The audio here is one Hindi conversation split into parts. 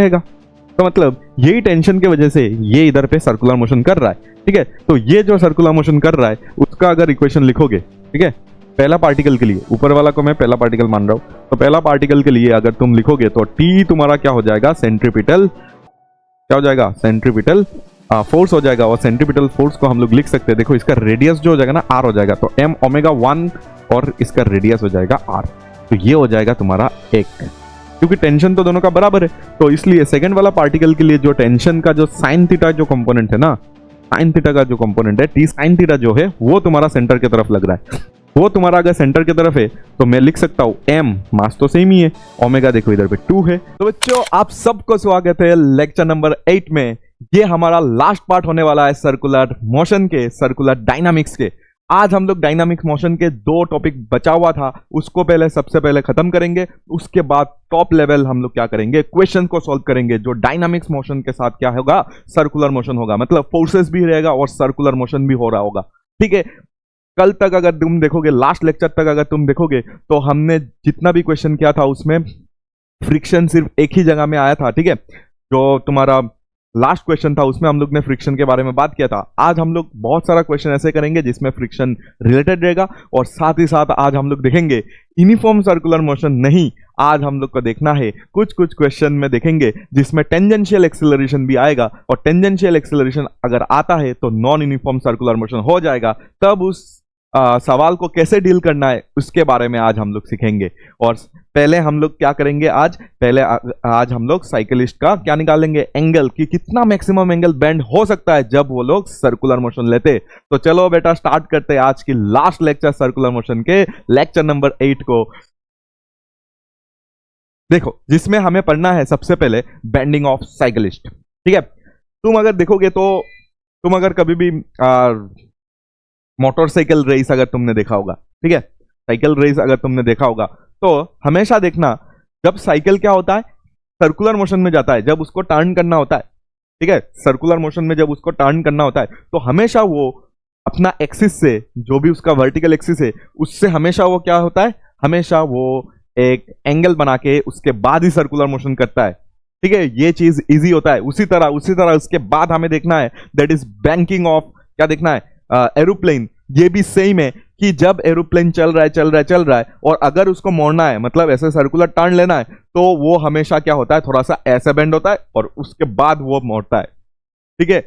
रहेगा। तो मतलब यही टेंशन की वजह से ये इधर पे सर्कुलर मोशन कर रहा है, ठीक है। तो ये जो सर्कुलर मोशन कर रहा है उसका अगर इक्वेशन लिखोगे, ठीक है, पहला पार्टिकल के लिए, ऊपर वाला को मैं पहला पार्टिकल मान रहा हूं, तो पहला पार्टिकल के लिए अगर तुम लिखोगे तो टी तुम्हारा क्या हो जाएगा, सेंट्रीपिटल, क्या हो जाएगा, सेंट्रीपिटल फोर्स हो जाएगा। और सेंट्रीपिटल फोर्स को हम लोग लिख सकते हैं, देखो इसका रेडियस जो हो जाएगा ना आर हो जाएगा, तो एम ओमेगा 1 और इसका रेडियस हो जाएगा आर। तो ये हो जाएगा तुम्हारा एक, क्योंकि टेंशन तो दोनों का बराबर है, तो इसलिए सेकंड वाला पार्टिकल के लिए जो टेंशन का जो साइन थीटा जो कंपोनेंट है ना, साइन थीटा का जो कंपोनेंट है, टी साइन थीटा जो है वो तुम्हारा सेंटर की तरफ लग रहा है। वो तुम्हारा अगर सेंटर की तरफ है तो मैं लिख सकता हूं एम, मास तो सेम ही है, ओमेगा देखो इधर पे 2 है। तो बच्चों आप सबको स्वागत है लेक्चर नंबर 8 में। ये हमारा लास्ट पार्ट होने वाला है सर्कुलर मोशन के, सर्कुलर डायनामिक्स के। आज हम लोग डायनामिक मोशन के 2 टॉपिक बचा हुआ था, उसको पहले सबसे पहले खत्म करेंगे। उसके बाद टॉप लेवल हम लोग क्या करेंगे, क्वेश्चन को सॉल्व करेंगे जो डायनामिक्स मोशन के साथ क्या होगा, सर्कुलर मोशन होगा, मतलब फोर्सेस भी रहेगा और सर्कुलर मोशन भी हो रहा होगा, ठीक है। कल तक अगर तुम देखोगे, लास्ट लेक्चर तक अगर तुम देखोगे तो हमने जितना भी क्वेश्चन किया था उसमें फ्रिक्शन सिर्फ एक ही जगह में आया था, ठीक है। जो तुम्हारा लास्ट क्वेश्चन था उसमें हम लोग ने फ्रिक्शन के बारे में बात किया था। आज हम लोग बहुत सारा क्वेश्चन ऐसे करेंगे जिसमें फ्रिक्शन रिलेटेड रहेगा, और साथ ही साथ आज हम लोग देखेंगे यूनिफॉर्म सर्कुलर मोशन नहीं, आज हम लोग को देखना है कुछ कुछ क्वेश्चन में देखेंगे जिसमें टेंजेंशियल एक्सेलरेशन भी आएगा, और टेंजेंशियल एक्सेलरेशन अगर आता है तो नॉन यूनिफॉर्म सर्कुलर मोशन हो जाएगा। तब उस सवाल को कैसे डील करना है उसके बारे में आज हम लोग सीखेंगे। और पहले हम लोग क्या करेंगे, आज हम लोग साइकिलिस्ट का क्या निकालेंगे, एंगल की कितना मैक्सिमम एंगल बेंड हो सकता है जब वो लोग सर्कुलर मोशन लेते। तो चलो बेटा स्टार्ट करते हैं आज की लास्ट लेक्चर सर्कुलर मोशन के, लेक्चर नंबर 8 को। देखो जिसमें हमें पढ़ना है सबसे पहले बेंडिंग ऑफ साइकिलिस्ट, ठीक है। तुम अगर देखोगे तो तुम अगर कभी भी मोटरसाइकिल रेस अगर तुमने देखा होगा, ठीक है, साइकिल रेस अगर तुमने देखा होगा तो हमेशा देखना जब साइकिल क्या होता है, सर्कुलर मोशन में जाता है, जब उसको टर्न करना होता है, ठीक है, सर्कुलर मोशन में जब उसको टर्न करना होता है तो हमेशा वो अपना एक्सिस से, जो भी उसका वर्टिकल एक्सिस है उससे हमेशा वो क्या होता है, हमेशा वो एक एंगल बना के उसके बाद ही सर्कुलर मोशन करता है, ठीक है। ये चीज इजी होता है। उसी तरह उसके बाद हमें देखना है दैट इज बैंकिंग ऑफ, क्या देखना है, एरोप्लेन। ये भी सेम है कि जब एरोप्लेन चल रहा है और अगर उसको मोड़ना है, मतलब ऐसे सर्कुलर टर्न लेना है, तो वो हमेशा क्या होता है, थोड़ा सा ऐसे बेंड होता है और उसके बाद वो मोड़ता है, ठीक है।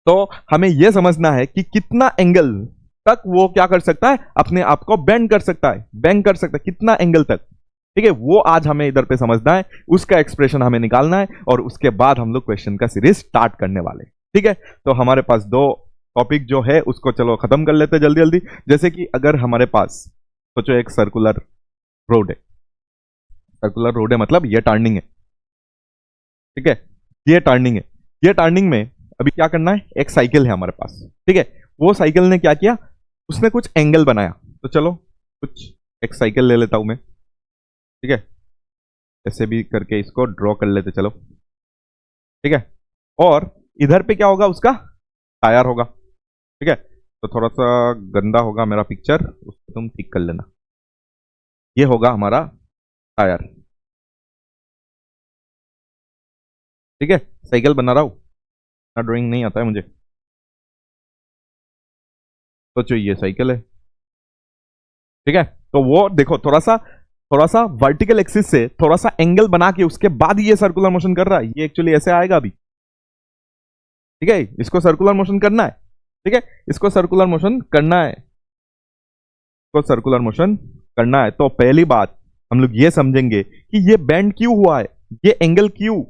तो हमें यह समझना है कि कितना एंगल तक वो क्या कर सकता है, अपने आप को बेंड कर सकता है, कितना एंगल तक, ठीक है। वो आज हमें इधर पे समझना है, उसका एक्सप्रेशन हमें निकालना है, और उसके बाद हम लोग क्वेश्चन का सीरीज स्टार्ट करने वाले, ठीक है। तो हमारे पास 2 टॉपिक जो है उसको चलो खत्म कर लेते जल्दी जल्दी। जैसे कि अगर हमारे पास सोचो एक सर्कुलर रोड है, मतलब ये टर्निंग है, ठीक है, ये टर्निंग में अभी क्या करना है, एक साइकिल है हमारे पास, ठीक है। वो साइकिल ने क्या किया, उसने कुछ एंगल बनाया। तो चलो कुछ एक साइकिल ले लेता हूं मैं, ठीक है, ऐसे भी करके इसको ड्रॉ कर लेते चलो, ठीक है। और इधर पे क्या होगा, उसका टायर होगा, ठीक है। तो थोड़ा सा गंदा होगा मेरा पिक्चर, उसको तुम ठीक कर लेना। ये होगा हमारा टायर, ठीक है। साइकिल बना रहा हूं ना, ड्राइंग नहीं आता है मुझे, तो जो ये साइकिल है, ठीक है। तो वो देखो थोड़ा सा वर्टिकल एक्सिस से थोड़ा सा एंगल बना के उसके बाद ये सर्कुलर मोशन कर रहा है। ये एक्चुअली ऐसे आएगा अभी, ठीक है, इसको सर्कुलर मोशन करना है, ठीक है, इसको सर्कुलर मोशन करना है। तो पहली बात हम लोग ये समझेंगे कि ये बेंड क्यों हुआ है, ये एंगल क्यों,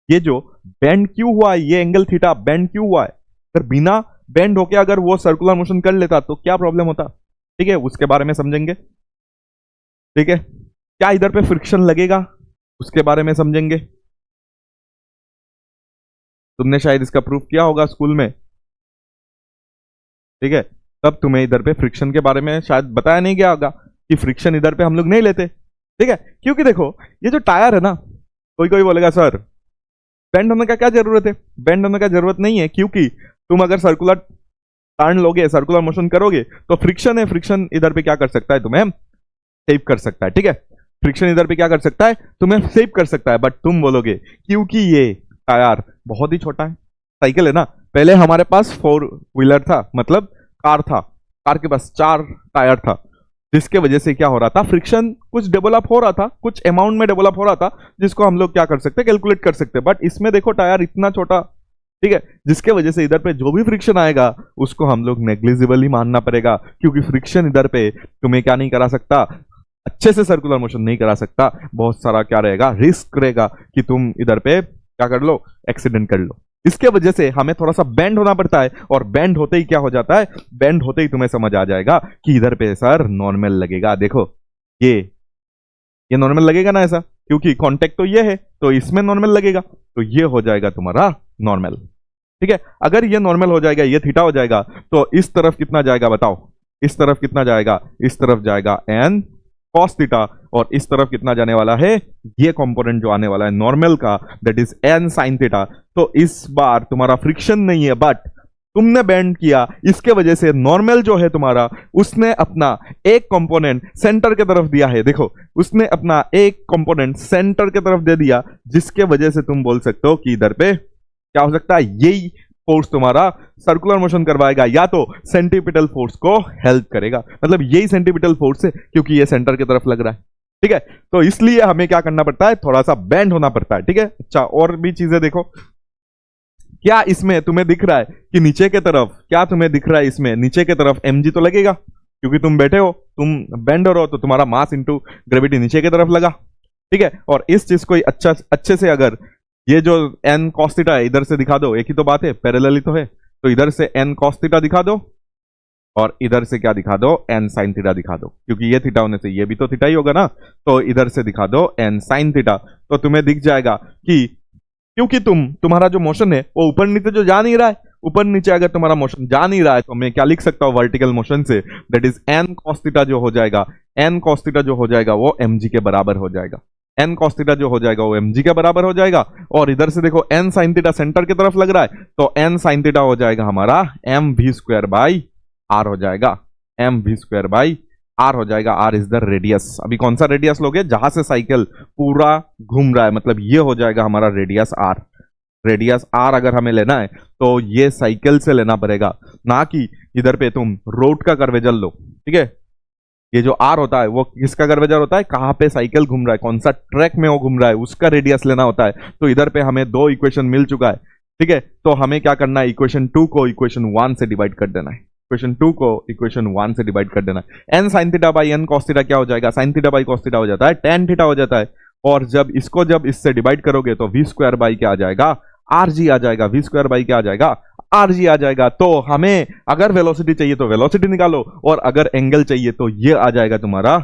ये जो बेंड क्यों हुआ है, ये एंगल थीटा बेंड क्यों हुआ है। अगर बिना बेंड होके अगर वो सर्कुलर मोशन कर लेता तो क्या प्रॉब्लम होता, ठीक है, उसके बारे में समझेंगे, ठीक है। क्या इधर पे फ्रिक्शन लगेगा, उसके बारे में समझेंगे। तुमने शायद इसका प्रूफ किया होगा स्कूल में, ठीक है। तब तुम्हें इधर पे फ्रिक्शन के बारे में शायद बताया नहीं गया होगा कि फ्रिक्शन इधर पे हम लोग नहीं लेते, ठीक है। क्योंकि देखो ये जो टायर है ना, कोई बोलेगा सर बेंड होने का क्या जरूरत है, बेंड होने का जरूरत नहीं है, क्योंकि तुम अगर सर्कुलर टर्न लोगे, सर्कुलर मोशन करोगे तो फ्रिक्शन है, फ्रिक्शन इधर पे क्या कर सकता है, तुम्हें टेप कर सकता है, ठीक है। फ्रिक्शन इधर पे क्या कर सकता है, तुम्हें सेव कर सकता है, बट तुम बोलोगे क्योंकि ये टायर बहुत ही छोटा है, साइकिल है ना, पहले हमारे पास 4 व्हीलर था, मतलब कार था, कार के पास 4 टायर था, जिसके वजह से क्या हो रहा था, फ्रिक्शन कुछ डेवलप हो रहा था, कुछ अमाउंट में डेवलप हो रहा था, जिसको हम लोग क्या कर सकते हैं, कैलकुलेट कर सकते हैं। बट इसमें देखो टायर इतना छोटा, ठीक है, जिसके वजह से इधर पे जो भी फ्रिक्शन आएगा उसको हम लोग नेग्लिजिबल ही मानना पड़ेगा, क्योंकि फ्रिक्शन इधर पे तुम्हें क्या नहीं करा सकता, अच्छे से सर्कुलर मोशन नहीं करा सकता, बहुत सारा क्या रहेगा, रिस्क रहेगा कि तुम इधर पे क्या कर लो, एक्सीडेंट कर लो। इसके वजह से हमें थोड़ा सा बेंड होना पड़ता है, और बेंड होते ही क्या हो जाता है, बेंड होते ही तुम्हें समझ आ जाएगा कि इधर पे सर नॉर्मल लगेगा। देखो ये नॉर्मल लगेगा ना ऐसा, क्योंकि कांटेक्ट तो ये है, तो इसमें नॉर्मल लगेगा, तो ये हो जाएगा तुम्हारा नॉर्मल। ठीक है, अगर ये नॉर्मल हो जाएगा, ये थीटा हो जाएगा, तो इस तरफ कितना जाएगा बताओ, इस तरफ कितना जाएगा, इस तरफ जाएगा n cos थीटा, और इस तरफ कितना जाने वाला है, ये कंपोनेंट जो आने वाला है नॉर्मल का, that is n sin theta. तो इस बार तुम्हारा फ्रिक्शन नहीं है, बट तुमने बेंड किया, इसके वजह से नॉर्मल जो है तुम्हारा, उसने अपना एक कंपोनेंट सेंटर की तरफ दिया है। देखो, उसने अपना एक कंपोनेंट सेंटर की तरफ दे दिया, जिसके वजह से तुम बोल सकते हो कि इधर पे क्या हो सकता है, यही फोर्स तुम्हारा सर्कुलर मोशन करवाएगा, या तो सेंटीपिटल फोर्स को हेल्प करेगा, मतलब यही सेंटीपिटल फोर्स है, क्योंकि ये सेंटर की तरफ लग रहा है। ठीक है, तो इसलिए हमें क्या करना पड़ता है, थोड़ा सा बेंड होना पड़ता है। ठीक है, अच्छा, और भी चीजें देखो, क्या इसमें तुम्हें दिख रहा है कि नीचे के तरफ, क्या तुम्हें दिख रहा है इसमें नीचे के तरफ mg तो लगेगा, क्योंकि तुम बैठे हो, तुम बेंड हो रहे हो, तो तुम्हारा मास इंटू ग्रेविटी नीचे की तरफ लगा। ठीक है, और इस चीज को अच्छे से अगर ये जो n cos थीटा है इधर से दिखा दो, एक ही तो बात है, पैरेलल ही तो है, तो इधर से n cos थीटा दिखा दो, और इधर से क्या दिखा दो, n sin थीटा दिखा दो, क्योंकि ये थीटा होने से ये भी तो थीटा ही होगा ना, तो इधर से दिखा दो n sin थीटा। तो तुम्हें दिख जाएगा कि क्योंकि तुम्हारा जो मोशन है वो ऊपर नीचे जो जा नहीं रहा है, ऊपर नीचे अगर तुम्हारा मोशन जा नहीं रहा है, तो मैं क्या लिख सकता हूँ वर्टिकल मोशन से, that is n cos theta जो हो जाएगा, n cos थीटा जो हो जाएगा वो mg के बराबर हो जाएगा, n cos थीटा जो हो जाएगा वो mg के बराबर हो जाएगा। और इधर से देखो n sin थीटा सेंटर की तरफ लग रहा है, तो n sin थीटा हो जाएगा हमारा mv स्क्वायर बाई r हो जाएगा, mv स्क्वायर बाई r हो जाएगा, r इज द रेडियस। अभी कौन सा रेडियस लोगे, जहां से साइकिल पूरा घूम रहा है, मतलब ये हो जाएगा हमारा रेडियस r। रेडियस r अगर हमें लेना है तो ये साइकिल से लेना पड़ेगा, ना कि इधर पे तुम रोड का कर्वेचर लो। ठीक है, ये जो r होता है वो किसका कर्वेचर होता है, कहां पे साइकिल घूम रहा है, कौन सा ट्रैक में वो घूम रहा है, उसका रेडियस लेना होता है। तो इधर पे हमें 2 इक्वेशन मिल चुका है। ठीक है, तो हमें क्या करना है, इक्वेशन 2 को इक्वेशन 1 से डिवाइड कर देना है, इक्वेशन 2 को इक्वेशन 1 से डिवाइड कर देना है। n sin theta by n cos theta क्या हो जाएगा, sin theta by cos theta हो जाता है tan थीटा हो जाता है, और जब इससे डिवाइड करोगे तो v स्क्वायर बाई क्या आ जाएगा, rg आ जाएगा, v स्क्वायर बाई क्या आ जाएगा, rg आ जाएगा। तो हमें अगर वेलोसिटी चाहिए तो वेलोसिटी निकालो, और अगर एंगल चाहिए तो ये आ जाएगा तुम्हारा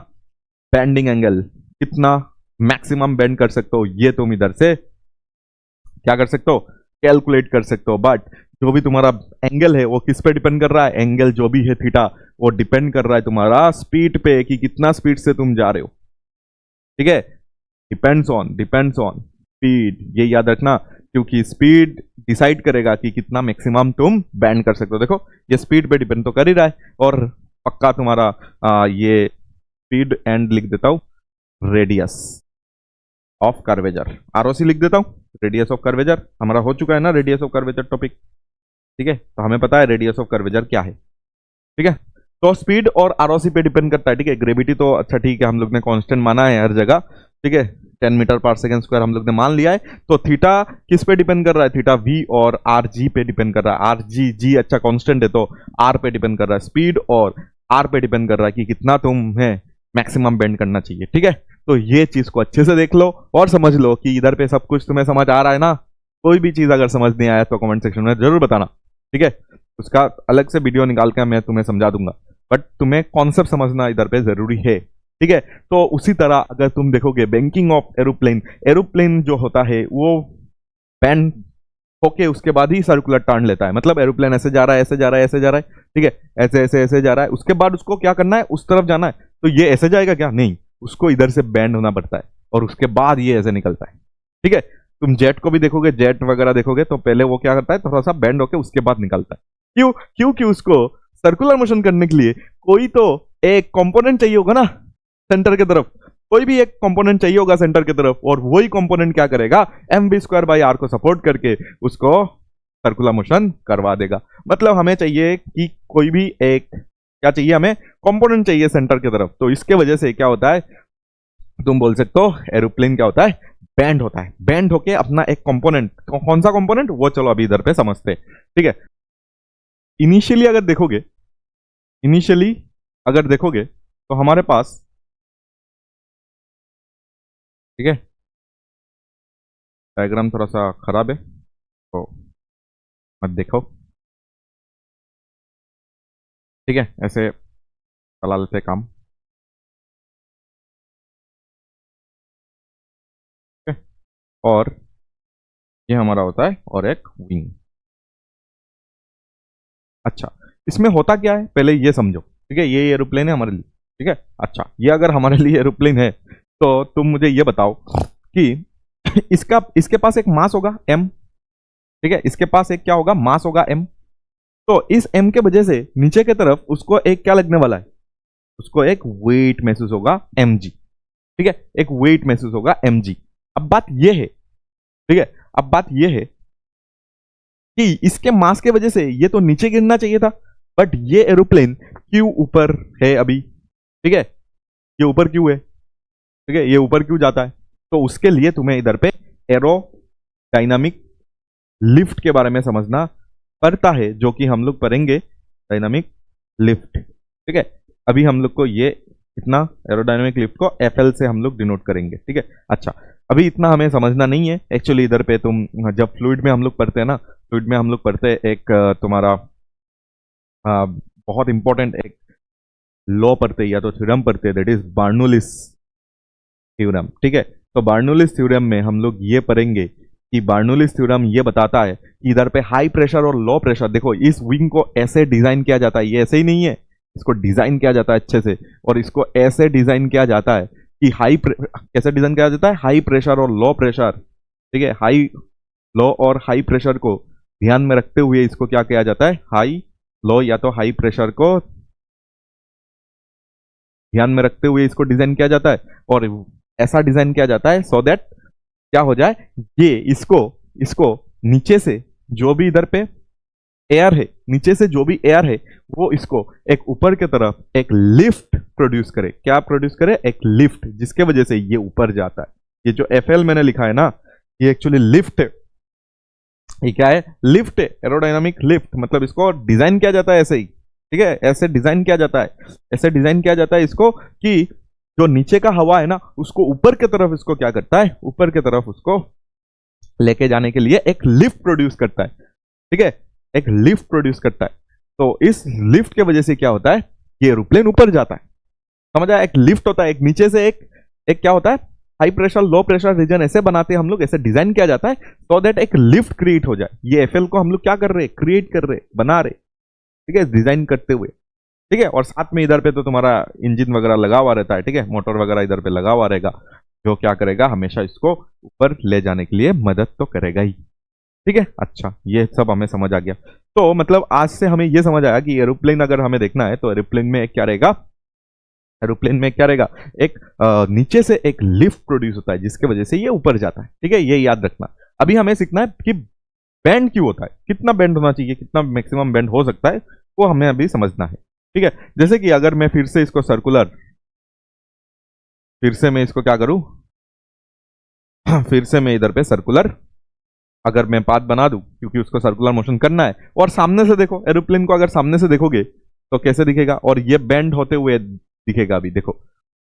बेंडिंग एंगल, कितना मैक्सिमम बेंड कर सकते हो ये तुम इधर से क्या कर सकते हो, कैलकुलेट कर सकते हो। बट जो भी तुम्हारा एंगल है वो किस पे डिपेंड कर रहा है, एंगल जो भी है थीटा, वो डिपेंड कर रहा है तुम्हारा स्पीड पे, कि कितना स्पीड से तुम जा रहे हो। ठीक है, डिपेंड्स ऑन स्पीड, ये याद रखना, क्योंकि स्पीड डिसाइड करेगा कि कितना मैक्सिमम तुम बैंड कर सकते हो। देखो, ये स्पीड पे डिपेंड तो कर ही रहा है, और पक्का तुम्हारा ये स्पीड एंड लिख देता हूं रेडियस ऑफ कर्वेचर, आरओसी लिख देता हूं, रेडियस ऑफ कर्वेचर हमारा हो चुका है ना, रेडियस ऑफ कर्वेचर टॉपिक। ठीक है, तो हमें पता है रेडियस ऑफ कर्वेचर क्या है। ठीक है, तो स्पीड और आरओसी पे डिपेंड करता है। ठीक है, ग्रेविटी तो अच्छा ठीक है, हम लोग ने कांस्टेंट माना है हर जगह। ठीक है, 10 मीटर पर सेकंड स्क्वायर हम लोग ने मान लिया है। तो थीटा किस पे डिपेंड कर रहा है, थीटा v और आर जी पे डिपेंड कर रहा है। आर जी अच्छा कांस्टेंट है, तो आर पे डिपेंड कर रहा है, स्पीड और आर पे डिपेंड कर रहा है कि कितना तुम्हें मैक्सिमम बेंड करना चाहिए। ठीक है, तो ये चीज को अच्छे से देख लो और समझ लो कि इधर पे सब कुछ तुम्हें समझ आ रहा है ना। कोई भी चीज अगर समझ नहीं आया तो कमेंट सेक्शन में जरूर बताना। ठीक है, उसका अलग से वीडियो निकाल के मैं तुम्हें समझा दूंगा, बट तुम्हें कॉन्सेप्ट समझना इधर पे जरूरी है। ठीक है, तो उसी तरह अगर तुम देखोगे बैंकिंग ऑफ एरोप्लेन जो होता है वो बैंड होके उसके बाद ही सर्कुलर टर्न लेता है। मतलब एरोप्लेन ऐसे जा रहा है, ऐसे जा रहा है, ऐसे जा रहा है, ठीक है, ऐसे ऐसे ऐसे जा रहा है, उसके बाद उसको क्या करना है, उस तरफ जाना है। तो ये ऐसे जाएगा क्या, नहीं, उसको इधर से बैंड होना पड़ता है और उसके बाद ये ऐसे निकलता है। ठीक है, तुम जेट को भी देखोगे, जेट वगैरह देखोगे तो पहले वो क्या करता है, थोड़ा सा बैंड होके उसके बाद निकलता है। क्यों, क्योंकि उसको सर्कुलर मोशन करने के लिए कोई तो एक कंपोनेंट चाहिए होगा ना सेंटर की तरफ, कोई भी एक कंपोनेंट चाहिए होगा सेंटर की तरफ, और वही कंपोनेंट क्या करेगा, mv²/r को सपोर्ट करके उसको सर्कुलर मोशन करवा देगा। मतलब हमें चाहिए कि कोई भी एक क्या चाहिए, हमें कंपोनेंट चाहिए सेंटर की तरफ। तो इसके वजह से क्या होता है, तुम बोल सकते हो एरोप्लेन क्या होता है, बैंड होता है। बैंड होके अपना एक कंपोनेंट, कौन सा कंपोनेंट वो चलो अभी इधर पे समझते हैं, ठीक है। इनिशियली अगर देखोगे तो हमारे पास, ठीक है, डायग्राम थोड़ा सा खराब है तो मत देखो, ठीक है, ऐसे चला लेते काम, ठीक है। और ये हमारा होता है और एक विंग। अच्छा, इसमें होता क्या है पहले ये समझो, ठीक है। ये एरोप्लेन है हमारे लिए, ठीक है। अच्छा, ये अगर हमारे लिए एरोप्लेन है तो तुम मुझे ये बताओ कि इसके पास एक मास होगा m, ठीक है। इसके पास एक क्या होगा, मास होगा m। तो इस m के वजह से नीचे की तरफ उसको एक क्या लगने वाला है, उसको एक वेट महसूस होगा mg, ठीक है। एक वेट महसूस होगा mg। अब बात ये है, ठीक है, अब बात ये है कि इसके मास के वजह से ये तो नीचे गिरना चाहिए था, बट ये एरोप्लेन क्यों ऊपर है अभी, ठीक है। ये ऊपर क्यों है, ठीक है, ये ऊपर क्यों जाता है, तो उसके लिए तुम्हें इधर पे एरोडायनामिक लिफ्ट के बारे में समझना पड़ता है, जो कि हम लोग पढ़ेंगे डायनामिक लिफ्ट, ठीक है। अभी हम लोग को ये इतना एरोडायनामिक लिफ्ट को एफएल से हम लोग डिनोट करेंगे, ठीक है। अच्छा, अभी इतना हमें समझना नहीं है एक्चुअली। इधर पे तुम जब फ्लूइड में हम लोग पढ़ते हैं ना, फ्लूइड में हम लोग पढ़ते हैं एक तुम्हारा बहुत इंपॉर्टेंट एक लॉ पढ़ते हैं या तो थ्योरम पढ़ते हैं, दैट इज बर्नौलीज थ्योरम, ठीक है। तो बर्नौलीज थ्योरम में हम लोग ये पढ़ेंगे कि बर्नौलीज थ्योरम ये बताता है कि इधर पे हाई प्रेशर और लो प्रेशर, देखो इस विंग को ऐसे डिजाइन किया जाता है, ये ऐसे ही नहीं है, इसको डिजाइन किया जाता है अच्छे से, और इसको ऐसे डिजाइन किया जाता है कि कैसे डिजाइन किया जाता है, हाई प्रेशर और लो प्रेशर, ठीक है। हाई लो और हाई प्रेशर को ध्यान में रखते हुए इसको क्या किया जाता है, हाई लो या तो हाई प्रेशर को ध्यान में रखते हुए इसको डिजाइन किया जाता है, और ऐसा डिजाइन किया जाता है सो दैट क्या हो जाए, ये इसको नीचे से जो भी इधर पे एयर है, नीचे से जो भी एयर है वो इसको एक ऊपर की तरफ एक लिफ्ट प्रोड्यूस करे। क्या प्रोड्यूस करे, एक लिफ्ट, जिसके वजह से ये ऊपर जाता है। ये जो एफएल मैंने लिखा है ना, ये एक्चुअली लिफ्ट है। ये क्या है, लिफ्ट है, एरोडायनामिक लिफ्ट। मतलब इसको डिजाइन किया जाता है ऐसे ही, ठीक है, ऐसे डिजाइन किया जाता है, ऐसे डिजाइन किया जाता है इसको कि जो नीचे का हवा है ना उसको ऊपर की तरफ इसको क्या करता है, ऊपर की तरफ उसको लेके जाने के लिए एक लिफ्ट प्रोड्यूस करता है, ठीक है, एक लिफ्ट प्रोड्यूस करता है। तो इस लिफ्ट के वजह से क्या होता है, ये एरोप्लेन ऊपर जाता है। समझ आया, एक लिफ्ट होता है, एक नीचे से एक क्या होता है, high pressure low pressure region ऐसे बनाते हैं हम लोग, ऐसे डिजाइन किया जाता है सो दैट एक लिफ्ट क्रिएट हो जाए। ये एफएल को हम लोग क्या कर रहे हैं, क्रिएट कर रहे, बना रहे, ठीक है, डिजाइन करते हुए, ठीक है। और साथ में इधर पे तो तुम्हारा इंजन वगैरह लगा हुआ रहता है, ठीक है, मोटर वगैरह इधर पे लगा हुआ रहेगा, जो क्या करेगा, हमेशा इसको ऊपर ले जाने के लिए मदद तो करेगा ही, ठीक है। अच्छा, ये सब हमें समझ आ गया। तो मतलब आज से हमें ये समझ आया कि एरोप्लेन अगर हमें देखना है तो एरोप्लेन में क्या रहेगा, एरोप्लेन में क्या रहेगा, एक नीचे से एक लिफ्ट प्रोड्यूस होता है जिसके वजह से ये ऊपर जाता है, ठीक है, ये याद रखना। अभी हमें सीखना है कि बैंड क्यों होता है, कितना बैंड होना चाहिए, कितना मैक्सिमम बैंड हो सकता है, वो हमें अभी समझना है, ठीक है। जैसे कि अगर मैं फिर से इसको सर्कुलर, फिर से मैं इसको क्या करूं, फिर से मैं इधर पे सर्कुलर अगर मैं पाथ बना दूं, क्योंकि उसको सर्कुलर मोशन करना है, और सामने से देखो एरोप्लेन को, अगर सामने से देखोगे तो कैसे दिखेगा, और ये बेंड होते हुए दिखेगा। अभी देखो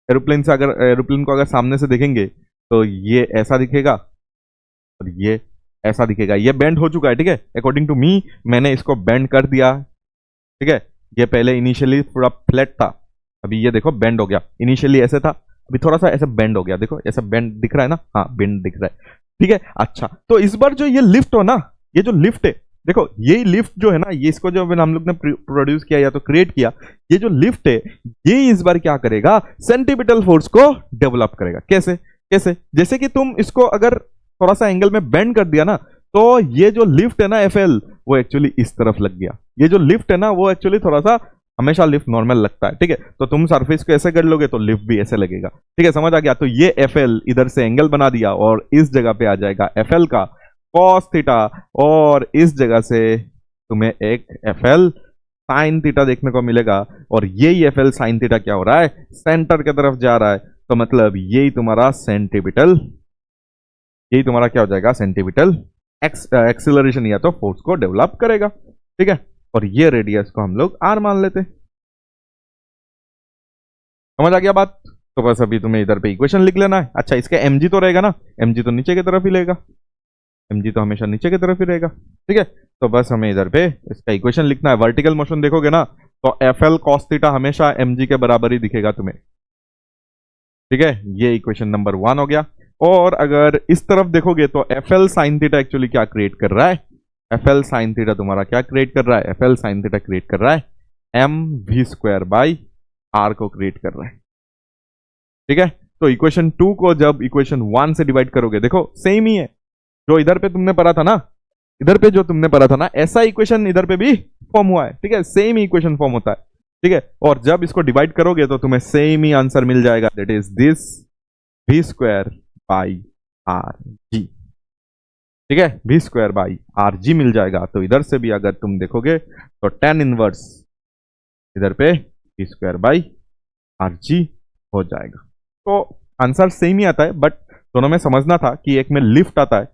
एरोप्लेन से, अगर एरोप्लेन को अगर सामने से देखेंगे तो ये ऐसा दिखेगा और ये ऐसा दिखेगा, ये बेंड हो चुका है, ठीक है। अकॉर्डिंग टू मी मैंने इसको बेंड कर दिया, ठीक है। ये पहले इनिशियली थोड़ा फ्लैट था, अभी ये देखो बेंड हो गया, इनिशियली ऐसे था, अभी थोड़ा सा ऐसे बेंड हो गया, देखो ऐसा बेंड दिख रहा है ना, हाँ बेंड दिख रहा है, ठीक है। अच्छा, तो इस बार जो ये लिफ्ट हो ना, ये जो लिफ्ट है, देखो ये लिफ्ट जो है ना, ये इसको जो हम लोग ने प्रोड्यूस किया या तो क्रिएट किया, ये जो लिफ्ट है ये इस बार क्या करेगा, सेंट्रीपिटल फोर्स को डेवलप करेगा। कैसे कैसे, जैसे कि तुम इसको अगर थोड़ा सा एंगल में बेंड कर दिया ना, तो ये जो लिफ्ट है ना एफएल, वो एक्चुअली इस तरफ लग गया। ये जो लिफ्ट है ना वो एक्चुअली थोड़ा सा हमेशा लिफ्ट नॉर्मल लगता है, ठीक है। तो तुम सरफेस को ऐसे कर लोगे तो लिफ्ट भी ऐसे लगेगा, ठीक है, समझ आ गया। तो ये FL इधर से एंगल बना दिया और इस जगह पे आ जाएगा FL का cos थीटा, और इस जगह से तुम्हें एक FL साइन थीटा देखने को मिलेगा। और यही FL साइन थीटा क्या हो रहा है, सेंटर की तरफ जा रहा है। तो मतलब यही तुम्हारा सेंटीपिटल, यही तुम्हारा क्या हो जाएगा, सेंटीपिटल एक्सीलरेशन या तो फोर्स को डेवलप करेगा, ठीक है। और ये रेडियस को हम लोग R मान लेते हैं। समझ आ गया बात। तो बस अभी तुम्हें इधर पे इक्वेशन लिख लेना है। अच्छा, इसका mg तो रहेगा ना, mg तो नीचे की तरफ ही रहेगा, mg तो हमेशा नीचे की तरफ ही रहेगा, ठीक है। तो बस हमें इधर पे इसका इक्वेशन लिखना है। वर्टिकल मोशन देखोगे ना तो FL cos थीटा हमेशा mg के बराबर ही दिखेगा तुम्हें, ठीक है। ये इक्वेशन नंबर 1 हो गया। और अगर इस तरफ देखोगे तो FL sin थीटा एक्चुअली क्या क्रिएट कर रहा है, FL sin थीटा तुम्हारा क्या क्रिएट कर रहा है, FL sin थीटा क्रिएट कर रहा है mv² को क्रिएट कर रहा है, ठीक है। तो इक्वेशन 2 को जब इक्वेशन 1 से डिवाइड करोगे, देखो सेम ही है जो इधर पे तुमने पढ़ा था ना, इधर पे जो तुमने पढ़ा था ना, ऐसा इक्वेशन इधर पे भी फॉर्म हुआ है, ठीक है। सेम ही इक्वेशन फॉर्म होता है, ठीक है। और जब इसको डिवाइड करोगे तो तुम्हें सेम ही आंसर मिल जाएगा, दैट इज दिस v²/rg, ठीक है। v²/rg मिल जाएगा। तो इधर से भी अगर तुम देखोगे तो tan इनवर्स इधर पे v²/rg हो जाएगा। तो आंसर सेम ही आता है, बट दोनों में समझना था कि एक में लिफ्ट आता है,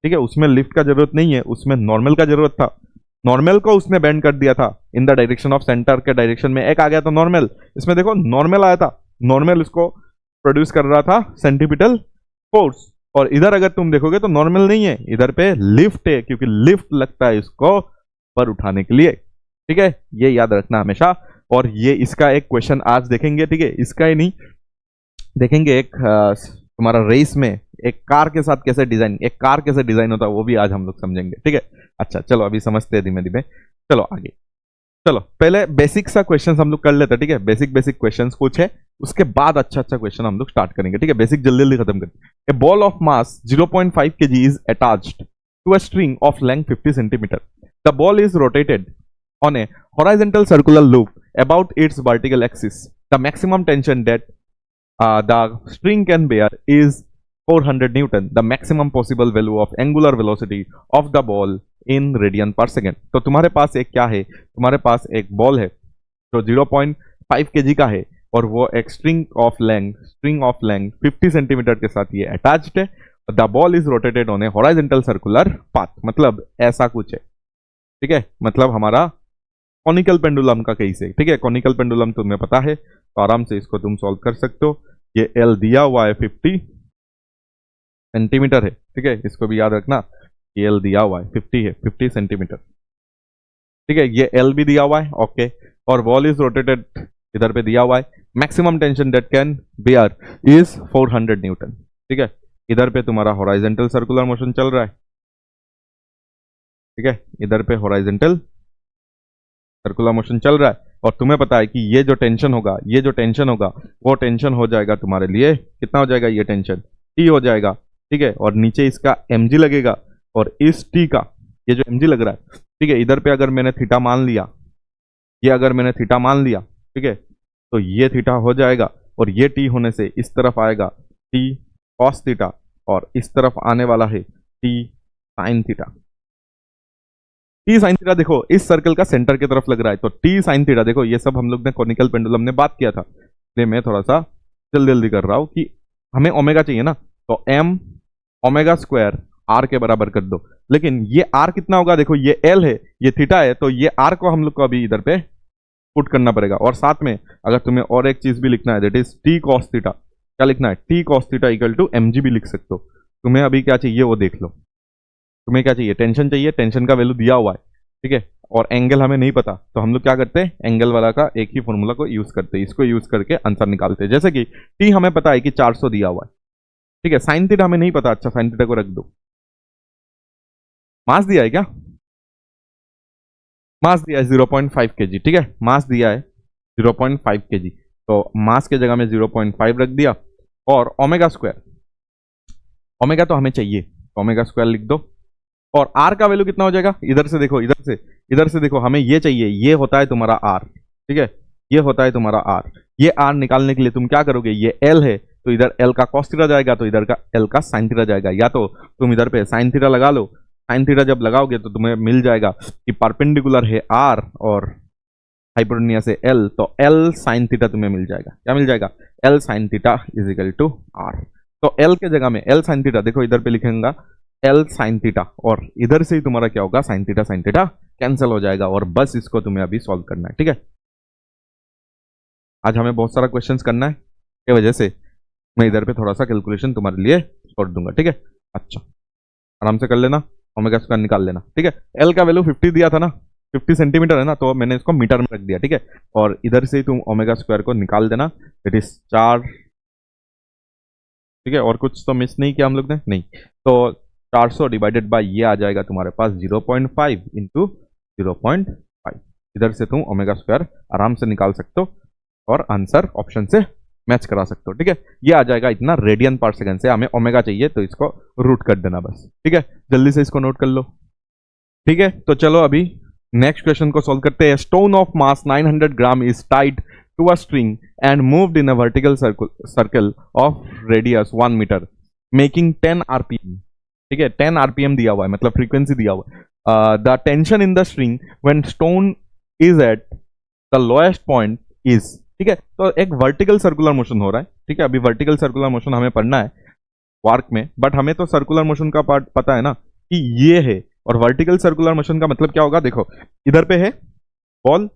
ठीक है, उसमें लिफ्ट का जरूरत नहीं है, उसमें नॉर्मल का जरूरत था। नॉर्मल को उसने बेंड कर दिया था in the direction of centre के डायरेक्शन में, एक आ गया था नॉर्मल। इसमें देखो नॉर्मल आया था, नॉर्मल इसको प्रोड्यूस कर रहा था सेंटीपिटल फोर्स। और इधर अगर तुम देखोगे तो नॉर्मल नहीं है, इधर पे लिफ्ट है, क्योंकि लिफ्ट लगता है इसको पर उठाने के लिए, ठीक है। ये याद रखना हमेशा। और ये इसका एक क्वेश्चन आज देखेंगे, ठीक है, इसका ही नहीं देखेंगे, एक तुम्हारा रेस में एक कार के साथ कैसे डिजाइन, एक कार कैसे डिजाइन होता है वो भी आज हम लोग समझेंगे, ठीक है। अच्छा चलो अभी समझते हैं धीमे धीमे, चलो आगे। चलो पहले बेसिक सा क्वेश्चन हम लोग कर लेते हैं, ठीक है। बेसिक क्वेश्चंस कुछ है, उसके बाद अच्छा क्वेश्चन हम लोग स्टार्ट करेंगे, ठीक है। बेसिक जल्दी जल्दी खत्म करते। A ball of mass 0.5 kg is attached to a string of length 50 centimetre. The ball is rotated on a horizontal circular loop about its vertical axis. The maximum tension that the string can bear is 400 Newton. The maximum possible value of angular velocity of the ball in radian per second. तो तुम्हारे पास एक क्या है, तुम्हारे पास एक बॉल है जो 0.5 kg का है और वो एक स्ट्रिंग ऑफ लेंथ 50 सेंटीमीटर के साथ ये अटैच्ड है। The ball is rotated on a horizontal circular path, मतलब ऐसा कुछ है, ठीक है। मतलब हमारा कॉनिकल पेंडुलम का केस है, ठीक है। कॉनिकल पेंडुलम तुम्हें पता है तो आराम से इसको तुम सॉल्व कर सकते हो। ये L दिया हुआ है 50 सेंटीमीटर है, ठीक है, इसको भी याद रखना। ये L दिया हुआ है 50 सेंटीमीटर, ठीक है। ये L भी दिया हुआ है, ओके। और बॉल इज रोटेटेड इधर पे दिया हुआ है, maximum tension that can bear is 400 newton, ठीक है। इधर पे तुम्हारा हॉराइजॉन्टल सर्कुलर मोशन चल रहा है, ठीक है, इधर पे हॉराइजॉन्टल सर्कुलर मोशन चल रहा है। और तुम्हें पता है कि ये जो टेंशन होगा वो टेंशन हो जाएगा तुम्हारे लिए, कितना हो जाएगा, ये टेंशन T हो जाएगा, ठीक है। और नीचे इसका mg लगेगा, और इस T का ये जो mg लग रहा है, ठीक है, इधर पे अगर मैंने थीटा मान लिया, ये अगर मैंने थीटा मान लिया, ठीक है, तो ये थीटा हो जाएगा। और ये T होने से इस तरफ आएगा T cos थीटा, और इस तरफ आने वाला है T sin theta. T sine theta देखो इस सर्कल का सेंटर की तरफ लग रहा है, तो टी साइन थीटा देखो, ये सब हम लोग ने कॉनिकल पेंडुलम ने बात किया था, इसलिए मैं थोड़ा सा जल्दी कर रहा हूं कि हमें ओमेगा चाहिए ना, तो m ओमेगा² r के बराबर कर दो। लेकिन ये r कितना होगा, देखो ये l है, ये थीटा है, तो ये r को हम लोग को अभी इधर पे पुट करना पड़ेगा। और साथ में अगर तुम्हें और एक चीज भी लिखना है, that is t cos theta, क्या लिखना है, t cos theta equal to mg भी लिख सकते हो। तुम्हें अभी क्या चाहिए वो देख लो, तुम्हें क्या चाहिए, टेंशन चाहिए, टेंशन का वैल्यू दिया हुआ है, ठीक है। और एंगल हमें नहीं पता, तो हम लोग क्या करते हैं, एंगल वाला का एक ही फॉर्मूला को यूज करते हैं, इसको यूज करके आंसर निकालते हैं। जैसे कि टी हमें पता है कि 400 दिया हुआ है, ठीक है। साइन थीटा हमें नहीं पता, अच्छा साइन थीटा को रख दो। मास दिया है क्या, मास दिया है 0.5 kg, ठीक है, मास दिया है 0.5 kg, तो मास के जगह में 0.5 रख दिया। और ओमेगा², ओमेगा तो हमें चाहिए, ओमेगा² लिख दो। और r का वैल्यू कितना हो जाएगा, इधर से देखो, इधर से देखो, हमें ये चाहिए, ये होता है तुम्हारा r, ठीक है। ये होता है तुम्हारा आर। ये आर निकालने के लिए तुम क्या करोगे, ये एल है तो इधर एल का कॉस थीटा जाएगा, तो इधर का एल का साइन थीटा जाएगा, या तो तुम इधर पे साइन थीटा लगा लो। साइन थीटा जब लगाओगे तो तुम्हें मिल जाएगा कि परपेंडिकुलर है आर और हाइपोटेन्यूज से एल, तो एल साइन थीटा तुम्हें मिल जाएगा। क्या मिल जाएगा, L sine theta is equal to R. तो एल के जगह में एल साइन थीटा, देखो इधर पे लिखेंगे एल साइन थीटा, और इधर से ही तुम्हारा क्या होगा, साइन थीटा कैंसिल हो जाएगा, और बस इसको तुम्हें अभी सॉल्व करना है। ठीक है, आज हमें बहुत सारा क्वेश्चंस करना है, के वजह से मैं इधर पे थोड़ा सा कैलकुलेशन तुम्हारे लिए छोड़ दूंगा। ठीक है, अच्छा आराम से कर लेना, ओमेगा स्क्वायर निकाल लेना। ठीक है, एल का वैल्यू 50 दिया था ना, 50 सेंटीमीटर है ना, तो मैंने इसको मीटर में रख दिया। ठीक है, और इधर से ही तुम ओमेगा स्क्वायर को निकाल देना, इट इज 4। ठीक है, और कुछ तो मिस नहीं किया हम लोग ने, नहीं, तो 400 डिवाइडेड बाय ये आ जाएगा तुम्हारे पास 0.5 इंटू 0.5। इधर से तुम ओमेगा स्क्वायर आराम से निकाल सकते हो और आंसर ऑप्शन से मैच करा सकते हो। ठीक है, ये आ जाएगा इतना रेडियन पर सेकंड से, हमें ओमेगा चाहिए तो इसको रूट कर देना बस। ठीक है, जल्दी से इसको नोट कर लो। ठीक है, तो चलो अभी नेक्स्ट क्वेश्चन को सॉल्व करते हैं। Stone of mass 900 gram is tied to a string and moved in a vertical circle of radius 1 metre making 10 RPM. ठीक है, 10 आरपीएम दिया हुआ है, मतलब फ्रीक्वेंसी दिया हुआ है। The tension in the string when stone is at the lowest point is. ठीक है, तो एक वर्टिकल सर्कुलर मोशन हो रहा है। ठीक है, अभी वर्टिकल सर्कुलर मोशन हमें पढ़ना है वार्क में, बट हमें तो सर्कुलर मोशन का पार्ट पता है ना कि ये है, और वर्टिकल सर्कुलर मोशन का मतलब क्या होगा, देखो इधर पे है बॉल,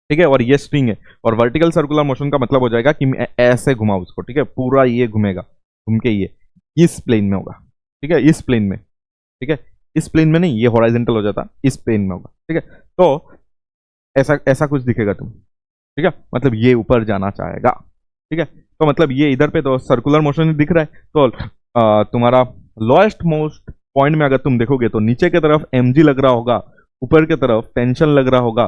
ठीक है, और ये स्ट्रिंग है, और वर्टिकल सर्कुलर मोशन का मतलब हो जाएगा कि मैं ऐसे घुमाऊं उसको। ठीक है, पूरा ये घूमेगा, घूम के ये इस प्लेन में होगा। ठीक है, इस प्लेन में, ठीक है, इस प्लेन में नहीं, ये हॉरिजॉन्टल हो जाता, इस प्लेन में होगा। ठीक है, तो ऐसा ऐसा कुछ दिखेगा तुम। ठीक है, मतलब ये ऊपर जाना चाहेगा। ठीक है, तो मतलब ये इधर पे तो सर्कुलर मोशन दिख रहा है, तो तुम्हारा लोएस्ट मोस्ट पॉइंट में अगर तुम देखोगे तो नीचे की तरफ mg लग रहा होगा, ऊपर की तरफ टेंशन लग रहा होगा।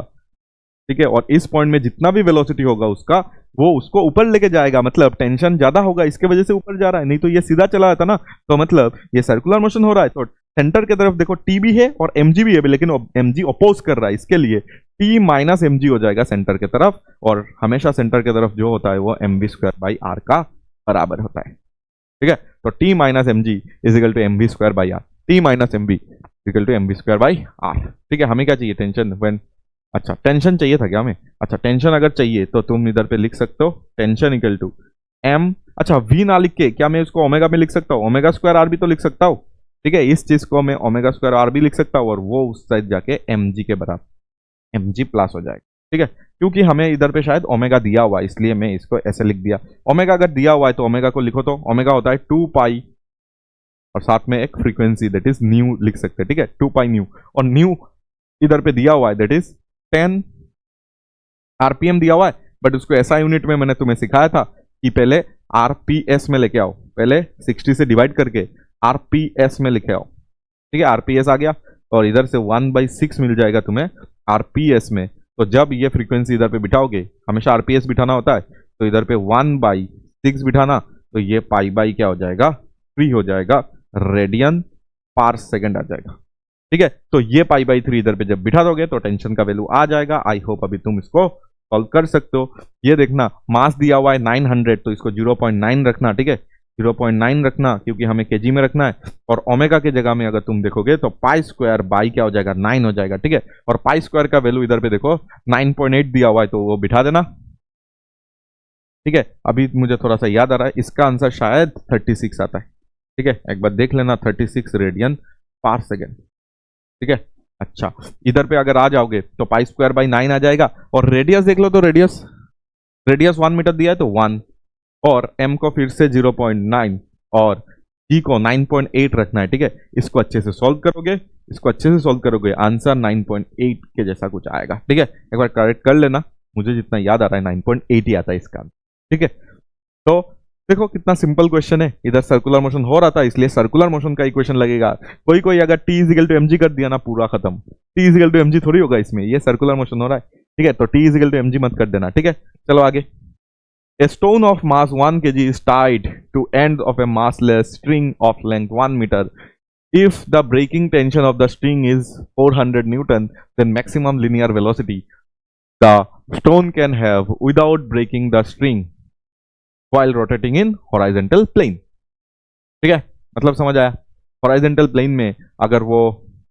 ठीक है, और इस पॉइंट में जितना भी वेलोसिटी होगा उसका, वो उसको ऊपर लेके जाएगा, मतलब टेंशन ज्यादा होगा, इसके वजह से ऊपर जा रहा है, नहीं तो ये सीधा चला जाता ना। तो मतलब ये सर्कुलर मोशन हो रहा है, तो सेंटर की तरफ देखो टी भी है और mg भी है, लेकिन mg अपोज कर रहा है, इसके लिए t माइनस mg हो जाएगा सेंटर की तरफ, और हमेशा सेंटर की तरफ जो होता है वो mv स्क्वायर बाई आर का बराबर होता है। ठीक है, तो t minus mg is equal to mv square by R, t minus mv equal to mv square by R. ठीक है, हमें क्या चाहिए, टेंशन व्हेन, अच्छा टेंशन चाहिए था क्या हमें, अच्छा टेंशन अगर चाहिए तो तुम इधर पे लिख सकते हो टेंशन इक्वल टू m, अच्छा v ना लिख के क्या मैं इसको ओमेगा में लिख सकता हूँ, ओमेगा स्क्वायर आर भी तो लिख सकता हूँ। ठीक है, इस चीज को मैं ओमेगा स्क्वायर आर भी लिख सकता हूँ, और वो उस साइड जाके mg के बराबर mg प्लस हो जाएगा। ठीक है, क्योंकि हमें इधर पे शायद ओमेगा दिया हुआ है, इसलिए मैं इसको ऐसे लिख दिया। ओमेगा अगर दिया हुआ है तो ओमेगा को लिखो, तो ओमेगा होता है 2 पाई और साथ में एक फ्रीक्वेंसी दैट इज न्यू लिख सकते हैं। ठीक है, 2 पाई न्यू, और न्यू इधर पे दिया हुआ है दैट इज 10 आरपीएम दिया हुआ है, बट उसको ऐसा यूनिट में मैंने तुम्हें सिखाया था कि पहले आरपीएस में लेके आओ, पहले 60 से डिवाइड करके आरपीएस में लेके आओ। ठीक है, आरपीएस आ गया, और इधर से 1/6 मिल जाएगा तुम्हें आरपीएस में। तो जब ये फ्रीक्वेंसी इधर पे बिठाओगे, हमेशा आरपीएस बिठाना होता है, तो इधर पे 1/6 बिठाना, तो ये पाई बाई क्या हो जाएगा, 3 हो जाएगा, रेडियन पर सेकंड आ जाएगा। ठीक है, तो ये π/3 इधर पे जब बिठा दोगे तो टेंशन का वैल्यू आ जाएगा। आई होप अभी तुम इसको सॉल्व कर सकते हो। ये देखना मास दिया हुआ है 900, तो इसको 0.9 रखना। ठीक है, 0.9 रखना, क्योंकि हमें केजी में रखना है, और ओमेगा के जगह में अगर तुम देखोगे तो पाई स्क्वायर बाई क्या हो जाएगा, 9 हो जाएगा। ठीक है, और पाई स्क्वायर का वैल्यू इधर पे देखो 9.8 दिया हुआ है, तो वो बिठा देना। ठीक है, अभी मुझे थोड़ा सा याद आ रहा है, इसका आंसर शायद 36 आता है। ठीक है, एक बार देख लेना, 36 रेडियन पर सेकेंड। ठीक है, अच्छा इधर पे अगर आ जाओगे तो पाई स्क्वायर बाई 9 आ जाएगा, और रेडियस देख लो, तो रेडियस 1 मीटर दिया है तो 1, और m को फिर से 0.9 और g को 9.8 रखना है। ठीक है, इसको अच्छे से सॉल्व करोगे, इसको अच्छे से सॉल्व करोगे, आंसर 9.8 के जैसा कुछ आएगा। ठीक है, एक बार करेक्ट कर लेना, मुझे जितना याद आ रहा है 9.8 ही आता है इसका। ठीक है, तो देखो कितना सिंपल क्वेश्चन है, इधर सर्कुलर मोशन हो रहा था इसलिए सर्कुलर मोशन का इक्वेशन लगेगा। कोई अगर t इजिकल टू mg कर दिया ना, पूरा खत्म। t इजिकल टू mg थोड़ी होगा इसमें, ये सर्कुलर मोशन हो रहा है। ठीक है, तो t इजिकल टू mg मत कर देना। ठीक है, चलो आगे। A stone of mass 1 kg is tied to end of a massless string of length 1 meter. If the breaking tension of the string is 400 Newton, then maximum linear velocity the stone can have without breaking the string while rotating in horizontal plane। ठीक है, मतलब समझ आया। हॉराइजेंटल प्लेन में अगर वो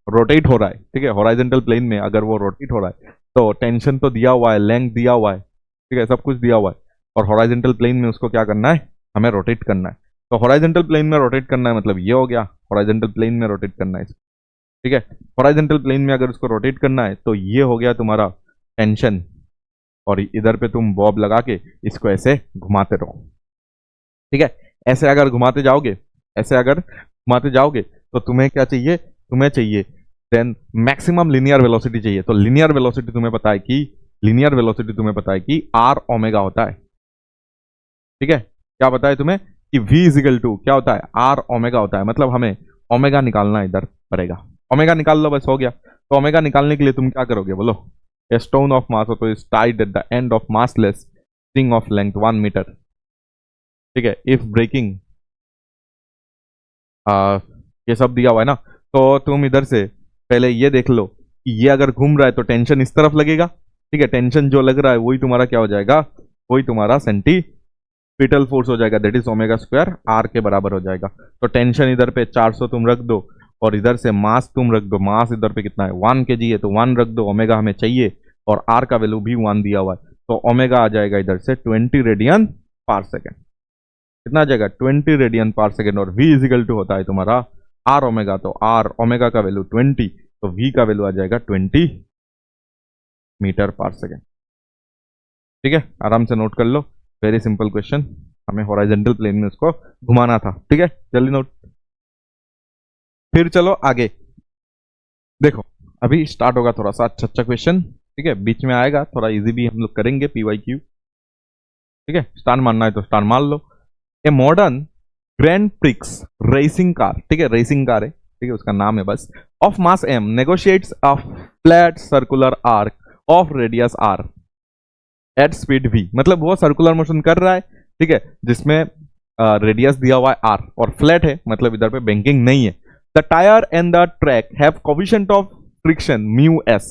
रोटेट हो रहा है, ठीक है, हॉराइजेंटल प्लेन में अगर वो रोटेट हो रहा है तो टेंशन तो दिया हुआ है, लेंथ दिया हुआ है, ठीक है, सब कुछ दिया हुआ है, और हॉराइजेंटल प्लेन में उसको क्या करना है, हमें रोटेट करना है। तो हॉराइजेंटल प्लेन में रोटेट करना है मतलब ये हो गया, हॉराइजेंटल प्लेन में रोटेट करना है, ठीक है। हॉराइजेंटल प्लेन में अगर उसको रोटेट करना है तो ये हो गया तुम्हारा टेंशन, और इधर पे तुम बॉब लगा के इसको ऐसे घुमाते रहो, ठीक है। ऐसे अगर घुमाते जाओगे, ऐसे अगर घुमाते जाओगे तो तुम्हें क्या चाहिए, तुम्हें चाहिए देन मैक्सिमम लिनियर वेलोसिटी चाहिए। तो लिनियर वेलोसिटी तुम्हें पता है कि, लिनियर वेलोसिटी तुम्हें पता है कि आर ओमेगा होता है, ठीक है। क्या पता है तुम्हें कि v इजिकल टू क्या होता है, आर ओमेगा होता है। मतलब हमें ओमेगा निकालना इधर पड़ेगा, ओमेगा निकाल लो, बस हो गया। तो ओमेगा निकालने के लिए तुम क्या करोगे बोलो, ए स्टोन ऑफ मास तो is tied at the end of massless string of length 1 metre, ठीक है। इफ ब्रेकिंग ये सब दिया हुआ है ना, तो तुम इधर से पहले ये देख लो कि ये अगर घूम रहा है तो टेंशन इस तरफ लगेगा, ठीक है। टेंशन जो लग रहा है वही तुम्हारा क्या हो जाएगा, वही तुम्हारा सेंटीपिटल फोर्स हो जाएगा, that is omega square R के बराबर हो जाएगा। तो टेंशन इधर पे 400 तुम रख दो, और इधर से मास तुम रख दो, मास इधर पे कितना है 1 kg है, तो 1 रख दो, ओमेगा हमें चाहिए, और आर का वैल्यू भी 1 दिया हुआ है, तो ओमेगा आ जाएगा इधर से 20 रेडियन पर सेकेंड। कितना आ जाएगा 20 रेडियन पर सेकेंड, और v इजिकल टू होता है तुम्हारा आर ओमेगा, तो आर ओमेगा का वैल्यू 20, तो v का वैल्यू आ जाएगा 20 मीटर पर सेकेंड, ठीक है। आराम से नोट कर लो, वेरी सिंपल क्वेश्चन, हमें हॉराइजेंटल प्लेन में उसको घुमाना था, ठीक है। जल्दी नोट। फिर चलो आगे देखो, अभी स्टार्ट होगा थोड़ा सा अच्छा अच्छा क्वेश्चन, ठीक है, बीच में आएगा थोड़ा इजी भी हम लोग करेंगे PYQ, ठीक है। स्टार मारना है तो स्टार मार लो। A modern grand prix racing car, ठीक है, रेसिंग कार है, ठीक है, उसका नाम है bus, of mass m negotiates a flat circular arc of radius r at speed v। मतलब वो सर्कुलर मोशन कर रहा है, ठीक है, जिसमें रेडियस दिया हुआ है r और फ्लैट है, मतलब इधर पे बैंकिंग नहीं है। The tyre and the track have coefficient of friction mu s,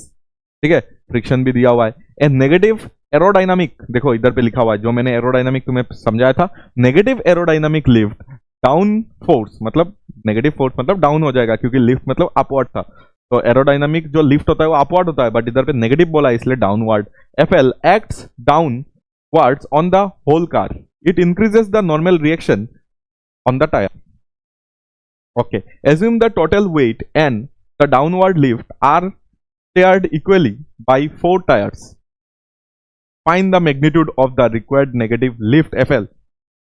ठीक है, फ्रिक्शन भी दिया हुआ है। ए नेगेटिव एरोडाइनामिक, देखो इधर पे लिखा हुआ है, जो मैंने एरोडाइनामिक तुम्हें समझाया था, negative aerodynamic lift down force, मतलब नेगेटिव फोर्स मतलब डाउन हो जाएगा, क्योंकि लिफ्ट मतलब अपवर्ड था, तो एरोडाइनामिक जो लिफ्ट होता है वो अपवर्ड होता है, बट इधर पे नेगेटिव बोला है इसलिए downward. FL acts downwards on the whole car, it increases the normal reaction on the tyre. Okay, assume the total weight and the downward lift are shared equally by 4 tires. Find the magnitude of the required negative lift FL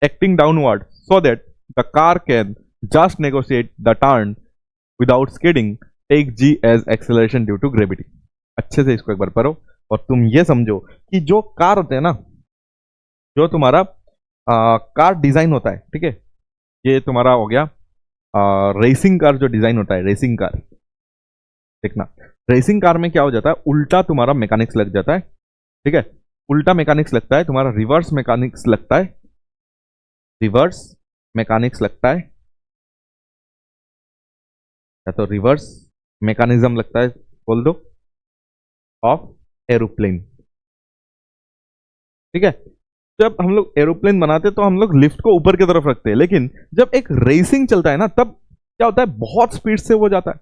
acting downward so that the car can just negotiate the turn without skidding. Take G as acceleration due to gravity. अच्छे से इसको एक बार पढ़ो, और तुम ये समझो कि जो कार होते हैं ना, जो तुम्हारा कार डिजाइन होता है, ठीक है, ये तुम्हारा हो गया रेसिंग कार जो डिजाइन होता है, रेसिंग कार, देखना रेसिंग कार में क्या हो जाता है, उल्टा तुम्हारा मैकेनिक्स लग जाता है, ठीक है, उल्टा मैकेनिक्स लगता है तुम्हारा, रिवर्स मैकेनिक्स लगता है, रिवर्स मैकेनिक्स लगता है, या तो रिवर्स मैकेनिज्म लगता है बोल दो, ऑफ एरोप्लेन, ठीक है। जब हम लोग एरोप्लेन बनाते तो हम लोग लिफ्ट को ऊपर की तरफ रखते हैं, लेकिन जब एक रेसिंग चलता है ना, तब क्या होता है, बहुत स्पीड से वो जाता है,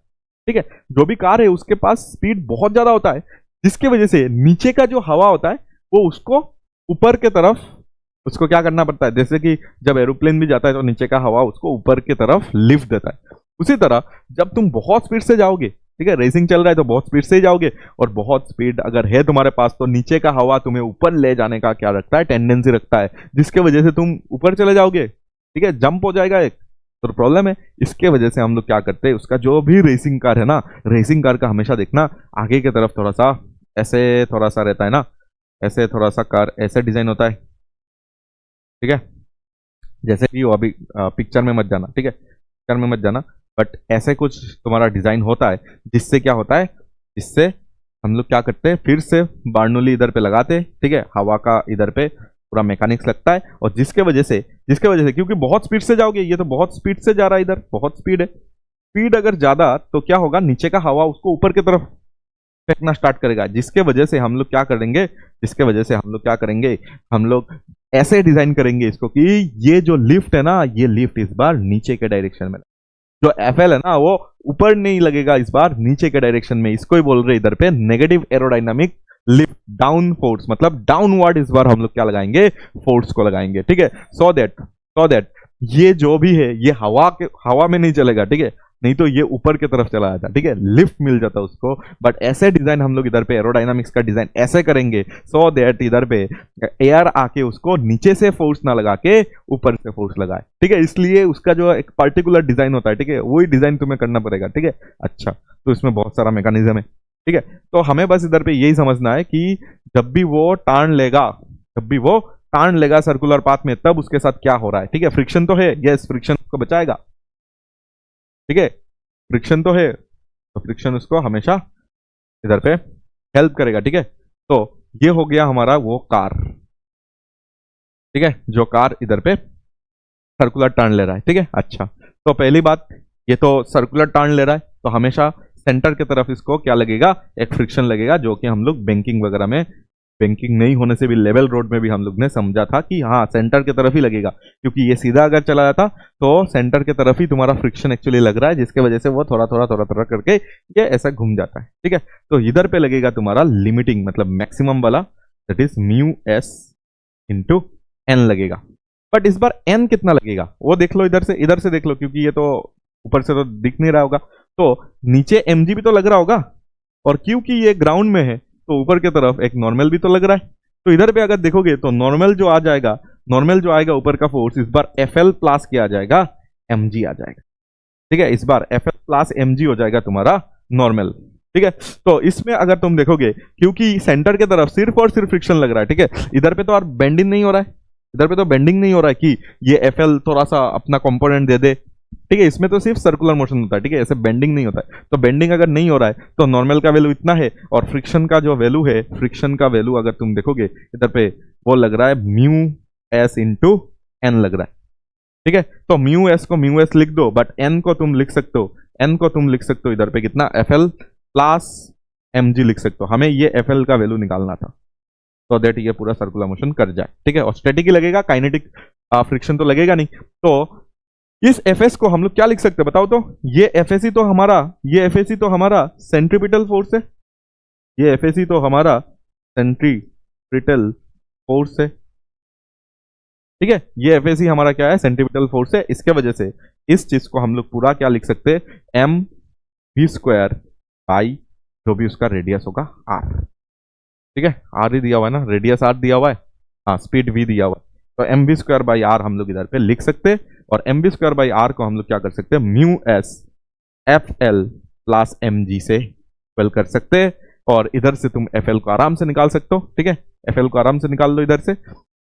ठीक है। जो भी कार है उसके पास स्पीड बहुत ज्यादा होता है, जिसकी वजह से नीचे का जो हवा होता है वो उसको ऊपर की तरफ, उसको क्या करना पड़ता है, जैसे कि जब एरोप्लेन भी जाता है तो नीचे का हवा उसको ऊपर की तरफ लिफ्ट देता है। उसी तरह जब तुम बहुत स्पीड से जाओगे, ठीक है, रेसिंग चल रहा है तो बहुत स्पीड से ही जाओगे, और बहुत स्पीड अगर है तुम्हारे पास तो नीचे का हवा तुम्हें ऊपर ले जाने का क्या रखता है, टेंडेंसी रखता है, जिसके वजह से तुम ऊपर चले जाओगे, ठीक है, जंप हो जाएगा एक, तो प्रॉब्लम है। इसके वजह से हम लोग क्या करते हैं, उसका जो भी रेसिंग कार है ना, रेसिंग कार का हमेशा देखना आगे की तरफ थोड़ा सा ऐसे थोड़ा सा रहता है ना, ऐसे थोड़ा सा कार ऐसे डिजाइन होता है, ठीक है, जैसे कि वो अभी पिक्चर में मत जाना, ठीक है, पिक्चर में मत जाना, बट ऐसे कुछ तुम्हारा डिजाइन होता है, जिससे क्या होता है, जिससे हम लोग क्या करते हैं, फिर से बार्नोली इधर पे लगाते हैं, ठीक है, हवा का इधर पे पूरा मैकेनिक्स लगता है, और जिसके वजह से क्योंकि बहुत स्पीड से जाओगे, ये तो बहुत स्पीड से जा रहा है, इधर बहुत स्पीड है, स्पीड अगर ज्यादा तो क्या होगा, नीचे का हवा उसको ऊपर की तरफ फेंकना स्टार्ट करेगा, जिसके वजह से हम लोग क्या करेंगे, हम लोग ऐसे डिजाइन करेंगे इसको कि ये जो लिफ्ट है ना, ये लिफ्ट इस बार नीचे के डायरेक्शन में, जो एफएल है ना वो ऊपर नहीं लगेगा, इस बार नीचे के डायरेक्शन में। इसको ही बोल रहे इधर पे negative aerodynamic lift down force, मतलब डाउनवर्ड इस बार हम लोग क्या लगाएंगे, फोर्स को लगाएंगे, ठीक है। सो दैट ये जो भी है ये हवा में नहीं चलेगा, ठीक है, नहीं तो ये ऊपर की तरफ चला जाता, ठीक है, लिफ्ट मिल जाता उसको। बट ऐसे डिजाइन हम लोग इधर पे एरोडायनामिक्स का डिजाइन ऐसे करेंगे सो दैट इधर पे एयर आके उसको नीचे से फोर्स ना लगा के ऊपर से फोर्स लगाए, ठीक है। इसलिए उसका जो एक पर्टिकुलर डिजाइन होता है, ठीक है, वही डिजाइन तुम्हें करना पड़ेगा, ठीक है। अच्छा, तो इसमें बहुत सारा मैकेनिज्म है, ठीक है। तो हमें बस इधर पे यही समझना है कि जब भी वो टार्न लेगा सर्कुलर पाथ में, तब उसके साथ क्या हो रहा है, ठीक है। फ्रिक्शन तो है, यस, फ्रिक्शन को बचाएगा, ठीक है, फ्रिक्शन तो है, तो फ्रिक्शन उसको हमेशा इधर पे हेल्प करेगा, ठीक है। तो ये हो गया हमारा वो कार, ठीक है, जो कार इधर पे सर्कुलर टर्न ले रहा है, ठीक है। अच्छा, तो पहली बात, ये तो सर्कुलर टर्न ले रहा है, तो हमेशा सेंटर की तरफ इसको क्या लगेगा, एक फ्रिक्शन लगेगा, जो कि हम लोग बैंकिंग वगैरह में, बैंकिंग नहीं होने से भी लेवल रोड में भी हम लोग ने समझा था कि हाँ सेंटर की तरफ ही लगेगा, क्योंकि ये सीधा अगर चला जाता तो सेंटर की तरफ ही तुम्हारा फ्रिक्शन एक्चुअली लग रहा है, जिसके वजह से वो थोड़ा थोड़ा करके ये ऐसा घूम जाता है, ठीक है। तो इधर पे लगेगा तुम्हारा लिमिटिंग, मतलब मैक्सिमम वाला, that is mu S into N लगेगा। बट इस बार एन कितना लगेगा वो देख लो, इधर से देख लो, क्योंकि ये तो ऊपर से तो दिख नहीं रहा होगा, तो नीचे mg भी तो लग रहा होगा, और क्योंकि ये ग्राउंड में है तो ऊपर की तरफ एक नॉर्मल भी तो लग रहा है। तो इधर पे अगर देखोगे तो नॉर्मल जो आएगा ऊपर का फोर्स, इस बार FL प्लस क्या आ जाएगा, mg आ जाएगा, ठीक है। इस बार FL प्लस mg हो जाएगा तुम्हारा नॉर्मल, ठीक है। तो इसमें अगर तुम देखोगे, क्योंकि सेंटर की तरफ सिर्फ और सिर्फ फ्रिक्शन लग रहा है, ठीक है, इधर पे तो और बेंडिंग नहीं हो रहा है, कि ये FL थोड़ा सा अपना कंपोनेंट दे दे, ठीक है। इसमें तो सिर्फ सर्कुलर मोशन होता है, ठीक है, ऐसे बेंडिंग नहीं होता है। तो बेंडिंग अगर नहीं हो रहा है तो नॉर्मल का वैल्यू इतना है, और फ्रिक्शन का जो वैल्यू है, अगर तुम देखोगे इधर पे वो लग रहा है म्यू एस इंटू एन लग रहा है, ठीक है। तो म्यू एस लिख दो, बट एन को तुम लिख सकते हो, इधर पे कितना, FL प्लस mg लिख सकते हो। हमें ये FL का वैल्यू निकालना था, तो दैट ये पूरा सर्कुलर मोशन कर जाए, ठीक है। और स्टैटिक ही लगेगा, काइनेटिक फ्रिक्शन तो लगेगा नहीं। तो इस एफएस को हम लोग क्या लिख सकते हैं बताओ तो, ये एफएससी तो हमारा सेंट्रीपिटल फोर्स है, ठीक है। ये एफएससी हमारा क्या है, सेंट्रीपिटल फोर्स है। इसके वजह से इस चीज को हम लोग पूरा क्या लिख सकते हैं, एम वी स्क्वायर बाई जो भी उसका रेडियस होगा आर, ठीक है। आर ही दिया हुआ है ना, रेडियस आर दिया हुआ है, हाँ, स्पीड वी दिया हुआ है, तो M V square by R हम लोग इधर पे लिख सकते हैं। और M V square by R को हम लोग क्या कर सकते हैं, mu S F L plus M G से इक्वल कर सकते हैं। और इधर से तुम एफ एल को आराम से निकाल सकते हो, ठीक है, एफ एल को आराम से निकाल लो इधर से।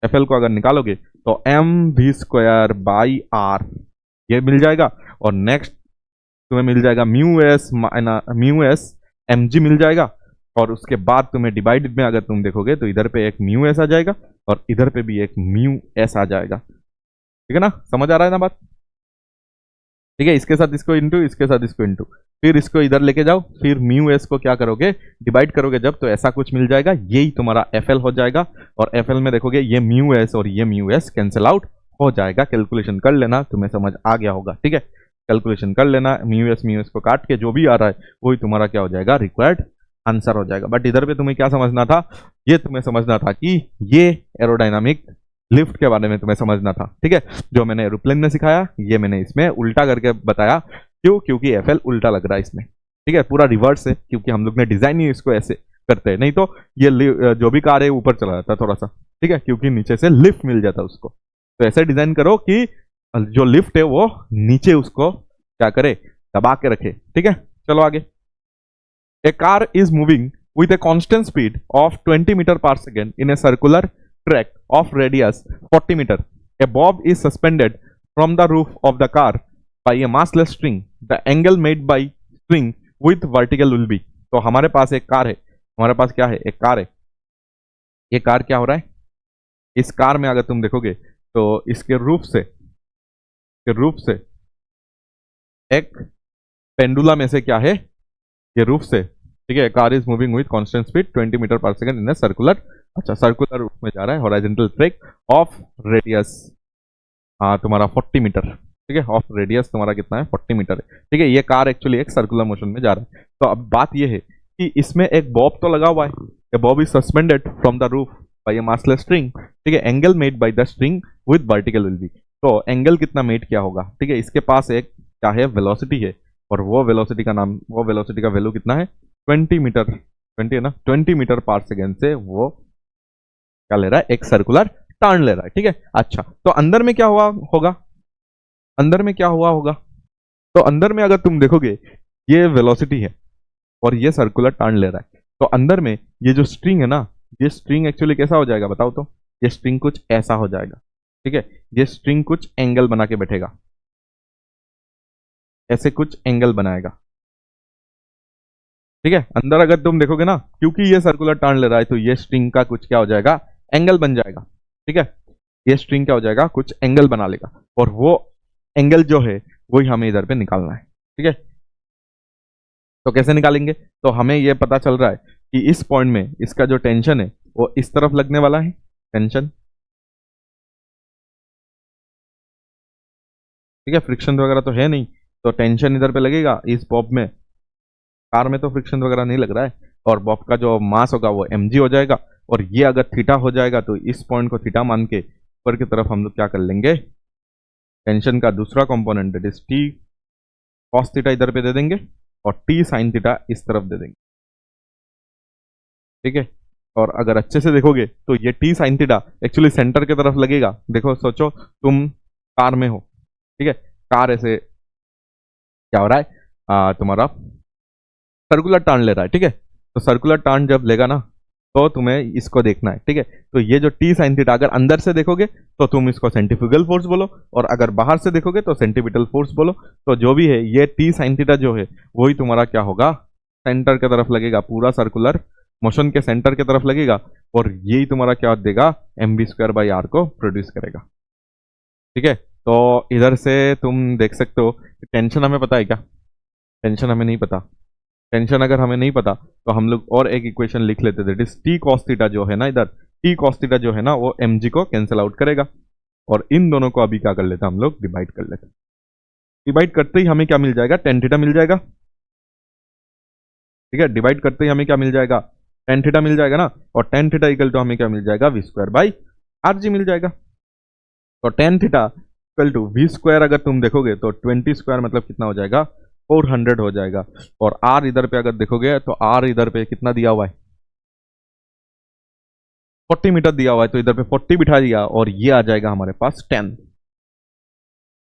एफ एल को अगर निकालोगे तो M V square by R ये मिल जाएगा, और नेक्स्ट तुम्हें मिल जाएगा म्यू एस एम जी मिल जाएगा। और उसके बाद तुम्हें डिवाइडेड में अगर तुम देखोगे तो इधर पे एक म्यू एस आ जाएगा, और इधर पे भी एक म्यू एस आ जाएगा, ठीक है ना, समझ आ रहा है ना बात, ठीक है। इसके साथ इसको इंटू, इसके साथ इसको इंटू, फिर इसको इधर लेके जाओ, फिर म्यू एस को क्या करोगे, डिवाइड करोगे जब, तो ऐसा कुछ मिल जाएगा, यही तुम्हारा एफ एल हो जाएगा। और एफ एल में देखोगे ये म्यू एस और ये म्यू एस कैंसिल आउट हो जाएगा। कैलकुलेशन कर लेना, तुम्हें समझ आ गया होगा, ठीक है, कैलकुलेशन कर लेना, म्यू एस को काट के जो भी आ रहा है वही तुम्हारा क्या हो जाएगा, रिक्वायर्ड आंसर हो जाएगा। बट इधर पे तुम्हें क्या समझना था, ये तुम्हें समझना था कि ये एरोडायनामिक लिफ्ट के बारे में तुम्हें समझना था, ठीक है। जो मैंने एरोप्लेन में सिखाया ये मैंने इसमें उल्टा करके बताया, क्यों, क्योंकि एफएल उल्टा लग रहा है इसमें, ठीक है, पूरा रिवर्स है, क्योंकि हम लोग ने डिजाइन ही इसको ऐसे करते हैं, नहीं तो ये जो भी कार है ऊपर चला जाता थोड़ा सा, ठीक है, क्योंकि नीचे से लिफ्ट मिल जाता उसको। तो ऐसे डिजाइन करो कि जो लिफ्ट है वो नीचे उसको क्या करे, दबा के रखे, ठीक है। चलो आगे। A car is moving with a constant speed of 20 meter per second in a circular track of radius 40 meter. A bob is suspended from the roof of the car by a massless string. The angle made by string with vertical will be. तो हमारे पास एक कार है, हमारे पास क्या है, एक कार है। ये कार क्या हो रहा है, इस कार में अगर तुम देखोगे तो इसके रूफ से एक पेंडुलम में से क्या है, ये रूफ से ठीक है, car is moving with constant speed 20 metre पर सेकंड इन ए सर्कुलर, अच्छा सर्कुलर रूट में जा रहा है, हॉरिजॉन्टल ट्रैक ऑफ रेडियस तुम्हारा 40 मीटर, ठीक है, ऑफ रेडियस तुम्हारा कितना है 40 मीटर है, ठीक है। ये कार एक्चुअली एक सर्कुलर मोशन में जा रहा है। तो अब बात ये है कि इसमें एक बॉब तो लगा हुआ है, bob is suspended from the roof by a massless string, ठीक है, angle made by the string with vertical will be, तो एंगल कितना मेड किया होगा, ठीक है, इसके पास एक क्या है वेलोसिटी है, और वो वेलोसिटी का नाम, वो वेलोसिटी का वैल्यू कितना है 20 मीटर, 20 है ना, 20 मीटर पर सेकेंड से वो क्या ले रहा है, एक सर्कुलर टर्न ले रहा है, ठीक है। अच्छा, तो अंदर में क्या हुआ होगा, अंदर में क्या हुआ होगा, तो अंदर में अगर तुम देखोगे ये वेलोसिटी है और ये सर्कुलर टर्न ले रहा है, तो अंदर में ये जो स्ट्रिंग है ना, ये स्ट्रिंग एक्चुअली कैसा हो जाएगा बताओ तो, ये स्ट्रिंग कुछ ऐसा हो जाएगा, ठीक है, ये स्ट्रिंग कुछ एंगल बना के बैठेगा, ऐसे कुछ एंगल बनाएगा, ठीक है। अंदर अगर तुम देखोगे ना, क्योंकि ये सर्कुलर टर्न ले रहा है तो ये स्ट्रिंग का कुछ क्या हो जाएगा, एंगल बन जाएगा, ठीक है, ये स्ट्रिंग क्या हो जाएगा, कुछ एंगल बना लेगा, और वो एंगल जो है वही हमें इधर पे निकालना है, ठीक है। तो कैसे निकालेंगे, तो हमें ये पता चल रहा है कि इस पॉइंट में इसका जो टेंशन है वो इस तरफ लगने वाला है, टेंशन, ठीक है, फ्रिक्शन वगैरह तो है नहीं, तो टेंशन इधर पे लगेगा इस बॉब में, कार में तो फ्रिक्शन वगैरह नहीं लग रहा है, और बॉब का जो मास होगा वो mg हो जाएगा, और ये अगर थीटा हो जाएगा तो इस पॉइंट को थीटा मान के ऊपर की तरफ हम लोग क्या कर लेंगे, टेंशन का दूसरा component that is T cos theta इधर पे दे देंगे, और टी साइन थीटा इस तरफ दे देंगे, ठीक है। और अगर अच्छे से देखोगे तो ये T sine theta actually centre की तरफ लगेगा, देखो सोचो तुम कार में हो, ठीक है, कार ऐसे क्या हो रहा है, तुम्हारा सर्कुलर टर्न ले रहा है, ठीक है, तो सर्कुलर टर्न जब लेगा ना तो तुम्हें इसको देखना है, ठीक है, तो ये जो टी साइन थीटा अगर अंदर से देखोगे तो तुम इसको सेंट्रीफ्यूगल फोर्स बोलो, और अगर बाहर से देखोगे तो सेंट्रीपिटल फोर्स बोलो, तो जो भी है ये टी साइन थीटा जो है वही तुम्हारा क्या होगा, सेंटर की तरफ लगेगा, पूरा सर्कुलर मोशन के सेंटर की तरफ लगेगा, और यही तुम्हारा क्या देगा, mv²/r को प्रोड्यूस करेगा, ठीक है। तो इधर से तुम देख सकते हो टेंशन हमें पता है क्या, टेंशन हमें नहीं पता, टेंशन अगर हमें नहीं पता तो हम लोग और एक इक्वेशन लिख लेते थे, टी कॉस थीटा जो है ना, इधर टी कॉस थीटा जो है ना वो mg को कैंसिल आउट करेगा, और इन दोनों को अभी क्या कर लेते हैं हम लोग, डिवाइड कर लेते हैं, डिवाइड करते ही हमें क्या मिल जाएगा, टेन थीटा मिल जाएगा, ठीक है, डिवाइड करते ही हमें क्या मिल जाएगा, टेन थीटा मिल जाएगा ना, और टेन थीटा इक्वल टू हमें क्या मिल जाएगा, v²/rg मिल जाएगा, तो tan theta equal to v² अगर तुम देखोगे तो 20² मतलब कितना हो जाएगा, 400 हो जाएगा, और r इधर पे अगर देखोगे तो r इधर पे कितना दिया हुआ है, 40 मीटर दिया हुआ है, तो इधर पे 40 बिठा दिया, और ये आ जाएगा हमारे पास 10,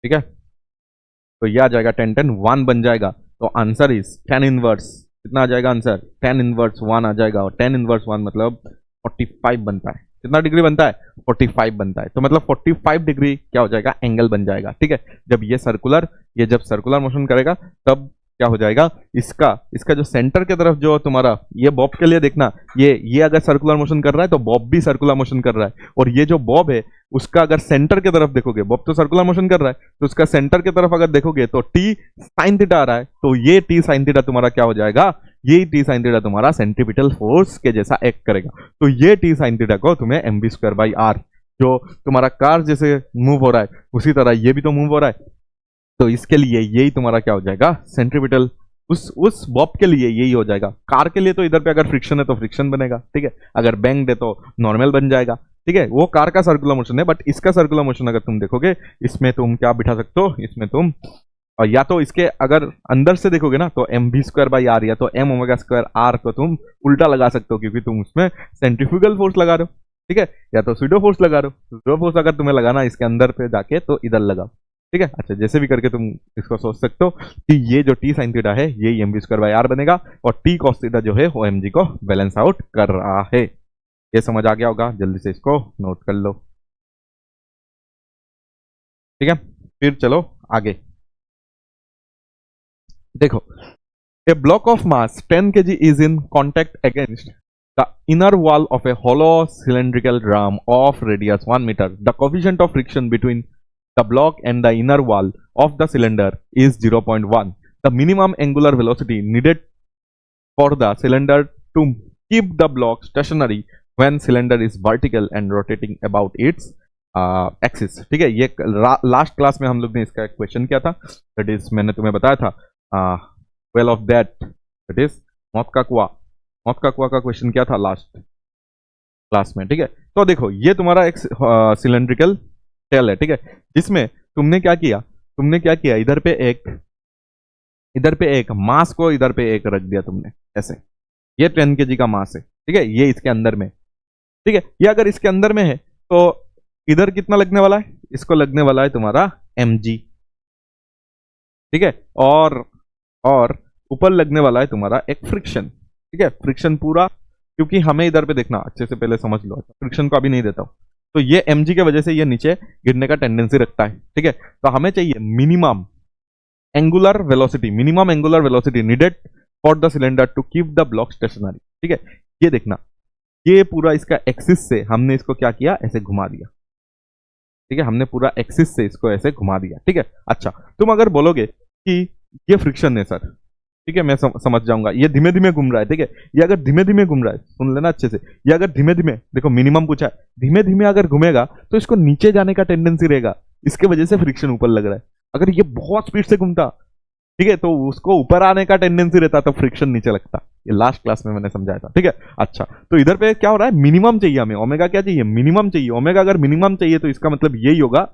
ठीक है, तो ये आ जाएगा 10 10 1 बन जाएगा, तो आंसर इज 10 इनवर्स, कितना आ जाएगा आंसर, 10 इनवर्स 1 आ जाएगा, और 10 इनवर्स 1 मतलब 45 बनता है, कितना डिग्री बनता है, 45 बनता है, तो मतलब 45 डिग्री क्या हो जाएगा, एंगल बन जाएगा, ठीक है। जब ये जब सर्कुलर मोशन करेगा तब क्या हो जाएगा, इसका इसका जो सेंटर की तरफ जो तुम्हारा ये बॉब के लिए देखना, ये अगर सर्कुलर मोशन कर रहा है तो बॉब भी सर्कुलर मोशन कर रहा है, और ये जो बॉब है उसका अगर सेंटर की तरफ देखोगे, बॉब तो सर्कुलर मोशन कर रहा है तो उसका सेंटर की तरफ अगर देखोगे तो टी साइन थीटा आ रहा है, तो ये टी साइन थीटा तुम्हारा क्या हो जाएगा, ये टी साइन थीटा तुम्हारा सेंट्रीपिटल फोर्स के जैसा एक्ट करेगा, तो ये टी साइन थीटा को तुम्हें mv²/r, जो तुम्हारा कार जैसे मूव हो रहा है उसी तरह ये भी तो मूव हो रहा है, तो इसके लिए यही तुम्हारा क्या हो जाएगा, सेंट्रीपिटल, उस बॉब के लिए यही हो जाएगा, कार के लिए तो इधर पे अगर फ्रिक्शन है तो फ्रिक्शन बनेगा, ठीक है, अगर बैंग है तो नॉर्मल बन जाएगा, ठीक है, वो कार का सर्कुलर मोशन है, बट इसका सर्कुलर मोशन अगर तुम देखोगे इसमें तुम क्या बिठा सकते हो, इसमें तुम या तो इसके अगर अंदर से देखोगे ना तो mv²/r या तो m⍵²r को तुम उल्टा लगा सकते हो, क्योंकि तुम उसमें सेंट्रीफ्यूगल फोर्स लगा रहे हो, ठीक है, या तो स्यूडो फोर्स लगा रहे हो, स्यूडो फोर्स अगर तुम्हें लगाना इसके अंदर पे जाके तो इधर लगाओ, ठीक है। अच्छा, जैसे भी करके तुम इसको सोच सकते हो कि ये जो टी साइन थीटा है ये mv²/r बनेगा, और टी कॉस थीटा जो है वो mg को बैलेंस आउट कर रहा है, ये समझ आ गया होगा, जल्दी से इसको नोट कर लो, ठीक है। फिर चलो आगे देखो, a block of mass 10 kg is in contact against the inner wall of a hollow cylindrical drum of radius 1 meter. The coefficient of friction between the block and the inner wall of the cylinder is 0.1. The minimum angular velocity needed for the cylinder to keep the block stationary when cylinder is vertical and rotating about its axis. ठीक है, ये लास्ट क्लास में हम लोग ने इसका क्वेश्चन किया था, दैट इज मैंने तुम्हें बताया था वेल ऑफ दैट इज मौत का कुआं का क्वेश्चन किया था लास्ट क्लास में। ठीक है, तो देखो ये तुम्हारा एक सिलेंड्रिकल टेल है। ठीक है, जिसमें तुमने क्या किया इधर पे एक मास को इधर पे एक रख दिया तुमने ऐसे, ये 10 kg का मास है। ठीक है, ये इसके अंदर में, ठीक है, ये अगर इसके अंदर में है तो इधर कितना लगने वाला है, इसको लगने वाला है तुम्हारा mg। ठीक है, और ऊपर लगने वाला है तुम्हारा एक फ्रिक्शन। ठीक है, फ्रिक्शन पूरा, क्योंकि हमें इधर पे देखना, अच्छे से पहले समझ लो, फ्रिक्शन को अभी नहीं देता हूं, तो ये mg की वजह से ये नीचे गिरने का टेंडेंसी रखता है। ठीक है, तो हमें चाहिए minimum angular velocity needed for the cylinder to keep the block stationary. ठीक है, ये देखना, ये पूरा इसका एक्सिस से हमने इसको क्या किया, ऐसे घुमा दिया। ठीक है, हमने पूरा एक्सिस से इसको ऐसे घुमा दिया। ठीक है, अच्छा, तुम अगर बोलोगे कि ये फ्रिक्शन है सर, ठीक है, मैं समझ जाऊंगा, ये धीमे धीमे घूम रहा है। ठीक है, ये अगर धीमे धीमे घूम रहा है, सुन लेना अच्छे से, ये अगर धीमे धीमे, देखो मिनिमम पूछा है, धीमे धीमे अगर घूमेगा तो इसको नीचे जाने का टेंडेंसी रहेगा, इसके वजह से फ्रिक्शन ऊपर लग रहा है। अगर ये बहुत स्पीड से घूमता, ठीक है, तो उसको ऊपर आने का टेंडेंसी रहता, तो फ्रिक्शन नीचे लगता। ये लास्ट क्लास में मैंने समझाया था। ठीक है, अच्छा, तो इधर पे क्या हो रहा है, मिनिमम चाहिए हमें, ओमेगा क्या चाहिए, मिनिमम चाहिए। ओमेगा अगर मिनिमम चाहिए तो इसका मतलब यही होगा,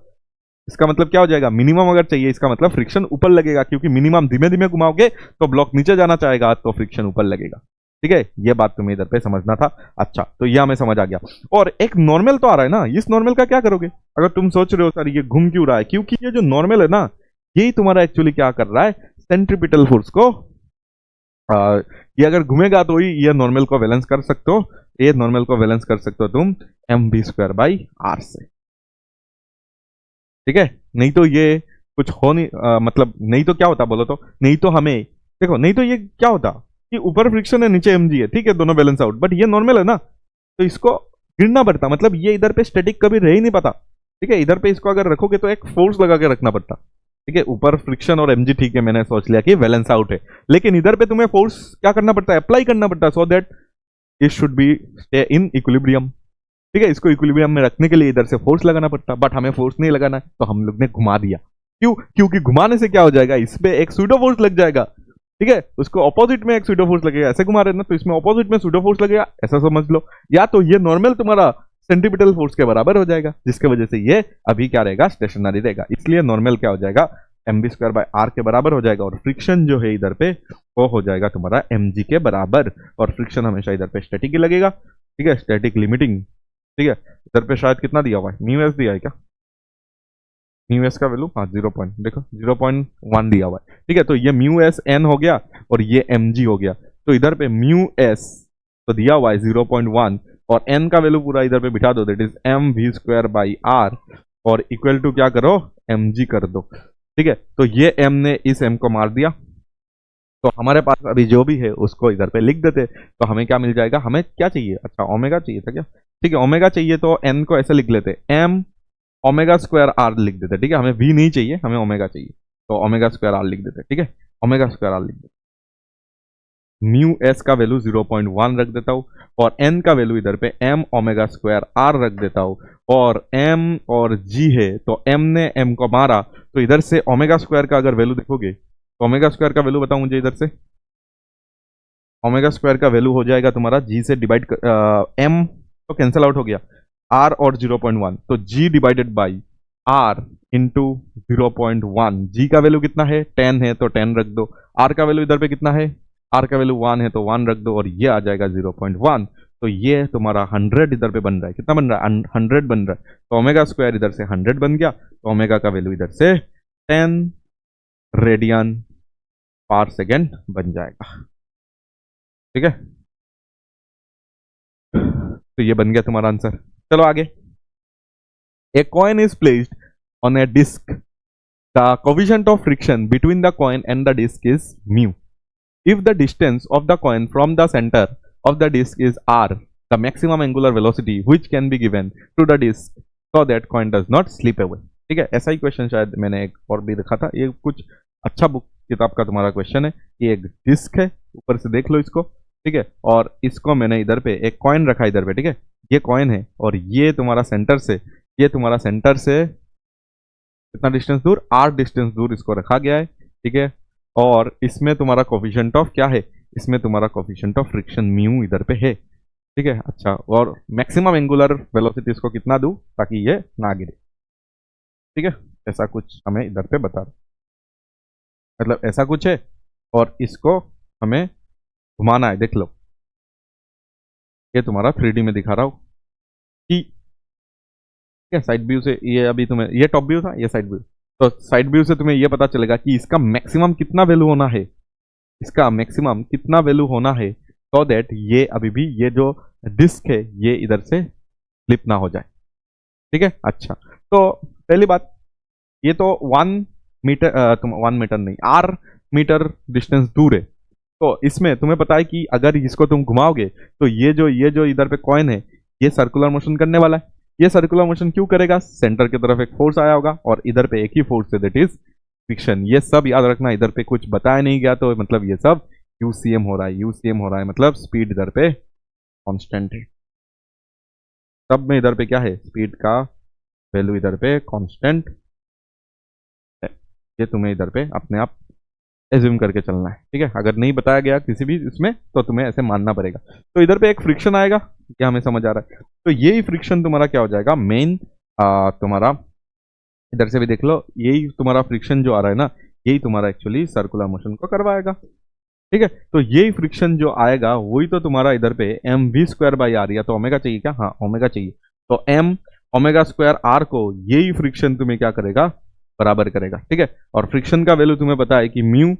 इसका मतलब क्या हो जाएगा, मिनिमम अगर चाहिए इसका मतलब फ्रिक्शन ऊपर लगेगा, क्योंकि मिनिमम धीमे धीमे घुमाओगे तो ब्लॉक नीचे जाना चाहेगा, तो फ्रिक्शन ऊपर लगेगा। ठीक है, ये बात तुम्हें इधर पे समझना था। अच्छा, तो ये हमें समझ आ गया। और एक नॉर्मल तो आ रहा है ना, इस नॉर्मल का क्या करोगे, अगर तुम सोच रहे हो सर ये घूम क्यों रहा है, क्योंकि ये जो नॉर्मल है ना, यही तुम्हारा एक्चुअली क्या कर रहा है, सेंट्रीपिटल फोर्स को, ये अगर घूमेगा तो ही ये नॉर्मल को बैलेंस कर सकते हो, ये नॉर्मल को बैलेंस कर सकते हो तुम mv²/r से। ठीक है, नहीं तो ये कुछ हो नहीं, मतलब नहीं तो क्या होता बोलो तो, नहीं तो हमें देखो, नहीं तो ये क्या होता कि ऊपर फ्रिक्शन है नीचे mg है, ठीक है, दोनों बैलेंस आउट, बट ये नॉर्मल है ना, तो इसको गिरना पड़ता, मतलब ये इधर पे स्टैटिक कभी रह ही नहीं पाता। ठीक है, इधर पे इसको अगर रखोगे तो एक फोर्स लगा के रखना पड़ता। ठीक है, ऊपर फ्रिक्शन और mg, ठीक है, मैंने सोच लिया कि बैलेंस आउट है, लेकिन इधर पे तुम्हें फोर्स क्या करना पड़ता है, अप्लाई करना पड़ता है, so that it should be stay in equilibrium. ठीक है, इसको इक्विलिब्रियम में रखने के लिए इधर से फोर्स लगाना पड़ता, बट हमें फोर्स नहीं लगाना है, तो हम लोग ने घुमा दिया। क्यों, क्योंकि घुमाने से क्या हो जाएगा, इस पे एक सूडो फोर्स लग जाएगा। ठीक है, उसको ऑपोजिट में एक सूडो फोर्स लगेगा, ऐसे घुमा रहे ना, तो इसमें ऑपोजिट में सूडो फोर्स लगेगा, ऐसा समझ लो, या तो ये नॉर्मल तुम्हारा सेंट्रीपिटल फोर्स के बराबर हो जाएगा, जिसके वजह से ये अभी क्या रहेगा, स्टेशनरी रहेगा, इसलिए नॉर्मल क्या हो जाएगा, mv²/r के बराबर हो जाएगा, और फ्रिक्शन जो है इधर पे वो हो जाएगा तुम्हारा mg के बराबर, और फ्रिक्शन हमेशा इधर पे स्टैटिक ही लगेगा। ठीक है, स्टैटिक लिमिटिंग। ठीक है, इधर पे शायद कितना दिया हुआ है, μs दिया है क्या, μs का वैल्यू, हाँ 0. देखो 0.1 दिया हुआ है। ठीक है, तो ये μs n हो गया और ये mg हो गया, तो इधर पे μs तो दिया हुआ है 0.1, और n का वैल्यू पूरा इधर पे बिठा दो, दैट इज mv²/r, और इक्वल टू क्या करो, mg कर दो। ठीक है, तो ये m ने इस m को मार दिया, तो हमारे पास अभी जो भी है उसको इधर पे लिख देते, तो हमें क्या मिल जाएगा, हमें क्या चाहिए, अच्छा ओमेगा चाहिए था क्या, ठीक है, ओमेगा चाहिए तो n को ऐसे लिख लेते, m ω² लिख देते। ठीक है, हमें v नहीं चाहिए, हमें ओमेगा चाहिए, तो ω² लिख देते। ठीक है, ω² लिख देते, μs का वैल्यू 0.1 रख देता हूँ, और n का वैल्यू इधर पे m ω² रख देता हूँ, और m और g है, तो m ने m को मारा, तो इधर से ω² का अगर वैल्यू देखोगे, तो ω² का वैल्यू बताओ मुझे, इधर से ω² का वैल्यू हो जाएगा तुम्हारा g से डिवाइड m तो कैंसिल आउट हो गया, r और 0.1, तो g divided by r into 0.1, g का वैल्यू कितना है, 10 है, तो 10 रख दो, r का वैल्यू इधर पे कितना है, r का वैल्यू 1 है, तो 1 रख दो, और ये आ जाएगा 0.1, तो ये तुम्हारा 100 इधर पे बन रहा है, कितना बन रहा है, 100 बन रहा है, तो ω² इधर से 100 बन गया, तो ओमेगा का वैल्यू इधर से 10 रेडियन पर सेकेंड बन जाएगा। ठीक है, तो ये बन गया तुम्हारा आंसर। चलो आगे, a coin is placed on a disc, the coefficient of friction between the coin and the disc is mu, if the distance of the coin from the center of the disk is r, the maximum angular velocity which can be given to the disk so that coin does not slip away। ठीक है, ऐसा ही क्वेश्चन शायद मैंने एक और भी देखा था, ये कुछ अच्छा बुक किताब का तुम्हारा क्वेश्चन है कि एक डिस्क है, ऊपर से देख लो इसको, ठीक है। और इसको मैंने इधर पे एक कॉइन रखा इधर पे, ठीक है, ये कॉइन है और ये तुम्हारा सेंटर से, ये तुम्हारा सेंटर से कितना डिस्टेंस दूर, 8 डिस्टेंस दूर इसको रखा गया है, ठीक है। और इसमें तुम्हारा कोफिशिएंट ऑफ क्या है, इसमें तुम्हारा कोफिशिएंट ऑफ फ्रिक्शन म्यू इधर पे है, ठीक है। अच्छा, और मैक्सिमम एंगुलर वेलोसिटी इसको कितना दूं ताकि ये ना गिरे, ठीक है। ऐसा कुछ हमें इधर पे बता रहा, मतलब ऐसा कुछ है और इसको हमें घुमाना है, देख लो ये तुम्हारा 3D में दिखा रहा हूं कि क्या साइड व्यू से, ये अभी तुम्हें ये टॉप व्यू था, ये साइड व्यू, तो साइड व्यू से तुम्हें ये पता चलेगा कि इसका मैक्सिमम कितना वैल्यू होना है, इसका मैक्सिमम कितना वैल्यू होना है, सो दैट ये अभी भी ये जो डिस्क है ये इधर से स्लिप ना हो जाए, ठीक है। अच्छा, तो पहली बात, ये तो 1 मीटर, तुम 1 मीटर नहीं, R मीटर डिस्टेंस दूर है, तो इसमें तुम्हें पता है कि अगर इसको तुम घुमाओगे तो ये जो इधर पे कॉइन है ये सर्कुलर मोशन करने वाला है। ये सर्कुलर मोशन क्यों करेगा, सेंटर की तरफ एक फोर्स आया होगा और इधर पे एक ही फोर्स है, दैट इज फ्रिक्शन। ये सब याद रखना, इधर पे कुछ बताया नहीं गया तो मतलब ये सब यूसीएम हो रहा है, यूसीएम हो रहा है मतलब स्पीड इधर पे कांस्टेंट है, सब में इधर पे क्या है, स्पीड का वैल्यू इधर पे कांस्टेंट है। ये तुम्हें इधर पे अपने आप एज्यूम करके चलना है, ठीक है। अगर नहीं बताया गया किसी भी इसमें तो तुम्हें ऐसे मानना पड़ेगा। तो इधर पे एक फ्रिक्शन आएगा, क्या हमें समझ आ रहा है, तो यही फ्रिक्शन तुम्हारा क्या हो जाएगा, मेन तुम्हारा इधर से भी देख लो, यही तुम्हारा फ्रिक्शन जो आ रहा है ना, यही तुम्हारा एक्चुअली सर्कुलर मोशन को करवाएगा, ठीक है। तो यही फ्रिक्शन जो आएगा वही तो तुम्हारा इधर पे M V square by R, या तो ओमेगा चाहिए क्या, हाँ ओमेगा चाहिए, तो एम ओमेगा स्क्वायर आर को यही फ्रिक्शन तुम्हें क्या करेगा, बराबर करेगा, ठीक है। और फ्रिक्शन का वैल्यू तुम्हें पता है कि म्यू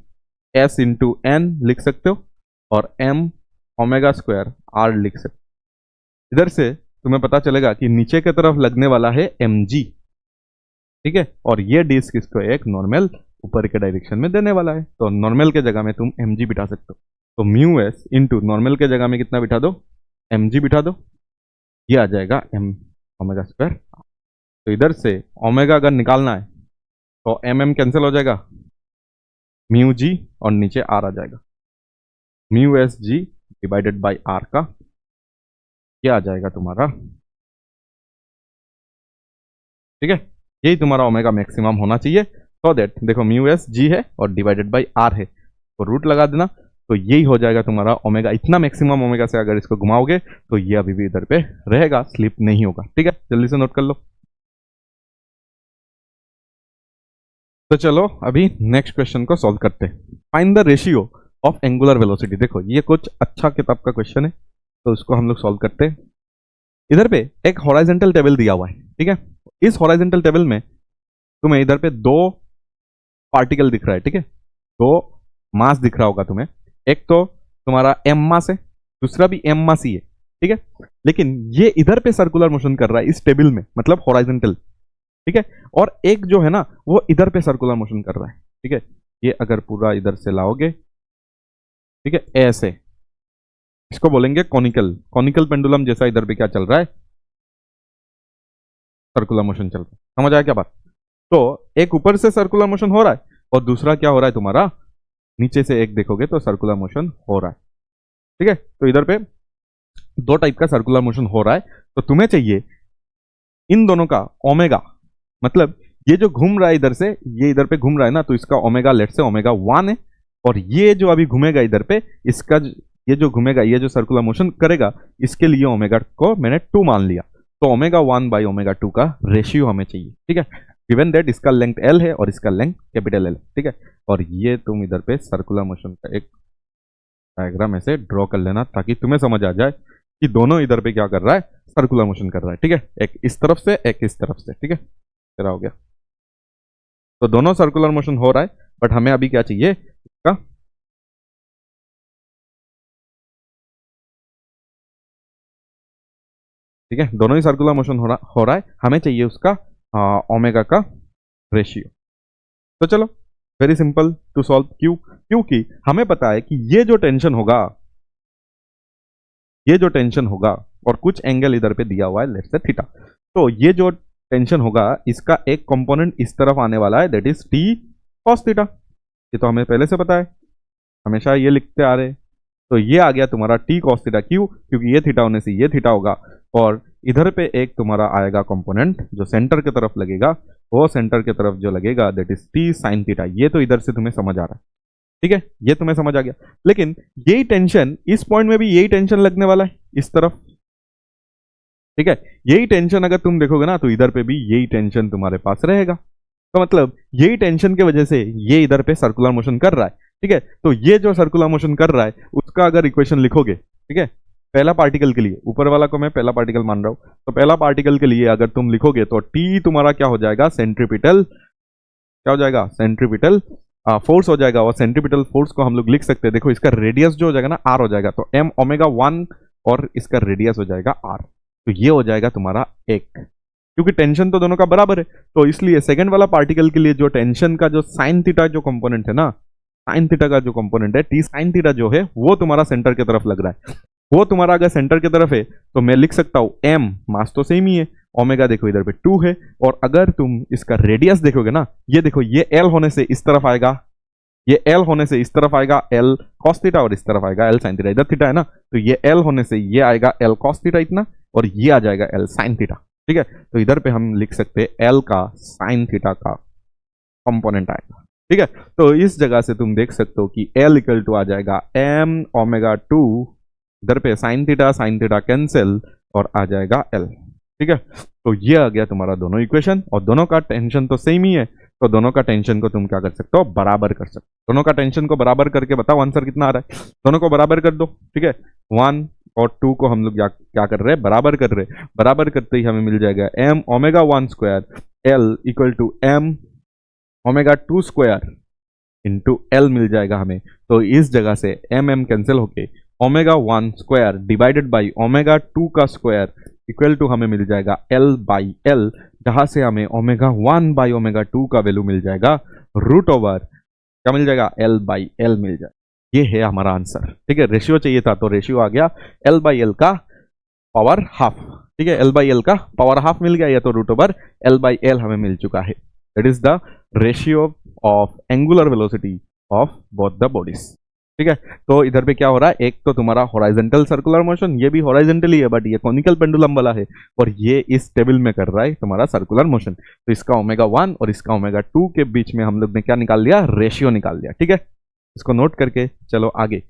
एस इंटू एन लिख सकते हो और एम ओमेगा स्क्वायर आर लिख सकते हो। इधर से तुम्हें पता चलेगा कि नीचे की तरफ लगने वाला है एम जी, ठीक है, और ये डिस्क इसको एक नॉर्मल ऊपर के डायरेक्शन में देने वाला है, तो नॉर्मल के जगह में तुम एम जी बिठा सकते हो, तो म्यू एस इंटू नॉर्मल के जगह में कितना बिठा दो, एम जी बिठा दो, ये आ जाएगा एम ओमेगा स्क्वायर। तो इधर से ओमेगा अगर निकालना है तो एम एम कैंसिल हो जाएगा, म्यू जी और नीचे आर आ जाएगा, mu S G divided by R का क्या आ जाएगा तुम्हारा, ठीक है। यही तुम्हारा ओमेगा मैक्सिमम होना चाहिए, सो दैट देखो म्यू एस जी है और डिवाइडेड बाई आर है, तो रूट लगा देना, तो यही हो जाएगा तुम्हारा ओमेगा। इतना मैक्सिमम ओमेगा से अगर इसको घुमाओगे तो ये अभी भी इधर पे रहेगा, स्लिप नहीं होगा, ठीक है। जल्दी से नोट कर लो। तो चलो अभी नेक्स्ट क्वेश्चन को सॉल्व करते हैं। Find the ratio of angular velocity. देखो ये कुछ अच्छा किताब का क्वेश्चन है, तो उसको हम लोग सॉल्व करते हैं। इधर पे एक हॉराइजेंटल टेबल दिया हुआ है, ठीक है। इस हॉराइजेंटल टेबल में तुम्हें इधर पे दो पार्टिकल दिख रहा है, ठीक है, दो मास दिख रहा होगा तुम्हें, एक तो तुम्हारा एम मास है, दूसरा भी एम मास ही है, ठीक है। लेकिन ये इधर पे सर्कुलर मोशन कर रहा है इस टेबल में, मतलब हॉराइजेंटल, ठीक है। और एक जो है ना वो इधर पे सर्कुलर मोशन कर रहा है, ठीक है। ये अगर पूरा इधर से लाओगे, ठीक है, ऐसे इसको बोलेंगे कॉनिकल, कॉनिकल पेंडुलम जैसा इधर पे क्या चल रहा है, सर्कुलर मोशन चल रहा है। समझ आया क्या बात? तो एक ऊपर से सर्कुलर मोशन हो रहा है और दूसरा क्या हो रहा है तुम्हारा, नीचे से एक देखोगे तो सर्कुलर मोशन हो रहा है, ठीक है। तो इधर पे दो टाइप का सर्कुलर मोशन हो रहा है, तो तुम्हें चाहिए इन दोनों का ओमेगा, मतलब ये जो घूम रहा है इधर से, ये इधर पे घूम रहा है ना, तो इसका ओमेगा लेट से ओमेगा 1 है, और ये जो अभी घूमेगा इधर पे, इसका ये जो घूमेगा, ये जो सर्कुलर मोशन करेगा, इसके लिए ओमेगा को मैंने 2 मान लिया, तो ओमेगा 1 बाई ओमेगा 2 का रेशियो हमें चाहिए, ठीक है। गिवन दैट इसका लेंथ एल है और इसका लेंथ कैपिटल एल, ठीक है। और ये तुम इधर पे सर्कुलर मोशन का एक डायग्राम ऐसे ड्रॉ कर लेना ताकि तुम्हें समझ आ जाए कि दोनों इधर पे क्या कर रहा है, सर्कुलर मोशन कर रहा है, ठीक है। एक इस तरफ से एक इस तरफ से, ठीक है, तेरा हो गया। तो दोनों सर्कुलर मोशन हो रहा है, बट हमें अभी क्या चाहिए इसका, ठीक है, दोनों ही सर्कुलर मोशन हो रहा है, हमें चाहिए उसका ओमेगा का रेशियो। तो चलो वेरी सिंपल टू सॉल्व, क्योंकि हमें पता है कि ये जो टेंशन होगा, ये जो टेंशन होगा, और कुछ एंगल इधर पे दिया हुआ है लेट्स से थीटा, तो ये जो टेंशन होगा इसका एक कंपोनेंट इस तरफ आने वाला है, that is T cos theta. ये तो हमें पहले से पता है, हमेशा ये लिखते आ रहे हैं, तो ये आ गया तुम्हारा टी कॉस थीटा, क्यों? क्योंकि ये थीटा होने से ये थीटा होगा, और इधर पे एक तुम्हारा आएगा कंपोनेंट जो सेंटर की तरफ लगेगा, वो सेंटर की तरफ जो लगेगा that is T sine theta. ये तो इधर से तुम्हें समझ आ रहा है, ठीक है, ये तुम्हें समझ आ गया। लेकिन यही टेंशन इस पॉइंट में भी यही टेंशन लगने वाला है इस तरफ, ठीक है। यही टेंशन अगर तुम देखोगे ना तो इधर पे भी यही टेंशन तुम्हारे पास रहेगा। तो मतलब यही टेंशन की वजह से ये इधर पे सर्कुलर मोशन कर रहा है, ठीक है। तो ये जो सर्कुलर मोशन कर रहा है उसका अगर इक्वेशन लिखोगे, ठीक है, पहला पार्टिकल के लिए, ऊपर वाला को मैं पहला पार्टिकल मान रहा हूं, तो पहला पार्टिकल के लिए अगर तुम लिखोगे तो टी तुम्हारा क्या हो जाएगा, सेंट्रीपिटल, क्या हो जाएगा, सेंट्रीपिटल फोर्स हो जाएगा। और सेंट्रीपिटल फोर्स को हम लोग लिख सकते हैं, देखो इसका रेडियस जो हो जाएगा ना आर हो जाएगा, तो एम ओमेगा 1 और इसका रेडियस हो जाएगा आर। तो ये हो जाएगा तुम्हारा एक, क्योंकि टेंशन तो दोनों का बराबर है, तो इसलिए सेकंड वाला पार्टिकल के लिए जो टेंशन का जो साइन थीटा जो कंपोनेंट है ना, साइन थीटा का जो कंपोनेंट है टी साइन थीटा जो है वो तुम्हारा सेंटर की तरफ लग रहा है। वो तुम्हारा अगर सेंटर की तरफ है तो मैं लिख सकता हूं एम, मास तो सेम ही है, ओमेगा देखो इधर पे 2 है, और अगर तुम इसका रेडियस देखोगे ना, ये देखो ये एल होने से इस तरफ आएगा, ये एल होने से इस तरफ आएगा एल कॉस थीटा, और इस तरफ आएगा एल साइन थीटा, इधर थीटा है ना, तो ये एल होने से ये आएगा एल कॉस थीटा इतना, और ये आ जाएगा एल साइन थीटा, ठीक है। तो इधर पे हम लिख सकते हैं एल का साइन थीटा का कंपोनेंट आएगा, ठीक है। तो इस जगह से तुम देख सकते हो कि एल इक्वल टू आ जाएगा एम ओमेगा 2, इधर पे साइन थीटा कैंसिल, और आ जाएगा एल, ठीक है। तो ये आ गया तुम्हारा दोनों इक्वेशन, और दोनों का टेंशन तो सेम ही है, तो दोनों का टेंशन को तुम क्या कर सकते हो, बराबर कर सकते हो। दोनों का टेंशन को बराबर करके बताओ आंसर कितना आ रहा है, दोनों को बराबर कर दो, ठीक है। 1 और 2 को हम लोग क्या कर रहे हैं, बराबर कर रहे हैं। बराबर करते ही हमें मिल जाएगा M omega 1 square L equal to M omega 2 square into L मिल जाएगा हमें। तो इस जगह से एम एम कैंसिल होके omega 1 square divided by omega 2 का स्क्वायर इक्वल टू हमें मिल जाएगा एल बाई एल, जहां से हमें ओमेगा 1 बाई ओमेगा 2 का वैल्यू मिल जाएगा रूट ओवर, क्या मिल जाएगा, एल बाई एल मिल जाएगा। ये है हमारा आंसर, ठीक है। रेशियो चाहिए था तो रेशियो आ गया एल बाई एल का पावर हाफ, ठीक है, एल बाई एल का पावर हाफ मिल गया, या तो root over L by L हमें मिल चुका है। That is the ratio of angular velocity of both the bodies, ठीक है। तो इधर पे क्या हो रहा है, एक तो तुम्हारा हॉराइजेंटल सर्कुलर मोशन, ये भी हॉराइजेंटली है बट ये कॉनिकल पेंडुलम वाला है, और ये इस टेबल में कर रहा है तुम्हारा सर्कुलर मोशन। तो इसका ओमेगा 1 और इसका ओमेगा 2 के बीच में हम लोग ने क्या निकाल लिया, रेशियो निकाल लिया, ठीक है। इसको नोट करके चलो आगे।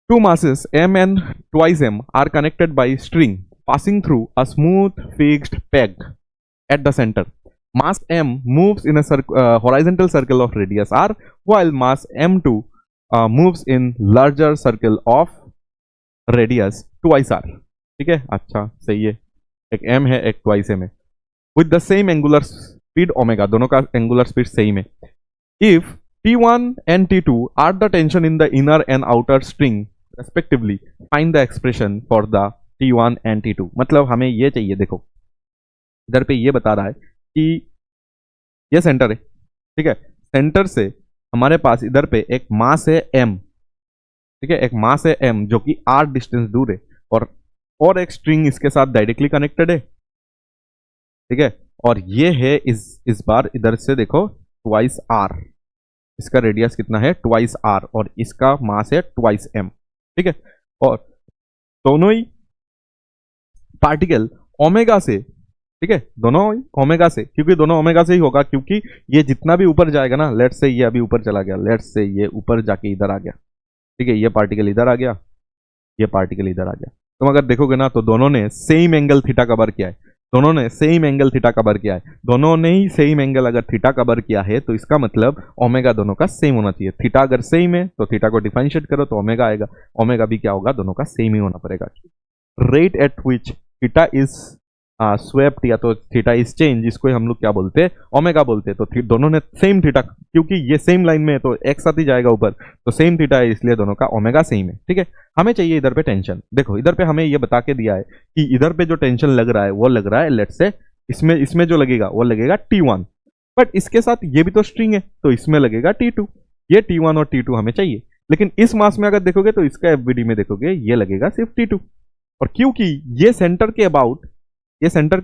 Two masses m and twice m are connected by string passing through a smooth fixed peg at the center. Mass m moves in a horizontal circle of radius r, while mass m2 moves in larger circle of radius twice r. ठीक है, अच्छा सही है, एक m है एक twice m है, with the same angular speed omega, दोनों का angular speed same है. If T1 and T2 are the tension in the inner and outer string respectively, find the expression for the T1 and T2. मतलब हमें ये चाहिए, देखो इधर पे ये बता रहा है कि ये सेंटर है, ठीक है, सेंटर से हमारे पास इधर पे एक मास है m, ठीक है, एक मास है m जो कि r डिस्टेंस दूर है, और एक स्ट्रिंग इसके साथ डायरेक्टली कनेक्टेड है, ठीक है, और ये है इस बार इधर से देखो ट्वाइस r, इसका रेडियस कितना है ट्वाइस r, और इसका मास है ट्वाइस m, ठीक है, और दोनों ही पार्टिकल ओमेगा से, ठीक है, दोनों ओमेगा से, क्योंकि दोनों ओमेगा से ही होगा, क्योंकि ये जितना भी ऊपर जाएगा ना, लेट्स से ये अभी ऊपर चला गया, लेट्स से ये ऊपर जाके इधर आ गया, ठीक है, ये पार्टिकल इधर आ गया, ये पार्टिकल इधर आ गया, तुम अगर देखोगे ना तो दोनों ने सेम एंगल थीटा कवर किया है, दोनों ने सेम एंगल थीटा कवर किया है, दोनों ने ही सेम एंगल अगर थीटा कवर किया है तो इसका मतलब ओमेगा दोनों का सेम होना चाहिए। थीटा अगर सेम है तो थीटा को डिफरेंशिएट करो तो ओमेगा आएगा, ओमेगा भी क्या होगा, दोनों का सेम ही होना पड़ेगा। Rate at which theta is swept या तो थीटा इज चेंज, इसको हम लोग क्या बोलते हैं, ओमेगा बोलते हैं। तो दोनों ने सेम थीटा, क्योंकि ये सेम लाइन में है तो एक साथ ही जाएगा ऊपर, तो सेम थीटा है इसलिए दोनों का ओमेगा सेम है, ठीक है। हमें चाहिए इधर पे टेंशन, देखो इधर पे हमें ये बता के दिया है कि इधर पे जो टेंशन लग रहा है वो लग रहा है, लेट्स से इसमें जो लगेगा वो लगेगा T1, बट इसके साथ ये भी तो स्ट्रिंग है तो इसमें लगेगा T2, ये T1 और T2 हमें चाहिए, लेकिन इस मास में अगर देखोगे तो इसका एफबीडी में देखोगे ये लगेगा सिर्फ T2, और क्योंकि ये सेंटर के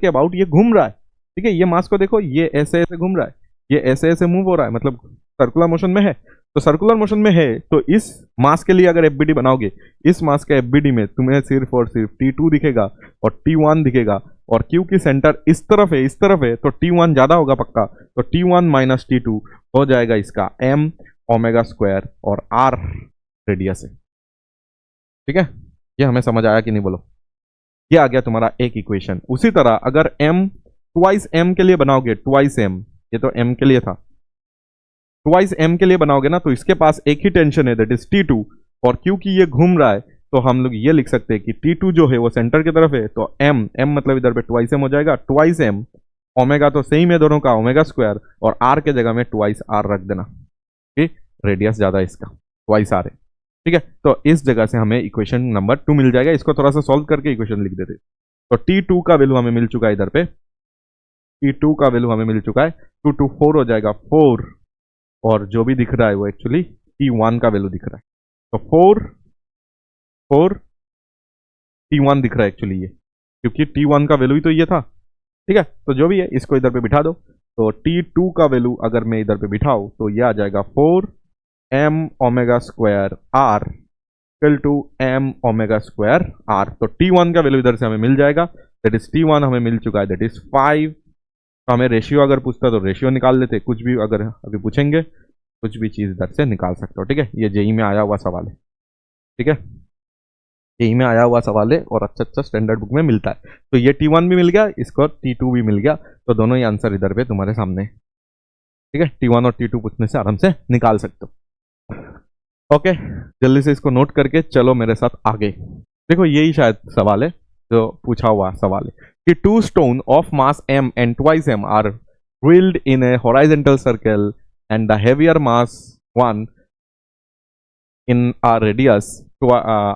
अबाउट ये घूम रहा है, ठीक है, ये मास को देखो ये ऐसे ऐसे घूम रहा है, ये ऐसे ऐसे मूव हो रहा है, मतलब सर्कुलर मोशन में है, तो सर्कुलर मोशन में है तो इस मास के लिए अगर एफबीडी बनाओगे, इस मास के एफबीडी में तुम्हें सिर्फ और सिर्फ T2 दिखेगा और T1 दिखेगा, और क्यू की सेंटर इस तरफ है, इस तरफ है, तो T1 ज्यादा होगा पक्का, तो T1 माइनस T2 हो जाएगा इसका m ओमेगा स्क्वायर और r रेडियस है। ठीक है, ये हमें समझ आया कि नहीं बोलो? ये आ गया तुम्हारा एक इक्वेशन। उसी तरह अगर m ट्वाइस m के लिए बनाओगे, ट्वाइस m, ये तो m के लिए था, ट्वाइस m के लिए बनाओगे ना, तो इसके पास एक ही टेंशन है, दैट इज T2, और क्योंकि ये घूम रहा है तो हम लोग ये लिख सकते हैं कि T2 जो है वो सेंटर की तरफ है, तो m मतलब इधर पे ट्वाइस m हो जाएगा, ट्वाइस m, ओमेगा तो सेम है दोनों का, ओमेगा स्क्वायर, और r के जगह में ट्वाइस r रख देना, ठीक, रेडियस ज्यादा है इसका, ट्वाइस r है। ठीक है, तो इस जगह से हमें इक्वेशन नंबर 2 मिल जाएगा। इसको थोड़ा सा सॉल्व करके इक्वेशन लिख देते। तो T2 का वैल्यू हमें मिल चुका है, इधर पे T2 का वैल्यू हमें मिल चुका है, 2 2 4 हो जाएगा 4, और जो भी दिख रहा है वो एक्चुअली T1 का वैल्यू दिख रहा है, तो 4 4 T1 दिख रहा है एक्चुअली ये, क्योंकि T1 का वैल्यू ही तो ये था। ठीक है, तो जो भी है इसको इधर पे बिठा दो, तो T2 का वैल्यू अगर मैं इधर पे बिठाऊं तो ये आ जाएगा 4 m omega square r equal to m omega square r। तो T1 का वैल्यू इधर से हमें मिल जाएगा, दैट इज T1 हमें मिल चुका है, दैट इज 5। तो हमें रेशियो अगर पूछता तो रेशियो निकाल लेते, कुछ भी अगर अभी पूछेंगे कुछ भी चीज इधर से निकाल सकते हो। ठीक है, ये जेई में आया हुआ सवाल है। ठीक है, जेई में आया हुआ सवाल है और अच्छा अच्छा स्टैंडर्ड बुक में मिलता है। तो ये T1 भी मिल गया, इसको T2 भी मिल गया, तो दोनों ही आंसर इधर पे तुम्हारे सामने। ठीक है, T1 और T2 पूछने से आराम से निकाल सकते हो। ओके, जल्दी से इसको नोट करके चलो मेरे साथ आगे। देखो यही शायद सवाल है जो पूछा हुआ सवाल है कि 2 stone of mass m and twice m are drilled in a horizontal circle and the heavier mass one in a radius to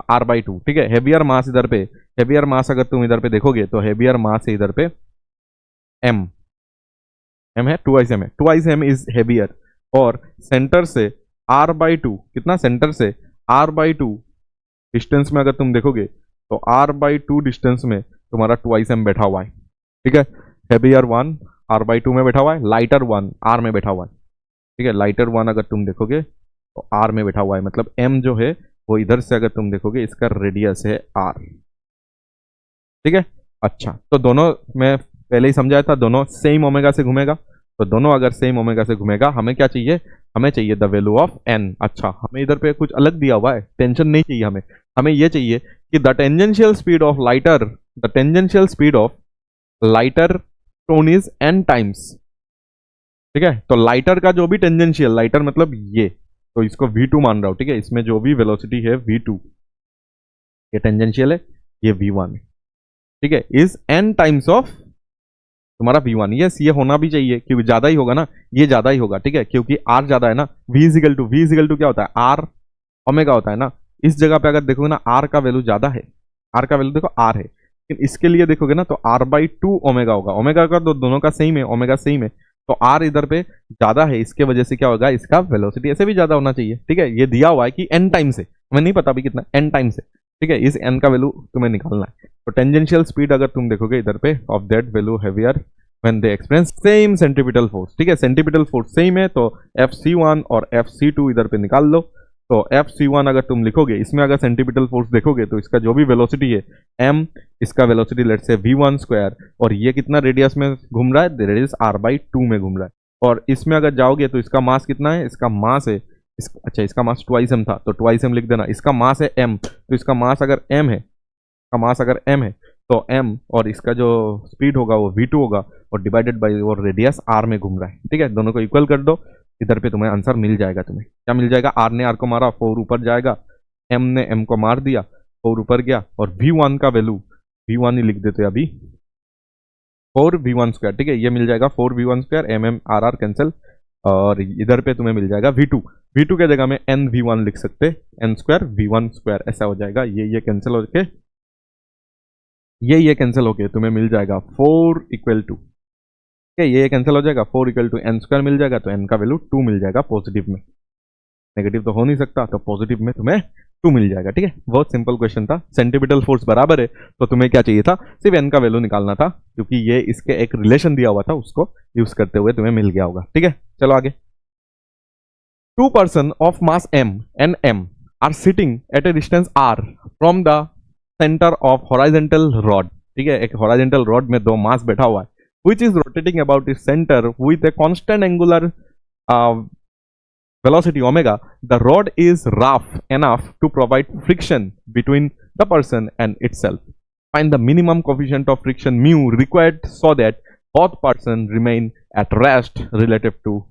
r by 2। ठीक है, हेवियर मास इधर पे, हेवियर मास अगर तुम इधर पे देखोगे तो हेवियर मास है इधर पे m, m है, ट्वाइस m है, ट्वाइस m इज हेवियर, और सेंटर से r बाई 2, कितना सेंटर से r बाई 2 डिस्टेंस में अगर तुम देखोगे तो r बाई 2 डिस्टेंस में तुम्हारा ट्वाइस m बैठा हुआ है। ठीक है, हेवियर 1 r बाई 2 में बैठा हुआ है, लाइटर 1 r में बैठा हुआ है। ठीक है, लाइटर 1 अगर तुम देखोगे तो r में बैठा हुआ है, मतलब m जो है वो इधर से अगर तुम देखोगे इसका रेडियस है r। ठीक है, अच्छा, तो दोनों मैं पहले ही समझाया था, दोनों सेम ओमेगा से घूमेगा, तो दोनों अगर सेम ओमेगा से घूमेगा, हमें क्या चाहिए, हमें चाहिए द वैल्यू ऑफ n। अच्छा, हमें इधर पे कुछ अलग दिया हुआ है, टेंशन नहीं चाहिए हमें, हमें ये चाहिए कि the tangential speed of lighter, the tangential speed of lighter stone is n times. ठीक है, तो लाइटर का जो भी टेंजेंशियल, लाइटर मतलब ये, तो इसको v2 मान रहा हूं। ठीक है, इसमें जो भी वेलोसिटी है v2, ये टेंजेंशियल है, ये v1 है। ठीक है, इज n टाइम्स ऑफ तुम्हारा v1। यस, ये होना भी चाहिए क्योंकि ज्यादा ही होगा ना, ये ज्यादा ही होगा। ठीक है, क्योंकि r ज्यादा है ना, v इजिकल टू क्या होता है, r ओमेगा होता है ना। इस जगह पे अगर देखोगे ना r का वैल्यू ज्यादा है, r का वैल्यू देखो r है, लेकिन इसके लिए देखोगे ना तो r बाई 2 ओमेगा होगा, ओमेगा का तो दोनों का सेम है, ओमेगा सेम है, तो r इधर पे ज्यादा है, इसके वजह से क्या होगा, इसका वेलोसिटी ऐसे भी ज्यादा होना चाहिए। ठीक है, ये दिया हुआ है कि n टाइम से, हमें नहीं पता भी कितना, n टाइम से। ठीक है, इस n का वैल्यू तुम्हें निकालना है। तो टेंजेंशियल स्पीड अगर तुम देखोगे इधर पे of that value heavier when they experience same centripetal force. ठीक है, सेंट्रीपिटल फोर्स सेम है, तो FC1 और FC2 इधर पे निकाल लो। तो FC1 अगर तुम लिखोगे, इसमें अगर सेंट्रीपिटल फोर्स देखोगे तो इसका जो भी वेलोसिटी है m, इसका वेलोसिटी लेट से v1 स्क्वायर, और ये कितना रेडियस में घूम रहा है, रेडियस r बाई 2 में घूम रहा है। और इसमें अगर जाओगे तो इसका मास कितना है, इसका मास है अच्छा, इसका मास ट्वाइस m था तो ट्वाइस m लिख देना, इसका मास है m, तो इसका मास अगर m है, इसका मास अगर m है तो m, और इसका जो स्पीड होगा वो v2 होगा, और डिवाइडेड बाई और रेडियस r में घूम रहा है। ठीक है, दोनों को इक्वल कर दो, इधर पे तुम्हें आंसर मिल जाएगा। तुम्हें क्या मिल जाएगा, r ने r को मारा, 4 ऊपर जाएगा, m ने m को मार दिया, 4 ऊपर गया, और v1 का वैल्यू, v1 ही लिख देते अभी, 4 v1 स्क्वायर। ठीक है, ये मिल जाएगा 4 v1 square, m r cancel, और इधर पे तुम्हें मिल जाएगा v2, v2 के जगह में n v1 लिख सकते, n स्क्वायर v1 स्क्वायर ऐसा हो जाएगा। ये कैंसिल होके, ये कैंसिल होके तुम्हें मिल जाएगा 4 इक्वल टू, ठीक है, ये कैंसिल हो जाएगा, 4 इक्वल टू n स्क्वायर मिल जाएगा, तो n का वैल्यू 2 मिल जाएगा पॉजिटिव में, नेगेटिव तो हो नहीं सकता, तो पॉजिटिव में तुम्हें 2 मिल जाएगा। ठीक है, बहुत सिंपल क्वेश्चन था, सेंट्रीपिटल फोर्स बराबर है, तो तुम्हें क्या चाहिए था, सिर्फ n का वैल्यू निकालना था, क्योंकि ये इसके एक रिलेशन दिया हुआ था, उसको यूज करते हुए तुम्हें मिल गया होगा। ठीक है, चलो आगे। Two person of mass m and m are sitting at a distance r from the center of horizontal rod. ठीक है, एक horizontal rod में दो मास बैठा हुआ है, which is rotating about its center with a constant angular velocity omega. The rod is rough enough to provide friction between the person and itself. Find the minimum coefficient of friction mu required so that both person remain at rest relative to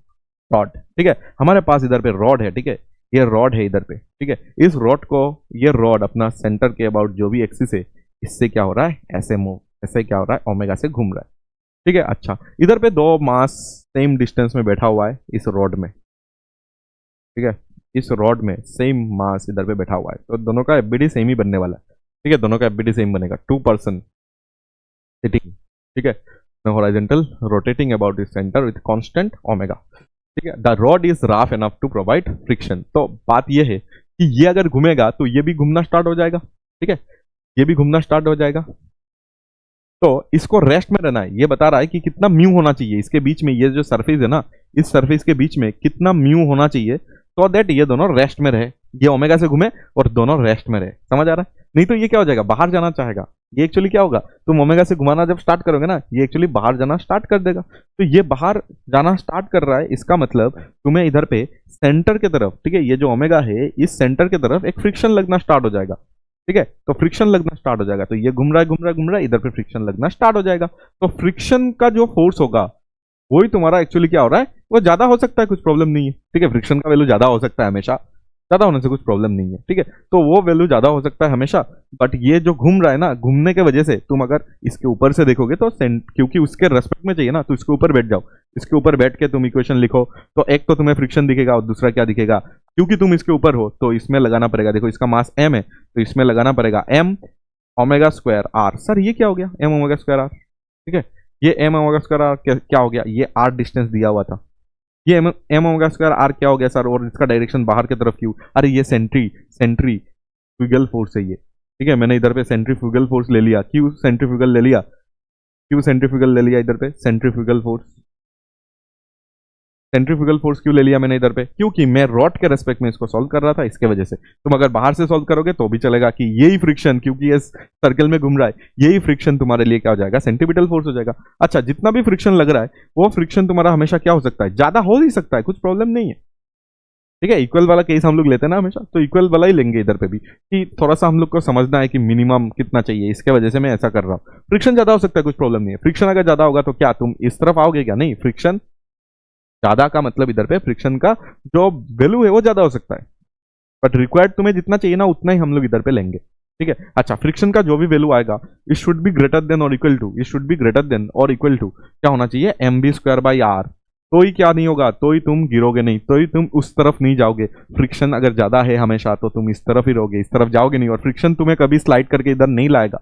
rod. ठीक है, हमारे पास इधर पे रॉड है, ठीक है, ये रॉड है इधर पे, ठीक है, इस रॉड को, ये रॉड अपना सेंटर के अबाउट जो भी एक्सिस है, इससे क्या हो रहा है, ऐसे मूव, ऐसे क्या हो रहा है, ओमेगा से घूम रहा है, ठीक है। अच्छा, इधर पे दो मास सेम डिस्टेंस में बैठा हुआ है इस रॉड में, ठीक है, इस रॉड में सेम मास इधर पे बैठा हुआ है, तो दोनों का एफबीडी सेम ही बनने वाला है, ठीक है, दोनों का एफबीडी सेम बनेगा। टू पर्सन सिटिंग, ठीक है, horizontal rotating about this centre with constant omega, ठीक है। The rod is rough enough to provide friction. तो बात ये है कि ये अगर घूमेगा तो ये भी घूमना स्टार्ट हो जाएगा, ठीक है, ये भी घूमना स्टार्ट हो जाएगा, तो इसको रेस्ट में रहना है। ये बता रहा है कि कितना म्यू होना चाहिए इसके बीच में, ये जो सरफेस है ना, इस सरफेस के बीच में कितना म्यू होना चाहिए तो दैट ये दोनों रेस्ट में रहे, ये ओमेगा से घूमे और दोनों रेस्ट में रहे। समझ आ रहा है? नहीं तो ये क्या हो जाएगा, बाहर जाना चाहेगा। ये एक्चुअली क्या होगा, तुम ओमेगा से घुमाना जब स्टार्ट करोगे ना, ये एक्चुअली बाहर जाना स्टार्ट कर देगा। तो ये बाहर जाना स्टार्ट कर रहा है, इसका मतलब तुम्हें इधर पे सेंटर की तरफ, ठीक है, ये जो ओमेगा है इस सेंटर की तरफ एक फ्रिक्शन लगना स्टार्ट हो जाएगा, ठीक है। तो फ्रिक्शन लगना स्टार्ट हो जाएगा, तो ये घूम रहा है घूम रहा है घूम रहा है, इधर पे फ्रिक्शन लगना स्टार्ट हो जाएगा। तो फ्रिक्शन का जो फोर्स होगा वही तुम्हारा एक्चुअली क्या हो रहा है, वो ज्यादा हो सकता है, कुछ प्रॉब्लम नहीं है, ठीक है। फ्रिक्शन का वैल्यू ज्यादा हो सकता है हमेशा, ज्यादा होने से कुछ प्रॉब्लम नहीं है, ठीक है। तो वो वैल्यू ज्यादा हो सकता है हमेशा, बट ये जो घूम रहा है ना, घूमने के वजह से तुम अगर इसके ऊपर से देखोगे तो क्योंकि उसके रेस्पेक्ट में चाहिए ना, तो इसके ऊपर बैठ जाओ, इसके ऊपर बैठ के तुम इक्वेशन लिखो, तो एक तो तुम्हें फ्रिक्शन दिखेगा और दूसरा क्या दिखेगा, क्योंकि तुम इसके ऊपर हो तो इसमें लगाना पड़ेगा, देखो इसका मास m है तो इसमें लगाना पड़ेगा m omega square r। Sir ये क्या हो गया, m ओमेगा स्क्वायर r, ठीक है, ये m ओमेगा स्क्वायर r क्या हो गया, ये r डिस्टेंस दिया हुआ था, ये m ओमेगा स्क्वायर r क्या हो गया सर, और इसका डायरेक्शन बाहर की तरफ क्यों, अरे ये सेंट्रीफ्यूगल फोर्स है ये, ठीक है। मैंने इधर पे सेंट्रीफ्यूगल फोर्स ले लिया, क्यों सेंट्रीफ्यूगल ले लिया, क्यों सेंट्रीफ्यूगल ले लिया इधर पे, सेंट्रीफ्यूगल फोर्स क्यों ले लिया मैंने इधर पे, क्योंकि मैं रॉड के रेस्पेक्ट में इसको सॉल्व कर रहा था, इसके वजह से। तुम अगर बाहर से सॉल्व करोगे तो भी चलेगा कि यही फ्रिक्शन, क्योंकि ये सर्कल में घूम रहा है, यही फ्रिक्शन तुम्हारे लिए क्या हो जाएगा, सेंट्रीपिटल फोर्स हो जाएगा। अच्छा, जितना भी फ्रिक्शन लग रहा है वो फ्रिक्शन तुम्हारा हमेशा क्या हो सकता है, ज्यादा हो ही सकता है, कुछ प्रॉब्लम नहीं है, ठीक है। इक्वल वाला केस हम लोग लेते हैं ना हमेशा, तो इक्वल वाला ही लेंगे इधर पे भी, कि थोड़ा सा हम लोग को समझना है कि मिनिमम कितना चाहिए, इसके वजह से मैं ऐसा कर रहा हूँ। फ्रिक्शन ज्यादा हो सकता है, कुछ प्रॉब्लम नहीं है। फ्रिक्शन अगर ज्यादा होगा तो क्या तुम इस तरफ आओगे क्या, नहीं, फ्रिक्शन ज्यादा का मतलब इधर पे फ्रिक्शन का जो वैल्यू है वो ज्यादा हो सकता है, बट रिक्वायर्ड तुम्हें जितना चाहिए ना उतना ही हम लोग इधर पे लेंगे, ठीक है। अच्छा, फ्रिक्शन का जो भी वैल्यू आएगा it should be greater than और equal to, it should be greater than और इक्वल टू क्या होना चाहिए, mv स्क्वायर बाई आर। तो ही क्या नहीं होगा, तो ही तुम गिरोगे नहीं, तो ही तुम उस तरफ नहीं जाओगे। फ्रिक्शन अगर ज्यादा है हमेशा तो तुम इस तरफ ही रहोगे, इस तरफ जाओगे नहीं, और फ्रिक्शन तुम्हें कभी स्लाइड करके इधर नहीं लाएगा,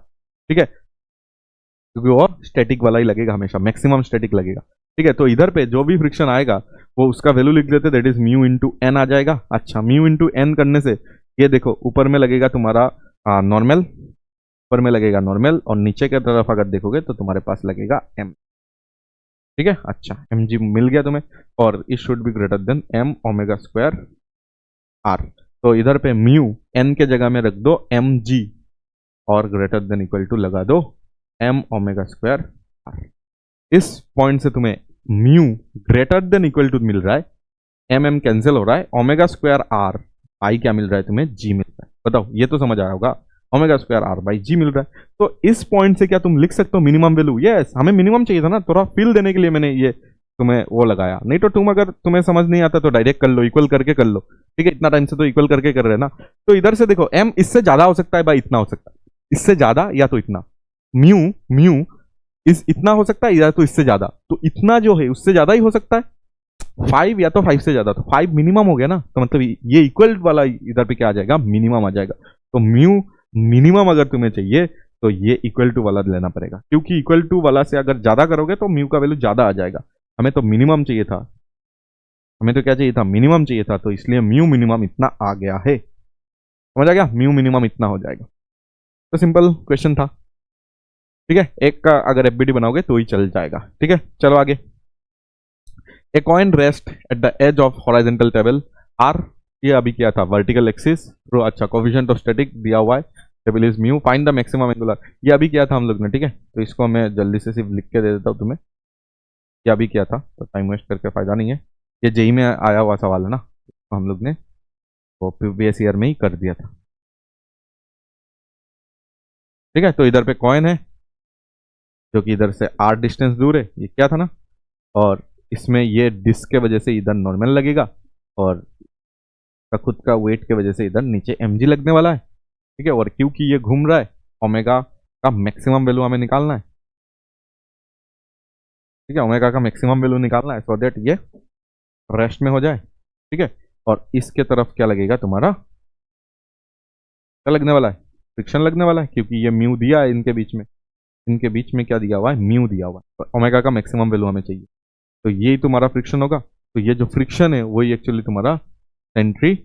ठीक है, क्योंकि वो स्टैटिक वाला ही लगेगा हमेशा, मैक्सिमम स्टैटिक लगेगा, ठीक है। तो इधर पे जो भी फ्रिक्शन आएगा वो उसका वैल्यू लिख देते, that is mu into N आ जाएगा। अच्छा, म्यू इंटू एन करने से ये देखो ऊपर में लगेगा तुम्हारा नॉर्मल, ऊपर में लगेगा नॉर्मल, और नीचे की तरफ अगर देखोगे तो तुम्हारे पास लगेगा m, ठीक है। अच्छा, mg मिल गया तुम्हें, और it should be greater then m omega square r। तो इधर पे म्यू n के जगह में रख दो mg और ग्रेटर देन इक्वल टू लगा दो m ओमेगा स्क्वायर r। इस पॉइंट से तुम्हें mu greater than equal to मिल रहा है, m कैंसिल हो रहा है, ओमेगा स्क्वायर r बाई क्या मिल रहा है तुम्हें, g मिल रहा है। बताओ, ये तो समझ आया होगा, omega square r by g मिल रहा है। तो इस पॉइंट से क्या तुम लिख सकते हो मिनिमम वैल्यू, यस, हमें मिनिमम चाहिए था ना, थोड़ा फील देने के लिए मैंने ये तुम्हें वो लगाया, नहीं तो तुम अगर तुम्हें समझ नहीं आता तो डायरेक्ट कर लो, इक्वल करके कर लो, ठीक है। इतना टाइम से तो इक्वल करके कर रहे हैं ना, तो इधर से देखो m इससे ज्यादा हो सकता है बाई इतना हो सकता है, इससे ज्यादा या तो इतना, म्यू इतना हो सकता है या तो इससे ज्यादा, तो इतना जो है उससे ज्यादा ही हो सकता है, 5 या तो 5 से ज्यादा, तो 5 मिनिमम हो गया ना, तो मतलब ये इक्वल वाला इधर पे क्या आ जाएगा, मिनिमम आ जाएगा। तो म्यू मिनिमम अगर तुम्हें चाहिए तो ये इक्वल टू वाला लेना पड़ेगा, क्योंकि इक्वल टू वाला से अगर ज्यादा करोगे तो म्यू का वैल्यू ज्यादा आ जाएगा। हमें तो मिनिमम चाहिए था, हमें तो क्या चाहिए था, मिनिमम चाहिए था, तो इसलिए म्यू मिनिमम इतना आ गया है, समझ आ गया, म्यू मिनिमम इतना हो जाएगा। तो सिंपल क्वेश्चन था, ठीक है। एक का अगर एफबीडी बनाओगे तो ही चल जाएगा, ठीक है। चलो आगे। A coin rests at the edge of horizontal table R, ये अभी क्या था, वर्टिकल एक्सिस, अच्छा कोफिशिएंट ऑफ स्टैटिक दिया हुआ है, table is mu, find the maximum angular, ये अभी किया था हम लोग ने, ठीक है। तो इसको मैं जल्दी से सिर्फ लिख के दे देता हूँ तुम्हें, ये अभी किया था, तो टाइम वेस्ट करके फायदा नहीं है, ये जेई में आया हुआ सवाल है ना, तो हम लोग ने वो प्रीवियस ईयर में ही कर दिया था, ठीक है। तो इधर पे कॉइन है जो कि इधर से आर डिस्टेंस दूर है, ये क्या था ना, और इसमें ये डिस्क के वजह से इधर नॉर्मल लगेगा, और का खुद का वेट के वजह से इधर नीचे mg लगने वाला है, ठीक है। और क्योंकि ये घूम रहा है, ओमेगा का मैक्सिमम वैल्यू हमें निकालना है, ठीक है, ओमेगा का मैक्सिमम वैल्यू निकालना है, सो दैट ये रेस्ट में हो जाए, ठीक है। और इसके तरफ क्या लगेगा तुम्हारा, क्या लगने वाला है, फ्रिक्शन लगने वाला है, क्योंकि ये म्यू दिया है इनके बीच में, इनके बीच में क्या दिया हुआ है, म्यू दिया हुआ है, तो ओमेगा का मैक्सिमम वैल्यू हमें चाहिए, तो यही तुम्हारा फ्रिक्शन होगा। तो ये जो फ्रिक्शन है वही एक्चुअली तुम्हारा सेंट्रीपिटल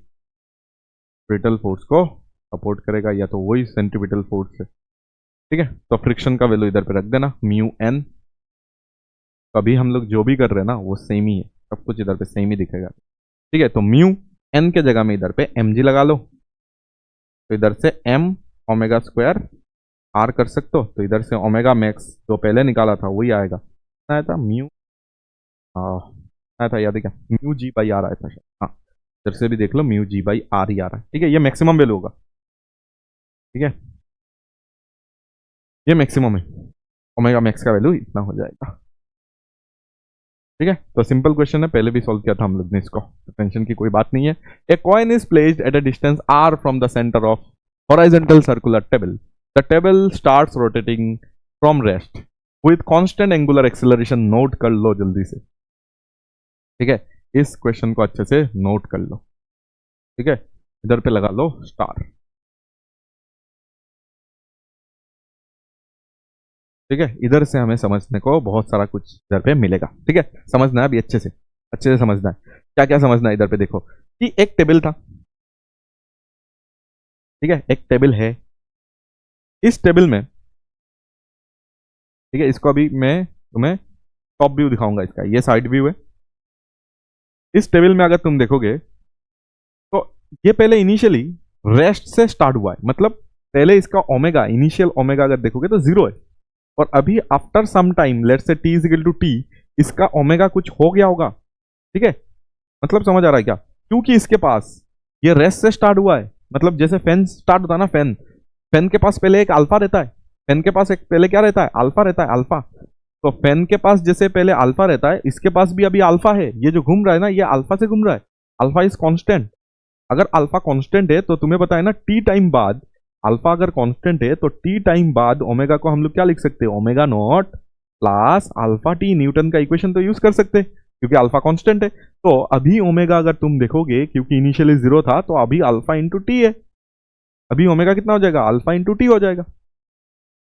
फोर्स को सपोर्ट करेगा, या तो वही सेंट्रीपिटल फोर्स है, ठीक है। तो फ्रिक्शन का वैल्यू इधर पे रख देना, म्यू एन, अभी हम लोग जो भी कर रहे हैं ना वो सेम ही है, सब कुछ इधर पे सेम ही दिखेगा, ठीक है। तो म्यू एन के जगह में इधर पे mg लगा लो, तो इधर से m ओमेगा स्क्वायर r कर सकते हो, तो इधर से ओमेगा मैक्स जो पहले निकाला था वही आएगा, आया था म्यू, आया था याद है क्या, म्यू जी बाई आर आया था, हाँ इधर से भी देख लो म्यू जी बाई आर ही आ रहा है, ठीक है। ये मैक्सिमम वैल्यू होगा, ठीक है, ये मैक्सिमम है, ओमेगा मैक्स का वैल्यू इतना हो जाएगा, ठीक है। तो सिंपल क्वेश्चन है, पहले भी सॉल्व किया था हम लोग ने इसको, तो टेंशन की कोई बात नहीं है। A coin is placed at a distance r from the centre of horizontal circular table, the table starts rotating from rest with constant angular acceleration, note कर लो जल्दी से, ठीक है। इस क्वेश्चन को अच्छे से नोट कर लो, ठीक है, इधर पे लगा लो स्टार, ठीक है। इधर से हमें समझने को बहुत सारा कुछ इधर पे मिलेगा, ठीक है, समझना है अभी अच्छे से समझना है, क्या क्या समझना है। इधर पे देखो कि एक टेबल था, ठीक है, एक टेबल है, इस टेबल में, ठीक है, इसको अभी मैं तुम्हें टॉप व्यू दिखाऊंगा इसका, ये साइड व्यू है। इस टेबल में अगर तुम देखोगे तो ये पहले इनिशियली रेस्ट से स्टार्ट हुआ है, मतलब पहले इसका ओमेगा, इनिशियल ओमेगा अगर देखोगे तो 0 है, और अभी after some time let's say t is equal to T, इसका ओमेगा कुछ हो गया होगा, ठीक है। मतलब समझ आ रहा है क्या, क्योंकि इसके पास ये रेस्ट से स्टार्ट हुआ है, मतलब जैसे फैन स्टार्ट होता है ना, फैन, फैन के पास पहले एक अल्फा रहता है, फैन के पास एक पहले क्या रहता है, अल्फा रहता है, अल्फा। तो फैन के पास जैसे पहले अल्फा रहता है, इसके पास भी अभी अल्फा है, ये जो घूम रहा है ना ये अल्फा से घूम रहा है, अल्फा इज कांस्टेंट। अगर अल्फा कांस्टेंट है तो तुम्हें पता है ना, टी टाइम बाद अल्फा अगर कांस्टेंट है तो टी टाइम बाद ओमेगा को हम लोग क्या लिख सकते हैं, omega naught plus alpha T, Newton का इक्वेशन तो यूज कर सकते हैं क्योंकि अल्फा कांस्टेंट है। तो अभी ओमेगा अगर तुम देखोगे क्योंकि इनिशियली 0 था, तो अभी अल्फा इंटू टी है, अभी ओमेगा कितना हो जाएगा, अल्फा इंटू टी हो जाएगा।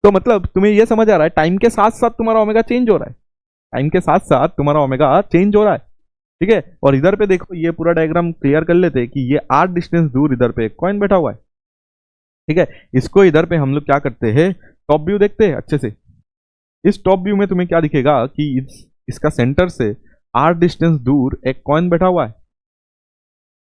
तो मतलब तुम्हें यह समझ आ रहा है टाइम के साथ साथ तुम्हारा ओमेगा चेंज हो रहा है, टाइम के साथ साथ तुम्हारा ओमेगा चेंज हो रहा है, ठीक है। और इधर पे देखो ये पूरा डायग्राम क्लियर कर लेते हैं कि ये r डिस्टेंस दूर इधर पे कॉइन बैठा हुआ है, ठीक है। इसको इधर पे हम लोग क्या करते हैं, टॉप व्यू देखते हैं अच्छे से। इस टॉप व्यू में तुम्हें क्या दिखेगा कि इसका सेंटर से r डिस्टेंस दूर एक कॉइन बैठा हुआ है,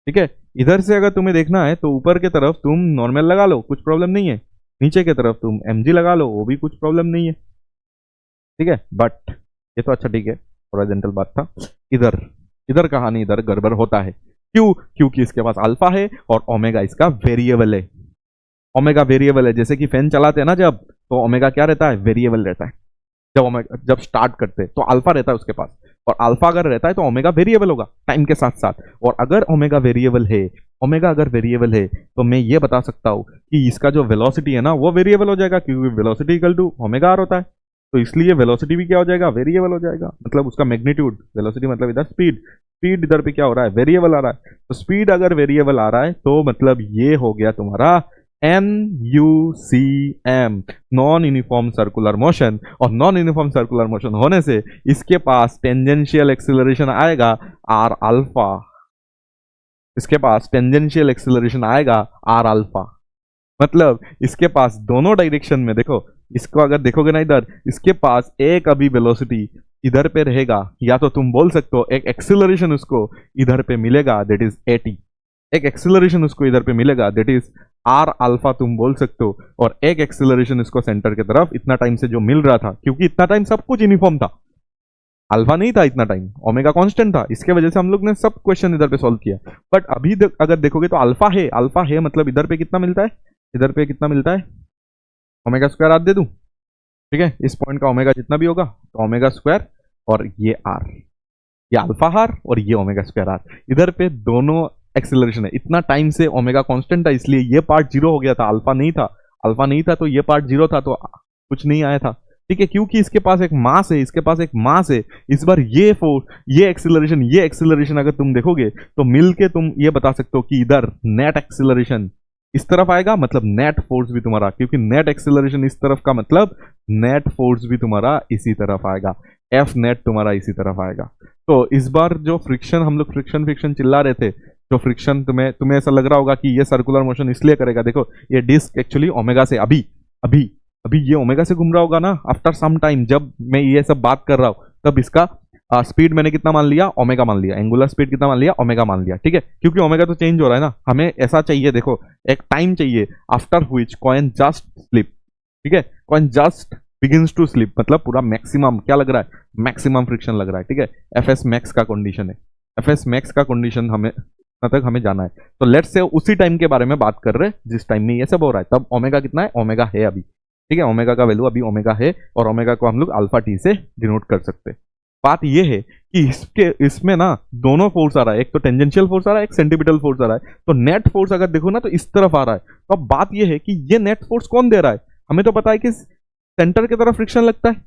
ठीक है। इधर से अगर तुम्हें देखना है तो ऊपर की तरफ तुम नॉर्मल लगा लो, कुछ प्रॉब्लम नहीं है, नीचे की तरफ तुम mg लगा लो, वो भी कुछ प्रॉब्लम नहीं है, ठीक है। बट ये तो अच्छा ठीक है, हॉरिजॉन्टल बात था, इधर इधर कहानी इधर गड़बड़ होता है, क्यों, क्योंकि इसके पास अल्फा है और ओमेगा इसका वेरिएबल है, ओमेगा वेरिएबल है, जैसे कि फैन चलाते हैं ना जब, तो ओमेगा क्या रहता है, वेरिएबल रहता है। जब ओमेगा जब स्टार्ट करते हैं तो अल्फा रहता है उसके पास, और अल्फा अगर रहता है तो ओमेगा वेरिएबल होगा टाइम के साथ साथ। और अगर ओमेगा वेरिएबल है, ओमेगा अगर वेरिएबल है तो मैं ये बता सकता हूँ कि इसका जो वेलोसिटी है ना वो वेरिएबल हो जाएगा, क्योंकि velocity equal to omega R होता है, तो इसलिए वेलोसिटी भी क्या हो जाएगा, वेरिएबल हो जाएगा, मतलब उसका मैग्नीट्यूड, वेलोसिटी मतलब इधर स्पीड, स्पीड इधर पे क्या हो रहा है, वेरिएबल आ रहा है। तो स्पीड अगर वेरिएबल आ रहा है तो मतलब ये हो गया तुम्हारा NUCM, non uniform circular motion, और नॉन यूनिफॉर्म सर्कुलर मोशन होने से इसके पास टेंजेंशियल एक्सीलरेशन आएगा R अल्फा, इसके पास टेंजेंशियल एक्सीलरेशन आएगा R अल्फा, मतलब इसके पास दोनों डायरेक्शन में देखो, इसको अगर देखोगे ना इधर, इसके पास एक अभी वेलोसिटी इधर पे रहेगा, या तो तुम बोल सकते हो एक एक्सिलरेशन उसको इधर पे मिलेगा, दैट इज AT। एक एक्सिलरेशन उसको इधर पे मिलेगा, दैट इज R अल्फा तुम बोल सकते हो। और एक एक्सिलरेशन इसको सेंटर की तरफ इतना टाइम से जो मिल रहा था, क्योंकि इतना टाइम सब कुछ यूनिफॉर्म था, अल्फा नहीं था इतना टाइम, ओमेगा कांस्टेंट था, इसके वजह से हम लोग ने सब क्वेश्चन इधर पे सॉल्व किया। बट अभी अगर देखोगे तो अल्फा है, अल्फा है मतलब इधर पे कितना मिलता है, इधर पे कितना मिलता है, ओमेगा स्क्वायर आर दे दूं, ठीक है, इस पॉइंट का ओमेगा जितना भी होगा तो ओमेगा स्क्वायर, और ये आर, ये अल्फा आर और ये ओमेगा स्क्वायर आर। इधर पे दोनों एक्सेलरेशन है, इतना टाइम से ओमेगा कांस्टेंट था इसलिए ये पार्ट जीरो हो गया था, अल्फा नहीं था, अल्फा नहीं था तो ये पार्ट जीरो था, तो कुछ नहीं आया था, ठीक है, क्योंकि इसके पास एक मास है, इसके पास एक मास है। इस बार ये फोर्स, ये एक्सेलरेशन अगर तुम देखोगे तो मिलके तुम ये बता सकते हो कि इधर नेट एक्सेलरेशन इस तरफ आएगा, मतलब नेट फोर्स भी तुम्हारा, क्योंकि नेट एक्सेलरेशन इस तरफ का मतलब नेट फोर्स भी तुम्हारा इसी तरफ आएगा, एफ नेट तुम्हारा इसी तरफ आएगा। तो इस बार जो फ्रिक्शन, हम लोग फ्रिक्शन चिल्ला रहे थे, जो फ्रिक्शन तुम्हें ऐसा लग रहा होगा कि ये सर्कुलर मोशन इसलिए करेगा, देखो ये डिस्क एक्चुअली ओमेगा से अभी अभी अभी ये ओमेगा से घूम रहा होगा ना, आफ्टर सम टाइम जब मैं ये सब बात कर रहा हूं तब इसका स्पीड मैंने कितना मान लिया, ओमेगा मान लिया, एंगुलर स्पीड कितना मान लिया, ओमेगा मान लिया, ठीक है, क्योंकि ओमेगा तो चेंज हो रहा है ना, हमें ऐसा चाहिए, देखो एक टाइम चाहिए after which coin just slip, ठीक है, coin just begins to slip, मतलब पूरा मैक्सिमम क्या लग रहा है, मैक्सिमम फ्रिक्शन लग रहा है, ठीक है, एफएस मैक्स का कंडीशन है, एफएस मैक्स का कंडीशन हमें तक हमें जाना है। तो लेट्स से उसी टाइम के बारे में बात कर रहे हैं जिस टाइम में ये सब हो रहा है, तब ओमेगा कितना है, ओमेगा है अभी, ठीक है, ओमेगा का वैल्यू अभी ओमेगा है, और ओमेगा को हम लोग अल्फा टी से डिनोट कर सकते हैं। बात ये है कि इसमें ना दोनों फोर्स आ रहा है, एक तो टेंजेंशियल फोर्स आ रहा है, एक सेंटीपिटल फोर्स आ रहा है, तो नेट फोर्स अगर देखो ना तो इस तरफ आ रहा है। तो अब बात ये है कि ये नेट फोर्स कौन दे रहा है, हमें तो पता है कि सेंटर की तरफ फ्रिक्शन लगता है,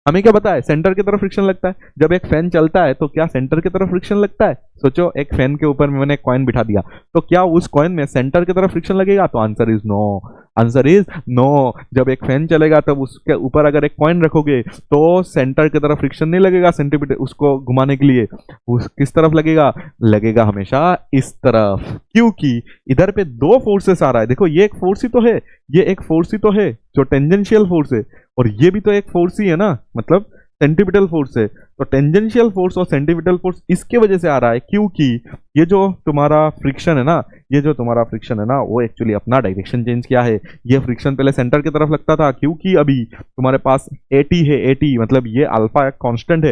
हमें क्या पता है, सेंटर की तरफ फ्रिक्शन लगता है। जब एक फैन चलता है तो क्या सेंटर की तरफ फ्रिक्शन लगता है, सोचो एक फैन के ऊपर मैंने कॉइन बिठा दिया, तो क्या उस कॉइन में सेंटर की तरफ फ्रिक्शन लगेगा, तो answer is no, answer is no. जब एक फैन चलेगा तब उसके ऊपर अगर एक कॉइन रखोगे तो सेंटर की तरफ फ्रिक्शन नहीं लगेगा, सेंटीमीटर उसको घुमाने के लिए उस किस तरफ लगेगा, लगेगा हमेशा इस तरफ, क्योंकि इधर पे दो फोर्सेस आ रहा है, देखो ये एक फोर्स ही तो है, ये एक फोर्स ही तो है जो टेंजेंशियल फोर्स है, और ये भी तो एक फोर्स ही है ना, मतलब सेंटीपिटल फोर्स है। तो टेंजेंशियल फोर्स और सेंटीपिटल फोर्स इसके वजह से आ रहा है क्योंकि ये जो तुम्हारा फ्रिक्शन है ना, ये जो तुम्हारा फ्रिक्शन है ना, वो एक्चुअली अपना डायरेक्शन चेंज किया है। ये फ्रिक्शन पहले सेंटर की तरफ लगता था, क्योंकि अभी तुम्हारे पास AT है, AT मतलब ये अल्फा एक कांस्टेंट है,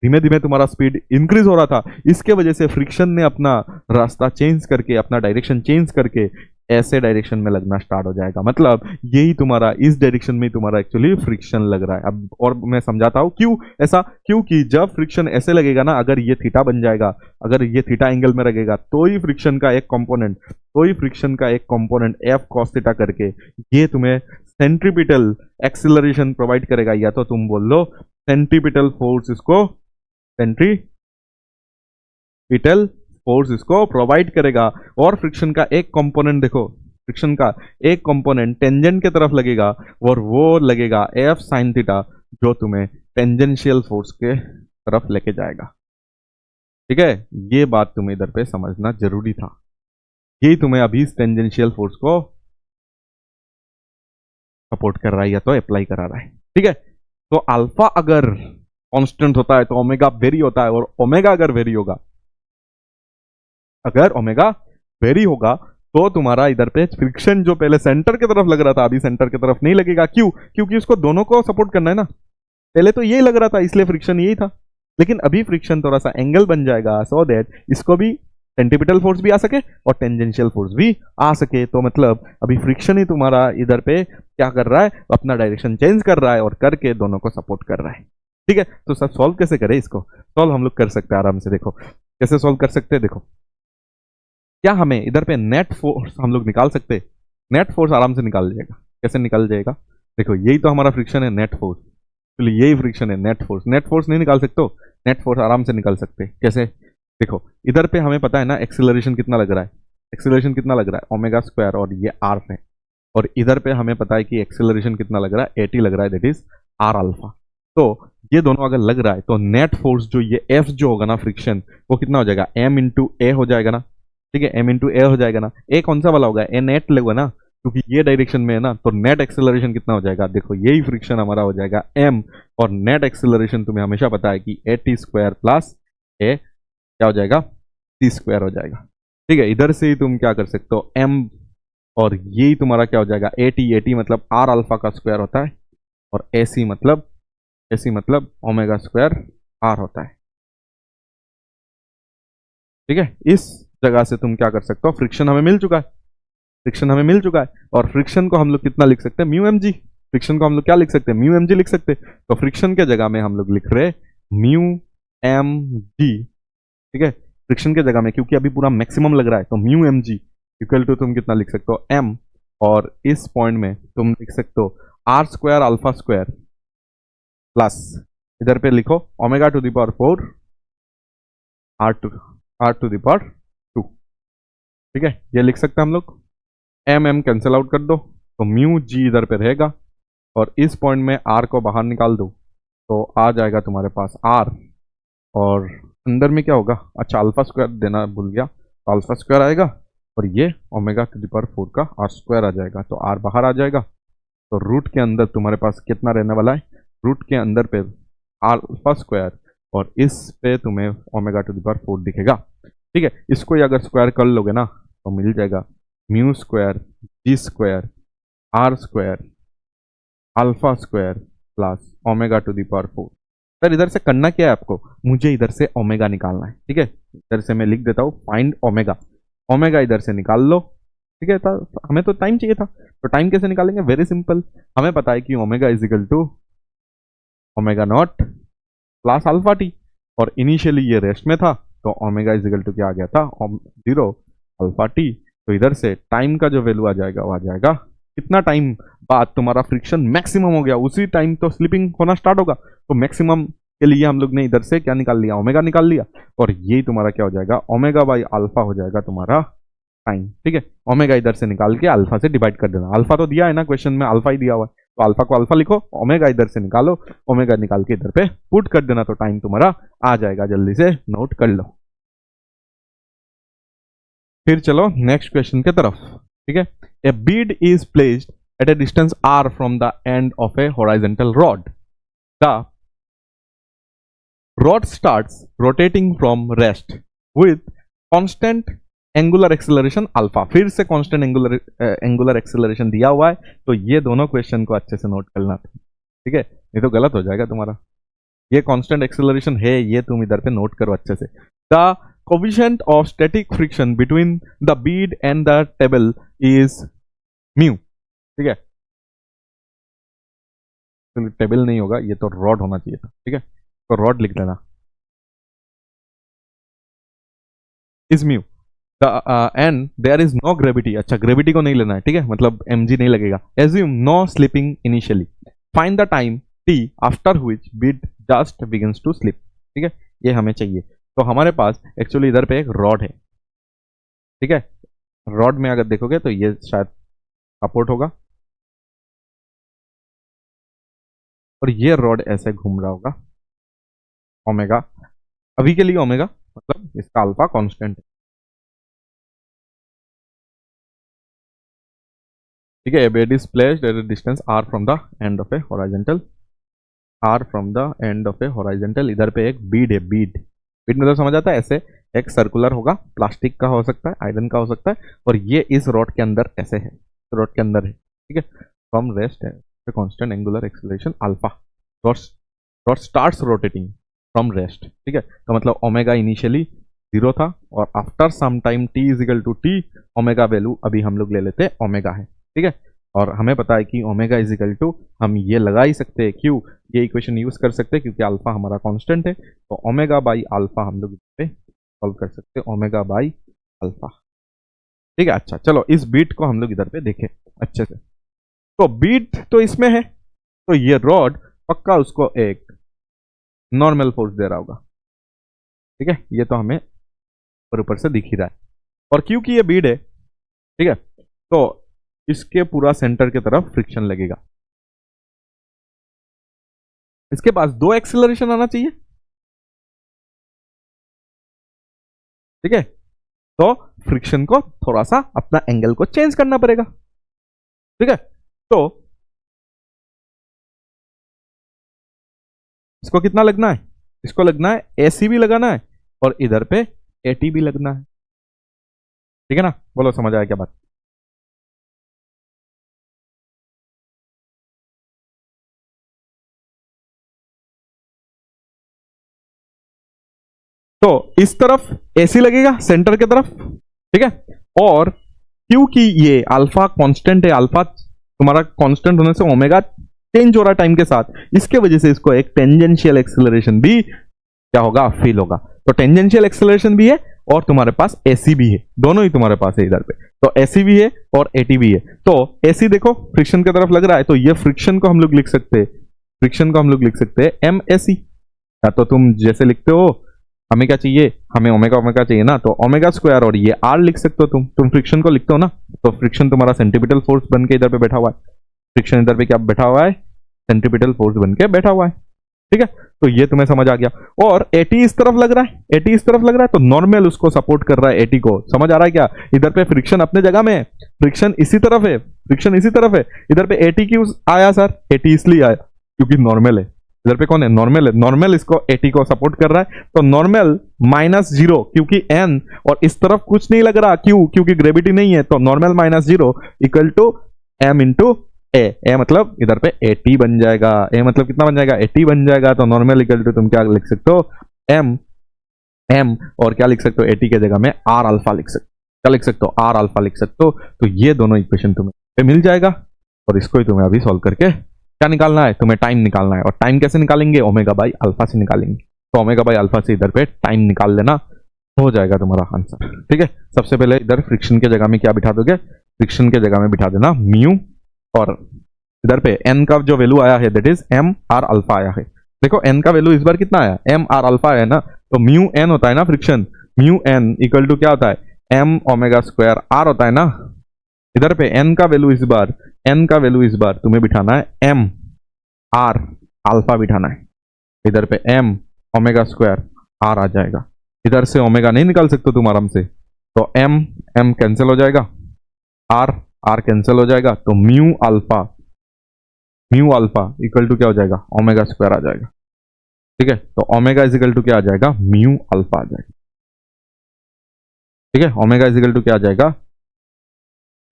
धीमे धीमे तुम्हारा स्पीड इंक्रीज हो रहा था, इसके वजह से फ्रिक्शन ने अपना रास्ता चेंज करके, अपना डायरेक्शन चेंज करके ऐसे डायरेक्शन में लगना स्टार्ट हो जाएगा, मतलब यही तुम्हारा इस डायरेक्शन में तुम्हारा एक्चुअली फ्रिक्शन लग रहा है। अब और मैं समझाता हूं क्यों ऐसा, क्योंकि जब फ्रिक्शन ऐसे लगेगा ना, अगर ये थीटा बन जाएगा, अगर ये थीटा एंगल में लगेगा, तो ही फ्रिक्शन का एक कंपोनेंट, एफ कॉस थीटा करके ये तुम्हें सेंट्रीपिटल एक्सिलरेशन प्रोवाइड करेगा, या तो तुम बोल लो सेंट्रीपिटल फोर्स, इसको सेंट्रीपिटल फोर्स इसको प्रोवाइड करेगा। और फ्रिक्शन का एक कंपोनेंट देखो, फ्रिक्शन का एक कंपोनेंट टेंजेंट की तरफ लगेगा, और वो लगेगा एफ साइन थीटा, जो तुम्हें टेंजेंशियल फोर्स के तरफ लेके जाएगा, ठीक है, ये बात तुम्हें इधर पे समझना जरूरी था, यही तुम्हें अभी टेंजेंशियल फोर्स को सपोर्ट कर रहा है या तो अप्लाई करा रहा है, ठीक है। तो अल्फा अगर कांस्टेंट होता है तो ओमेगा वेरी होता है, और ओमेगा अगर वेरी होगा, अगर ओमेगा वेरी होगा तो तुम्हारा इधर पे फ्रिक्शन जो पहले सेंटर की तरफ लग रहा था, अभी सेंटर की तरफ नहीं लगेगा, क्यों, क्योंकि उसको दोनों को सपोर्ट करना है ना, पहले तो यही लग रहा था इसलिए फ्रिक्शन यही था, लेकिन अभी फ्रिक्शन थोड़ा सा एंगल बन जाएगा, सो दैट इसको भी सेंटीपिटल फोर्स भी आ सके और टेंजेंशियल फोर्स भी आ सके। तो मतलब अभी फ्रिक्शन ही तुम्हारा इधर पे क्या कर रहा है, अपना डायरेक्शन चेंज कर रहा है, और करके दोनों को सपोर्ट कर रहा है, ठीक है। तो सब सॉल्व कैसे करें, इसको सॉल्व हम लोग कर सकते हैं आराम से, देखो कैसे सॉल्व कर सकते हैं। देखो क्या हमें इधर पे नेट फोर्स हम लोग निकाल सकते हैं, नेट फोर्स आराम से निकाल जाएगा, कैसे निकल जाएगा, देखो यही तो हमारा फ्रिक्शन है, नेट फोर्स, तो यही फ्रिक्शन है, नेट फोर्स नहीं निकाल सकते हो, नेट फोर्स आराम से निकाल सकते हैं, कैसे, देखो इधर पे हमें पता है ना एक्सीलरेशन कितना लग रहा है, एक्सीलरेशन कितना लग रहा है ओमेगा स्क्वायर, और ये आर है, और इधर पे हमें पता है कि एक्सीलरेशन कितना लग रहा है, AT लग रहा है, दैट इज आर अल्फा। तो ये दोनों अगर लग रहा है तो नेट फोर्स जो ये F जो होगा ना फ्रिक्शन, वो कितना हो जाएगा, M इंटू ए हो जाएगा ना, ठीक है, M इंटू ए हो जाएगा ना, ए कौन सा वाला होगा, ए नेट लगेगा ना, क्योंकि ये डायरेक्शन में है ना, तो नेट एक्सेलरेशन कितना हो जाएगा, देखो यही फ्रिक्शन हमारा हो जाएगा m, और नेट एक्सेलरेशन तुम्हें हमेशा पता है कि ए टी स्क्वायर प्लस ए क्या हो जाएगा, टी स्क्वायर हो जाएगा। ठीक है, इधर से ही तुम क्या कर सकते हो m, और यही तुम्हारा क्या हो जाएगा ए टी मतलब आर अल्फा का स्क्वायर होता है, और ए सी मतलब ओमेगा स्क्वायर आर होता है। ठीक है, इस जगह से तुम क्या कर सकते हो, फ्रिक्शन हमें मिल चुका है, फ्रिक्शन हमें मिल चुका है, और फ्रिक्शन को हम लोग कितना लिख सकते हैं, म्यू एम जी। फ्रिक्शन को हम लोग क्या लिख सकते हैं, म्यू एम जी लिख सकते हैं। तो फ्रिक्शन के जगह में हम लोग लिख रहे म्यू एम जी। ठीक है, फ्रिक्शन के जगह में क्योंकि अभी पूरा मैक्सिमम लग रहा है, तो mu m g equal to तुम कितना लिख सकते हो एम, और इस पॉइंट में तुम लिख सकते हो r square alpha square plus इधर पे लिखो omega to the power 4 r to the power 2। ठीक है, ये लिख सकते हैं हम लोग, एम कैंसिल आउट कर दो, तो म्यू जी इधर पे रहेगा, और इस पॉइंट में आर को बाहर निकाल दो, तो आ जाएगा तुम्हारे पास आर, और अंदर में क्या होगा, अच्छा अल्फा स्क्वायर देना भूल गया, तो अल्फा स्क्वायर आएगा, और ये ओमेगा टू द पावर 4 का आर स्क्वायर आ जाएगा, तो आर बाहर आ जाएगा। तो रूट के अंदर तुम्हारे पास कितना रहने वाला है, रूट के अंदर पे अल्फा स्क्वायर, और इस पे तुम्हें ओमेगा टू द पावर 4 दिखेगा। ठीक है, इसको ही अगर स्क्वायर कर लोगे ना, तो मिल जाएगा mu square g square r square alpha square plus omega to the power 4। Sir इधर से करना क्या है आपको, मुझे इधर से ओमेगा निकालना है। ठीक है, इधर से मैं लिख देता हूँ फाइंड ओमेगा, ओमेगा इधर से निकाल लो। ठीक है, तो हमें तो टाइम चाहिए था, तो टाइम कैसे निकालेंगे, वेरी सिंपल, हमें पता है कि omega is equal to omega naught plus alpha t, और इनिशियली ये रेस्ट में था, तो ओमेगा इज इक्वल टू क्या आ गया था, 0 अल्फा टी। तो इधर से टाइम का जो वैल्यू आ जाएगा वो आ जाएगा, कितना टाइम बाद तुम्हारा फ्रिक्शन मैक्सिमम हो गया, उसी टाइम तो स्लिपिंग होना स्टार्ट होगा, तो मैक्सिमम के लिए हम लोग ने इधर से क्या निकाल लिया, ओमेगा निकाल लिया, और यही तुम्हारा क्या हो जाएगा, ओमेगा बाई अल्फा हो जाएगा तुम्हारा टाइम। ठीक है, ओमेगा इधर से निकाल के अल्फा से डिवाइड कर देना, अल्फा तो दिया है ना क्वेश्चन में, अल्फा ही दिया हुआ है, तो अल्फा को अल्फा लिखो, ओमेगा इधर से निकालो, ओमेगा निकाल के इधर पे पुट कर देना, तो टाइम तुम्हारा आ जाएगा, जल्दी से नोट कर लो। फिर चलो नेक्स्ट क्वेश्चन के तरफ। ठीक है, a bead is placed at a distance r from the end of a horizontal rod. The rod starts rotating from rest with constant angular acceleration alpha. फिर से constant angular acceleration दिया हुआ है, तो ये दोनों क्वेश्चन को अच्छे से नोट करना। ठीक है, ये तो गलत हो जाएगा तुम्हारा, ये constant acceleration है, ये तुम इधर पे नोट करो अच्छे से। The coefficient of static friction between the bead and the table is mu. ठीक है, तो टेबल नहीं होगा, ये तो रॉड होना चाहिए था। ठीक है, तो रॉड लिख देना, is mu and there is no gravity. अच्छा, ग्रेविटी को नहीं लेना है, ठीक है, मतलब mg नहीं लगेगा। Assume no slipping initially, find the time t after which bead just begins to slip. ठीक है, ये हमें चाहिए, तो हमारे पास एक्चुअली इधर पे एक रॉड है। ठीक है, रॉड में अगर देखोगे तो ये शायद सपोर्ट होगा, और ये रॉड ऐसे घूम रहा होगा, ओमेगा अभी के लिए ओमेगा मतलब इसका अल्फा कांस्टेंट है। ठीक है, bed is placed at a distance r from the end of A horizontal, r from the end of A horizontal. इधर पे एक बीड है, बीड बीड मतलब समझ आता है, ऐसे एक सर्कुलर होगा, प्लास्टिक का हो सकता है, आयरन का हो सकता है, और ये इस रॉड के अंदर ऐसे है, रॉड के अंदर है। ठीक है, फ्रॉम रेस्ट है constant angular acceleration alpha, rod starts rotating from rest. ठीक है, तो मतलब ओमेगा इनिशियली 0 था, और after some time t is equal to t, omega value अभी हम लोग ले लेते हैं ओमेगा है। ठीक है, और हमें पता है कि ओमेगा इज इक्वल टू, हम ये लगा ही सकते हैं, क्यों, ये इक्वेशन यूज कर सकते हैं क्योंकि अल्फा हमारा कांस्टेंट है, तो ओमेगा बाई अल्फा हम लोग पे सॉल्व कर सकते हैं, ओमेगा बाई अल्फा। ठीक है, अच्छा चलो इस बीट को हम लोग इधर पे देखें अच्छे से, तो बीट तो इसमें है, तो ये रॉड पक्का उसको एक नॉर्मल फोर्स दे रहा होगा। ठीक है, ये तो हमें ऊपर से दिख ही रहा है, और क्योंकि ये बीड है, ठीक है, तो इसके पूरा सेंटर की तरफ फ्रिक्शन लगेगा। इसके पास 2 एक्सेलरेशन आना चाहिए। ठीक है, तो फ्रिक्शन को थोड़ा सा अपना एंगल को चेंज करना पड़ेगा। ठीक है, तो इसको कितना लगना है, इसको लगना है एसी भी लगाना है और इधर पे एटी भी लगना है। ठीक है ना, बोलो समझ आया क्या बात। तो इस तरफ एसी लगेगा सेंटर की तरफ, ठीक है, और क्योंकि ये अल्फा कांस्टेंट है, अल्फा तुम्हारा कांस्टेंट होने से ओमेगा चेंज हो रहा है टाइम के साथ, इसके वजह से इसको एक टेंजेंशियल एक्सेलरेशन भी क्या होगा, फील होगा। तो टेंजेंशियल एक्सेलरेशन भी है और तुम्हारे पास एसी भी है, दोनों ही तुम्हारे पास है इधर पे। तो एसी भी है और एटी भी है। तो एसी देखो फ्रिक्शन की तरफ लग रहा है, तो ये फ्रिक्शन को हम लोग लिख सकते हैं, फ्रिक्शन को हम लोग लिख सकते हैं एम एसी। या तो तुम जैसे लिखते हो, हमें क्या चाहिए, हमें ओमेगा ओमेगा चाहिए ना, तो ओमेगा स्क्वायर और ये आर लिख सकते हो तुम फ्रिक्शन को लिखते हो ना, तो फ्रिक्शन तुम्हारा सेंट्रीपिटल फोर्स बन के इधर पे बैठा हुआ है, फ्रिक्शन इधर पे क्या बैठा हुआ है, सेंट्रीपिटल फोर्स बन के बैठा हुआ है। ठीक है, तो ये तुम्हें समझ आ गया। और एटी इस तरफ लग रहा है, एटी इस तरफ लग रहा है, तो नॉर्मल उसको सपोर्ट कर रहा है एटी को, समझ आ रहा है क्या। इधर पे फ्रिक्शन अपने जगह में है, फ्रिक्शन इसी तरफ है, फ्रिक्शन इसी तरफ है, इधर पे एटी क्यों आया सर, एटी इसलिए आया क्योंकि नॉर्मल है, इधर पे कौन है, नॉर्मल है, नॉर्मल इसको एटी को सपोर्ट कर रहा है, तो नॉर्मल -0 क्योंकि एन, और इस तरफ कुछ नहीं लग रहा, क्यों, क्योंकि ग्रेविटी नहीं है, तो normal -0 equal to M into A मतलब इधर पे एटी बन जाएगा, ए मतलब कितना बन जाएगा, एटी बन जाएगा। तो नॉर्मल इक्वल टू तुम क्या लिख सकते हो, एम और क्या लिख सकते हो, एटी के जगह में आर अल्फा लिख सकते हो, क्या लिख सकते हो, आर अल्फा लिख सकते हो। तो ये दोनों इक्वेशन तुम्हें मिल जाएगा और इसको ही तुम्हें अभी सॉल्व करके क्या निकालना है, तुम्हें टाइम निकालना है। और टाइम कैसे निकालेंगे, ओमेगा बाई अल्फा से निकालेंगे। तो ओमेगा बाई अल्फा से इधर पे टाइम निकाल लेना, हो जाएगा तुम्हारा आंसर। ठीक है, सबसे पहले इधर फ्रिक्शन के जगह में क्या बिठा दोगे, फ्रिक्शन के जगह में बिठा देना म्यू, और इधर पे n का जो वैल्यू आया है that is m r alpha आया है। देखो n का वैल्यू इस बार कितना आया, एम आर अल्फा है ना, तो म्यू n होता है ना friction, mu n equal to क्या होता है, एम ओमेगा स्क्वायर आर होता है ना। इधर पे n का वैल्यू इस बार तुम्हें बिठाना है एम आर अल्फा बिठाना है, इधर पे एम ओमेगा स्क्वायर आर आ जाएगा। इधर से ओमेगा नहीं निकाल सकते तुम आराम से, तो एम कैंसिल हो जाएगा, आर कैंसिल हो जाएगा, तो म्यू अल्फा इक्वल टू क्या हो जाएगा, ओमेगा स्क्वायर आ जाएगा। ठीक है, तो ओमेगा इज इक्वल टू क्या आ जाएगा, म्यू अल्फा आ जाएगा। ठीक है, ओमेगा इज इक्वल टू क्या आ जाएगा,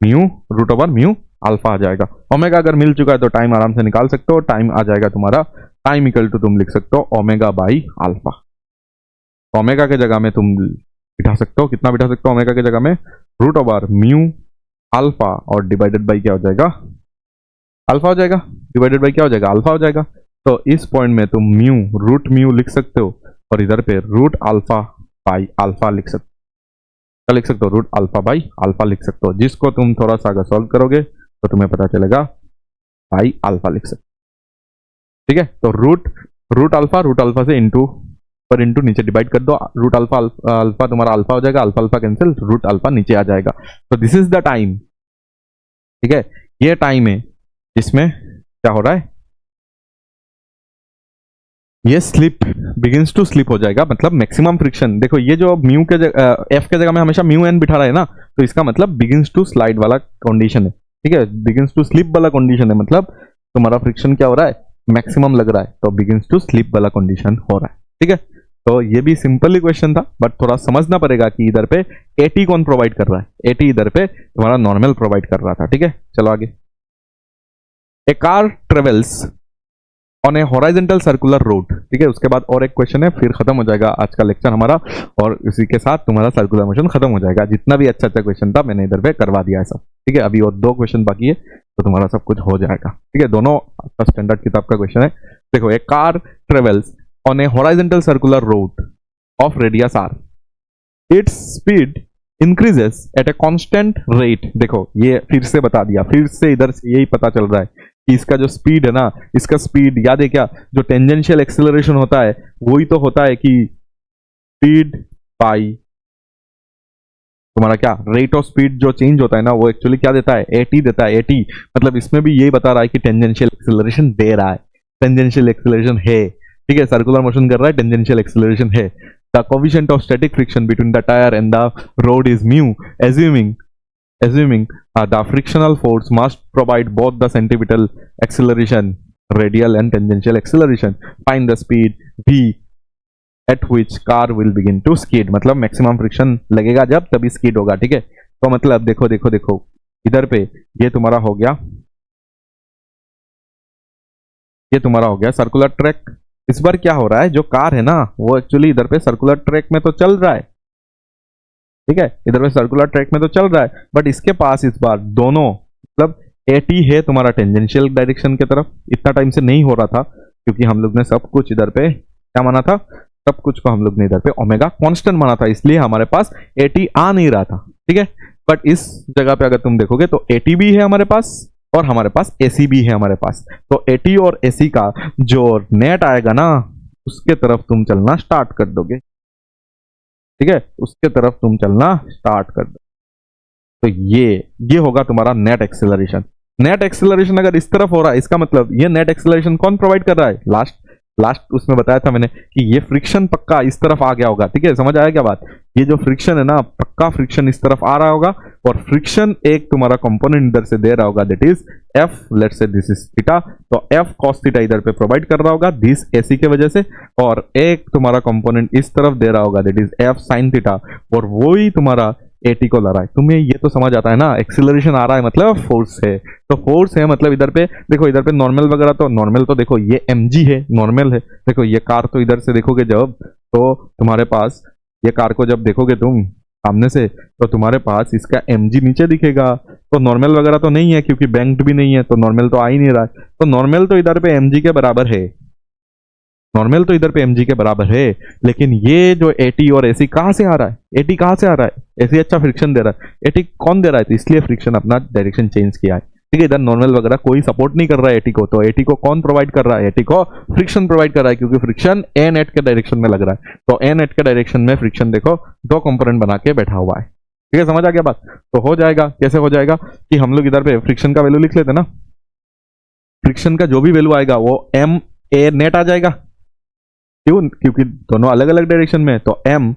mu root over mu alpha आ जाएगा। ओमेगा अगर मिल चुका है तो टाइम आराम से निकाल सकते हो, टाइम आ जाएगा तुम्हारा, टाइम इक्वल टू तुम लिख सकते हो ओमेगा बाई अल्फा। ओमेगा के जगह में तुम बिठा सकते हो, कितना बिठा सकते हो ओमेगा के जगह में, रूट ओवर म्यू अल्फा और डिवाइडेड बाई क्या हो जाएगा, अल्फा हो जाएगा, डिवाइडेड बाई क्या हो जाएगा, अल्फा हो जाएगा। तो इस पॉइंट में तुम रूट म्यू लिख सकते हो और इधर पे रूट अल्फा बाई अल्फा लिख सकते हो, क्या लिख सकते हो, रूट अल्फा बाई अल्फा लिख सकते हो, जिसको तुम थोड़ा सा अगर सॉल्व करोगे तो तुम्हें पता चलेगा बाई अल्फा लिख सकते हो। ठीक है, तो रूट अल्फा से इंटू पर इंटू नीचे डिवाइड कर दो, रूट अल्फा अल्फा तुम्हारा अल्फा हो जाएगा, alpha alpha cancel, root alpha नीचे आ जाएगा। तो दिस इज द टाइम, ठीक है, ये टाइम है जिसमें क्या हो रहा है, ये स्लिप बिगिंस टू स्लिप हो जाएगा, मतलब मैक्सिमम फ्रिक्शन। देखो ये जो म्यू के एफ के जगह में हमेशा म्यू एन बिठा रहा है ना, तो इसका मतलब बिगिंस टू स्लाइड वाला कंडीशन है। ठीक है, बिगिंस टू स्लिप वाला कंडीशन है, मतलब तुम्हारा फ्रिक्शन क्या हो रहा है, मैक्सिमम लग रहा है, तो बिगिंस टू स्लिप वाला कंडीशन हो रहा है। ठीक है, तो ये भी सिंपल क्वेश्चन था, बट थोड़ा समझना पड़ेगा कि इधर पे एटी कौन प्रोवाइड कर रहा है, एटी इधर पे तुम्हारा नॉर्मल प्रोवाइड कर रहा था। ठीक है, चलो आगे। A car travels on a horizontal circular road. ठीक है, उसके बाद और एक क्वेश्चन है, फिर खत्म हो जाएगा आज का लेक्चर हमारा, और इसी के साथ तुम्हारा सर्कुलर मोशन खत्म हो जाएगा। जितना भी अच्छा क्वेश्चन था मैंने इधर पे करवा दिया है सब। ठीक है, अभी और 2 क्वेश्चन बाकी है तो तुम्हारा सब कुछ हो जाएगा। ठीक है, दोनों स्टैंडर्ड किताब का क्वेश्चन है। देखो, a car travels on a horizontal circular road of radius R, its speed increases at a constant rate. देखो ये फिर से बता दिया, फिर से इधर से यही पता चल रहा है कि इसका जो स्पीड है ना, इसका स्पीड याद है क्या, जो टेंजेंशियल एक्सेलरेशन होता है वही तो होता है कि स्पीड बाई तुम्हारा क्या रेट ऑफ स्पीड जो चेंज होता है ना, वो एक्चुअली क्या देता है, एटी देता है। एटी मतलब इसमें भी यही बता रहा है कि टेंजेंशियल एक्सेलरेशन दे रहा है, टेंजेंशियल एक्सेलरेशन है। ठीक है, सर्कुलर मोशन कर रहा है, टेंजेंशियल एक्सेलरेशन है। The coefficient of static friction between the tyre and the road is mu, assuming assuming the frictional force must provide both the centripetal acceleration, radial and tangential acceleration. Find the speed v at which car will begin to skid. मतलब मैक्सिमम फ्रिक्शन लगेगा जब तभी स्कीड होगा, ठीक है। तो मतलब देखो देखो देखो इधर पे ये तुम्हारा हो गया, ये तुम्हारा हो गया सर्कुलर ट्रैक। इस बार क्या हो रहा है, जो कार है ना वो एक्चुअली इधर पे सर्कुलर ट्रैक में तो चल रहा है, ठीक है, इधर पे सर्कुलर ट्रैक में तो चल रहा है, बट इसके पास इस बार दोनों मतलब एटी है तुम्हारा टेंजेंशियल डायरेक्शन की तरफ। इतना टाइम से नहीं हो रहा था क्योंकि हम लोग ने सब कुछ इधर पे क्या माना था, सब कुछ को हम लोग ने इधर पे ओमेगा कांस्टेंट माना था, इसलिए हमारे पास एटी आ नहीं रहा था, ठीक है। बट इस जगह पे अगर तुम देखोगे तो एटी भी है हमारे पास और हमारे पास एसी भी है हमारे पास। तो एटी और एसी का जो नेट आएगा ना उसके तरफ तुम चलना स्टार्ट कर दोगे, ठीक है, उसके तरफ तुम चलना स्टार्ट कर दो। तो ये होगा तुम्हारा नेट एक्सेलरेशन। नेट एक्सेलरेशन अगर इस तरफ हो रहा है इसका मतलब ये नेट एक्सेलरेशन कौन प्रोवाइड कर रहा है, लास्ट लास्ट उसमें बताया था मैंने कि ये फ्रिक्शन पक्का इस तरफ आ गया होगा, ठीक है, समझ आया क्या बात। ये जो फ्रिक्शन है ना पक्का फ्रिक्शन इस तरफ आ रहा होगा और फ्रिक्शन एक तुम्हारा कंपोनेंट इधर से दे रहा होगा, that is F, let's say this is theta, तो एफ कॉस थीटा इधर पे प्रोवाइड कर रहा होगा दिस एसी के वजह से, और एक तुम्हारा कंपोनेंट इस तरफ दे रहा होगा that is F sine theta, और वो ही तुम्हारा एटी को ला रहा है। तुम्हें ये तो समझ आता है ना, एक्सीलरेशन आ रहा है मतलब फोर्स है, तो फोर्स है मतलब इधर पे देखो, इधर पे नॉर्मल वगैरह तो नॉर्मल तो देखो ये mg है, नॉर्मल है। देखो ये कार तो इधर से देखोगे जब तो तुम्हारे पास ये कार को जब देखोगे तुम सामने से तो तुम्हारे पास इसका mg नीचे दिखेगा, तो नॉर्मल वगैरह तो नहीं है क्योंकि बैंक्ड भी नहीं है, तो नॉर्मल तो आ ही नहीं रहा है, तो नॉर्मल तो इधर पे mg के बराबर है, नॉर्मल तो इधर पे mg के बराबर है। लेकिन ये जो एटी और एसी कहां से आ रहा है, एटी कहां से आ रहा है, एसी अच्छा फ्रिक्शन दे रहा है, एटी कौन दे रहा है, तो इसलिए फ्रिक्शन अपना डायरेक्शन चेंज किया है, ठीक है। इधर नॉर्मल वगैरह कोई सपोर्ट नहीं कर रहा है एटी को, तो एटी को कौन प्रोवाइड कर रहा है, एटी को फ्रिक्शन प्रोवाइड कर रहा है, क्योंकि फ्रिक्शन ए नेट के डायरेक्शन में लग रहा है, तो ए नेट के डायरेक्शन में फ्रिक्शन देखो दो कंपोनेंट बना के बैठा हुआ है, ठीक है, समझ आ गया बात। तो हो जाएगा, कैसे हो जाएगा कि हम लोग इधर पे फ्रिक्शन का वैल्यू लिख लेते ना, फ्रिक्शन का जो भी वैल्यू आएगा वो एम ए नेट आ जाएगा, क्यों, क्योंकि दोनों अलग अलग डायरेक्शन में है, तो m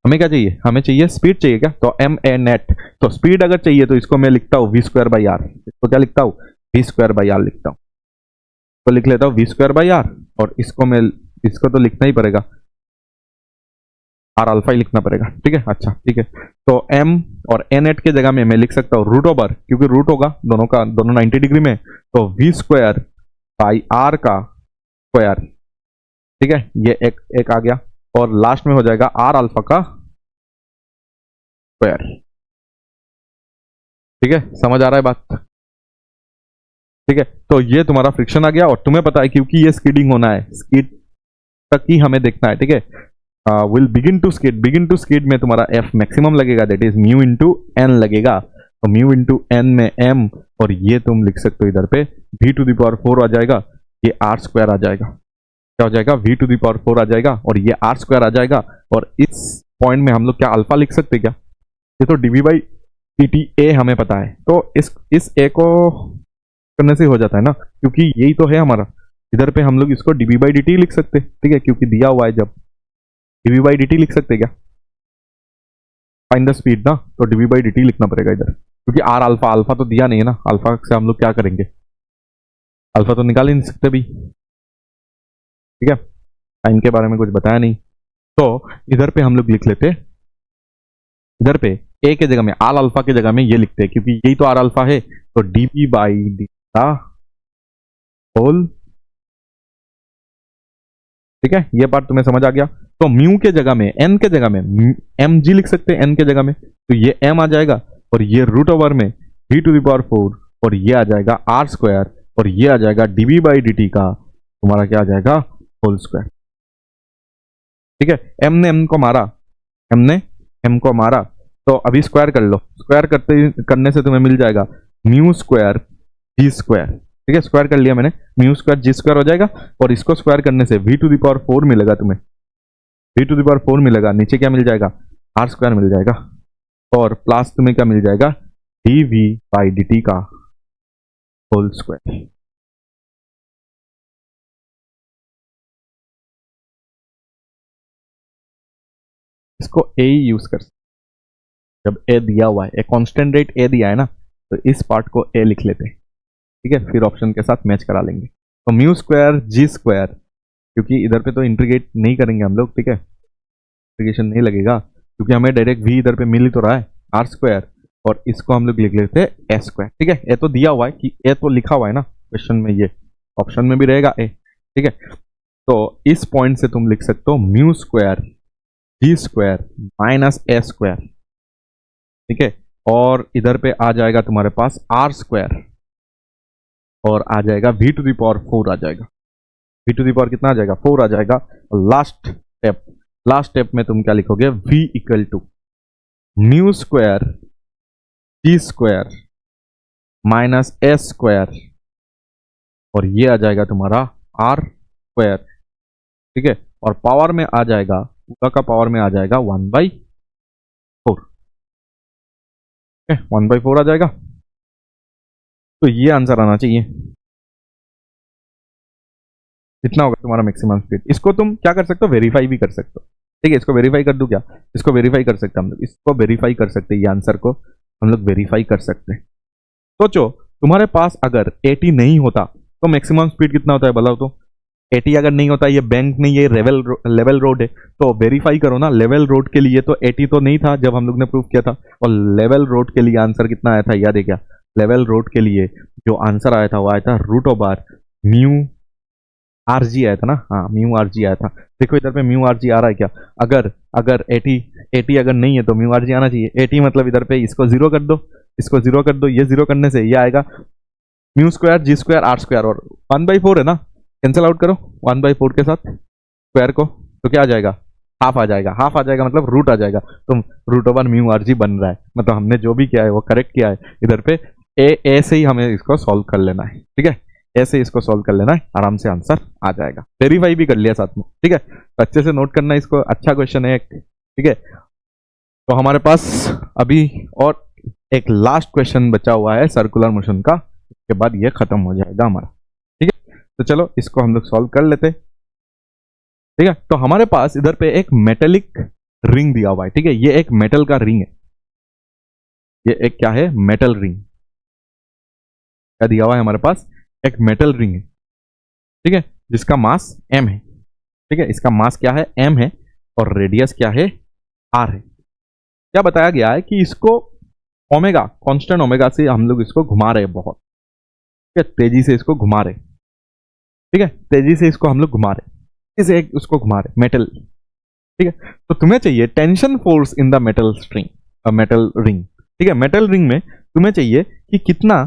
हमें क्या चाहिए, हमें चाहिए स्पीड चाहिए क्या, तो m a नेट, तो स्पीड अगर चाहिए तो इसको मैं लिखता हूँ v स्क्वायर बाई आर, इसको क्या लिखता हूँ v स्क्वायर बाई आर लिखता हूँ, तो लिख लेता हूँ v स्क्वायर बाई आर, और इसको मैं इसको तो लिखना ही पड़ेगा, आर अल्फा ही लिखना पड़ेगा, ठीक है, अच्छा ठीक है। तो m और a नेट के जगह में मैं लिख सकता हूँ रूट ओवर, क्योंकि रूट होगा दोनों का, दोनों 90 डिग्री में, तो v स्क्वायर बाई आर का स्क्वायर, ठीक है, ये एक एक आ गया, और लास्ट में हो जाएगा आर अल्फा का स्क्वायर, ठीक है, समझ आ रहा है बात, ठीक है। तो ये तुम्हारा फ्रिक्शन आ गया, और तुम्हें पता है क्योंकि ये स्कीडिंग होना है, स्कीड तक ही हमें देखना है, ठीक है। Will begin to skid, begin to skid में तुम्हारा एफ मैक्सिमम लगेगा, that is mu into N लगेगा, तो म्यू इंटू एन में एम, और ये तुम लिख सकते हो इधर पे वी टू द पावर 4 आ जाएगा, ये आर स्क्वायर आ जाएगा, क्या हो जाएगा v टू दी पावर 4 आ जाएगा, और ये r स्क्वायर आ जाएगा, और इस पॉइंट में हम लोग क्या अल्फा लिख सकते हैं क्या, ये तो dv बाई dt a हमें पता है, तो इस a को करने से हो जाता है ना, क्योंकि यही तो है हमारा, इधर पे हम लोग इसको dv बाई dt लिख सकते हैं, ठीक है, क्योंकि दिया हुआ है जब dv बाई dt लिख सकते हैं क्या, फाइंड द स्पीड ना, तो dv बाई dt लिखना पड़ेगा इधर, क्योंकि r अल्फा, अल्फा तो दिया नहीं है ना, अल्फा से हम लोग क्या करेंगे, अल्फा तो निकाल ही नहीं सकते भी, ठीक है, टाइम के बारे में कुछ बताया नहीं, तो इधर पे हम लोग लिख लेते, इधर पे ए के जगह में आल अल्फा के जगह में ये लिखते हैं, क्योंकि यही तो आर अल्फा है, तो d p by d whole, ठीक है, ये पार्ट तुम्हें समझ आ गया। तो म्यू के जगह में, एन के जगह में एम जी लिख सकते हैं, एन के जगह में, तो ये एम आ जाएगा, और ये रूट ओवर में वी टू द पावर 4, और ये आ जाएगा आर स्क्वायर, और ये आ जाएगा डीबी बाई डी टी का तुम्हारा क्या आ जाएगा होल स्क्वायर, ठीक है। एम ने एम को मारा, एम ने एम को मारा, तो अभी स्क्वायर कर लो, स्क्वायर करने से तुम्हें मिल जाएगा म्यू स्क्वायर जी स्क्वायर, ठीक है, स्क्वायर कर लिया मैंने, म्यू स्क्वायर जी स्क्वायर हो जाएगा, और इसको स्क्वायर करने से वी टू द पावर 4 मिलेगा तुम्हें, वी टू द पावर 4 मिलेगा, नीचे क्या मिल जाएगा आर स्क्वायर मिल जाएगा, और प्लस तुम्हें क्या मिल जाएगा d v by d t का होल स्क्वायर। इसको ए यूज कर जब ए दिया हुआ है, एक कांस्टेंट रेट ए दिया है ना, तो इस पार्ट को ए लिख लेते हैं, ठीक है, फिर ऑप्शन के साथ मैच करा लेंगे। तो म्यू स्क्वायर जी स्क्वायर, क्योंकि इधर पे तो इंटीग्रेट नहीं करेंगे हम लोग, ठीक है, इंटीग्रेशन नहीं लगेगा क्योंकि हमें डायरेक्ट वी इधर पे मिल ही तो रहा है, आर स्क्वायर, और इसको हम लोग लिख लेते हैं ए स्क्वायर, ठीक है। ए तो दिया हुआ है कि ए तो लिखा हुआ है ना क्वेश्चन में, ये ऑप्शन में भी रहेगा ए, ठीक है। तो इस पॉइंट से तुम लिख सकते हो mu square g square minus ए स्क्वायर, ठीक है, और इधर पे आ जाएगा तुम्हारे पास आर स्क्वायर, और आ जाएगा वी टू द पावर 4 आ जाएगा, वी टू द पावर कितना आ जाएगा 4 आ जाएगा। लास्ट स्टेप में तुम क्या लिखोगे, v equal to mu square g square minus s square, और ये आ जाएगा तुम्हारा आर स्क्वायर, ठीक है, और पावर में आ जाएगा, पूरा का पावर में आ जाएगा 1/4, 1/4 आ जाएगा। तो ये आंसर आना चाहिए, इतना होगा तुम्हारा मैक्सिमम स्पीड। इसको तुम क्या कर सकते हो, वेरीफाई भी कर सकते हो, ठीक है। इसको वेरीफाई कर दूं क्या, इसको वेरीफाई कर सकते हैं हम लोग, इसको वेरीफाई कर सकते हैं, ये आंसर को हम लोग वेरीफाई कर सकते हैं। सोचो तुम्हारे पास अगर 80 नहीं होता तो मैक्सिमम स्पीड कितना होता है बताओ तो। 80 अगर नहीं होता, ये बैंक नहीं, ये लेवल रोड है, तो वेरीफाई करो ना। लेवल रोड के लिए तो 80 तो नहीं था जब हम लोग ने प्रूव किया था, और लेवल रोड के लिए आंसर कितना आया था याद है क्या, लेवल रोड के लिए जो आंसर आया था वो आया था √/, म्यू आर जी आया था ना, हाँ म्यू आर जी आया था। देखो इधर पे म्यू आर जी आ रहा है क्या, अगर 80 अगर नहीं है तो म्यू आर जी आना चाहिए। 80 मतलब इधर पे इसको जीरो कर दो, इसको जीरो कर दो, ये जीरो करने से ये आएगा mu square g square r square, और 1/4 है ना, कैंसिल आउट करो 1/4 के साथ स्क्वायर को, तो क्या आ जाएगा, हाफ आ जाएगा। हाफ आ जाएगा मतलब रूट आ जाएगा, तो √/, म्यू आर जी बन रहा है, मतलब हमने जो भी किया है वो करेक्ट किया है। इधर पे ए से ही हमें इसको सॉल्व कर लेना है, ठीक है, ऐसे इसको सॉल्व कर लेना है, आराम से आंसर आ जाएगा। वेरीफाई भी कर लिया साथ में, ठीक है, तो अच्छे से नोट करना इसको, अच्छा क्वेश्चन है, ठीक है। तो हमारे पास अभी और एक लास्ट क्वेश्चन बचा हुआ है सर्कुलर मोशन का, उसके बाद ये खत्म हो जाएगा हमारा, ठीक है। तो चलो इसको हम लोग सॉल्व कर लेते, ठीक है। तो हमारे पास इधर पे एक मेटेलिक रिंग दिया हुआ है, ठीक है, ये एक मेटल का रिंग है, ये एक क्या है, मेटल रिंग, क्या दिया हुआ है हमारे पास, एक मेटल रिंग है, ठीक है, जिसका मास m है, ठीक है, इसका मास क्या है m है, और रेडियस क्या है r है। क्या बताया गया है कि इसको ओमेगा, कांस्टेंट ओमेगा से हम लोग इसको घुमा रहे हैं बहुत, ठीक है, तेजी से इसको घुमा रहे, ठीक है, तेजी से इसको हम लोग घुमा रहे, इसे एक उसको घुमा रहे मेटल, ठीक है। तो तुम्हें चाहिए tension force in the metal string, metal ring, ठीक है। मेटल रिंग में तुम्हें चाहिए कि कितना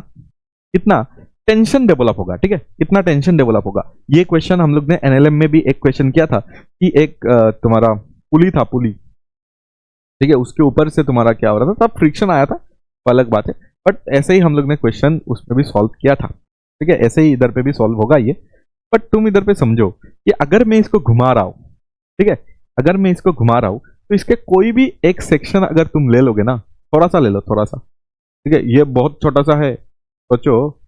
कितना टेंशन डेवलप होगा, ठीक है, कितना टेंशन डेवलप होगा। ये क्वेश्चन हम लोग ने एनएलएम में भी एक क्वेश्चन किया था कि एक तुम्हारा पुली था, पुली, ठीक है, उसके ऊपर से तुम्हारा क्या हो रहा था, तब फ्रिक्शन आया था, अलग बात है, बट ऐसे ही हम लोग ने क्वेश्चन उसमें भी सॉल्व किया था, ठीक है, ऐसे ही इधर पे भी सॉल्व होगा ये। बट तुम इधर पे समझो कि अगर मैं इसको घुमा रहा हूं, ठीक है, अगर मैं इसको घुमा रहा हूं, तो इसके कोई भी एक सेक्शन अगर तुम ले लोगे ना, थोड़ा सा ले लो, थोड़ा सा, ठीक है, ये बहुत छोटा सा है, सोचो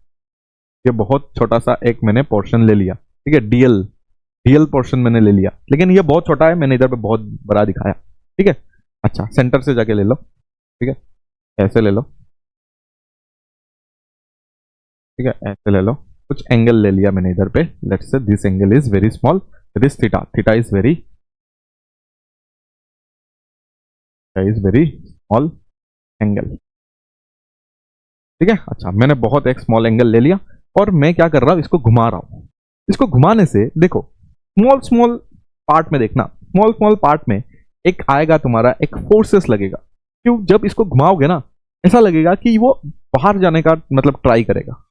ये बहुत छोटा सा एक मैंने पोर्शन ले लिया, ठीक है, डीएल पोर्शन मैंने ले लिया, लेकिन ये बहुत छोटा है, मैंने इधर पे बहुत बड़ा दिखाया, ठीक है। अच्छा सेंटर से जाके ले लो, ठीक है, ऐसे ले लो, ठीक है, ऐसे ले लो, कुछ एंगल ले लिया मैंने इधर पे, let's say this angle is very small, this theta is very small angle, ठीक है। अच्छा मैंने बहुत एक स्मॉल एंगल ले लिया, और मैं क्या कर रहा हूं, इसको घुमा रहा हूं। इसको घुमाने से देखो स्मॉल स्मॉल पार्ट में देखना, स्मॉल स्मॉल पार्ट में एक आएगा तुम्हारा, एक फोर्सेस लगेगा, क्यों, जब इसको घुमाओगे ना ऐसा लगेगा कि वो बाहर जाने का मतलब ट्राई करेगा,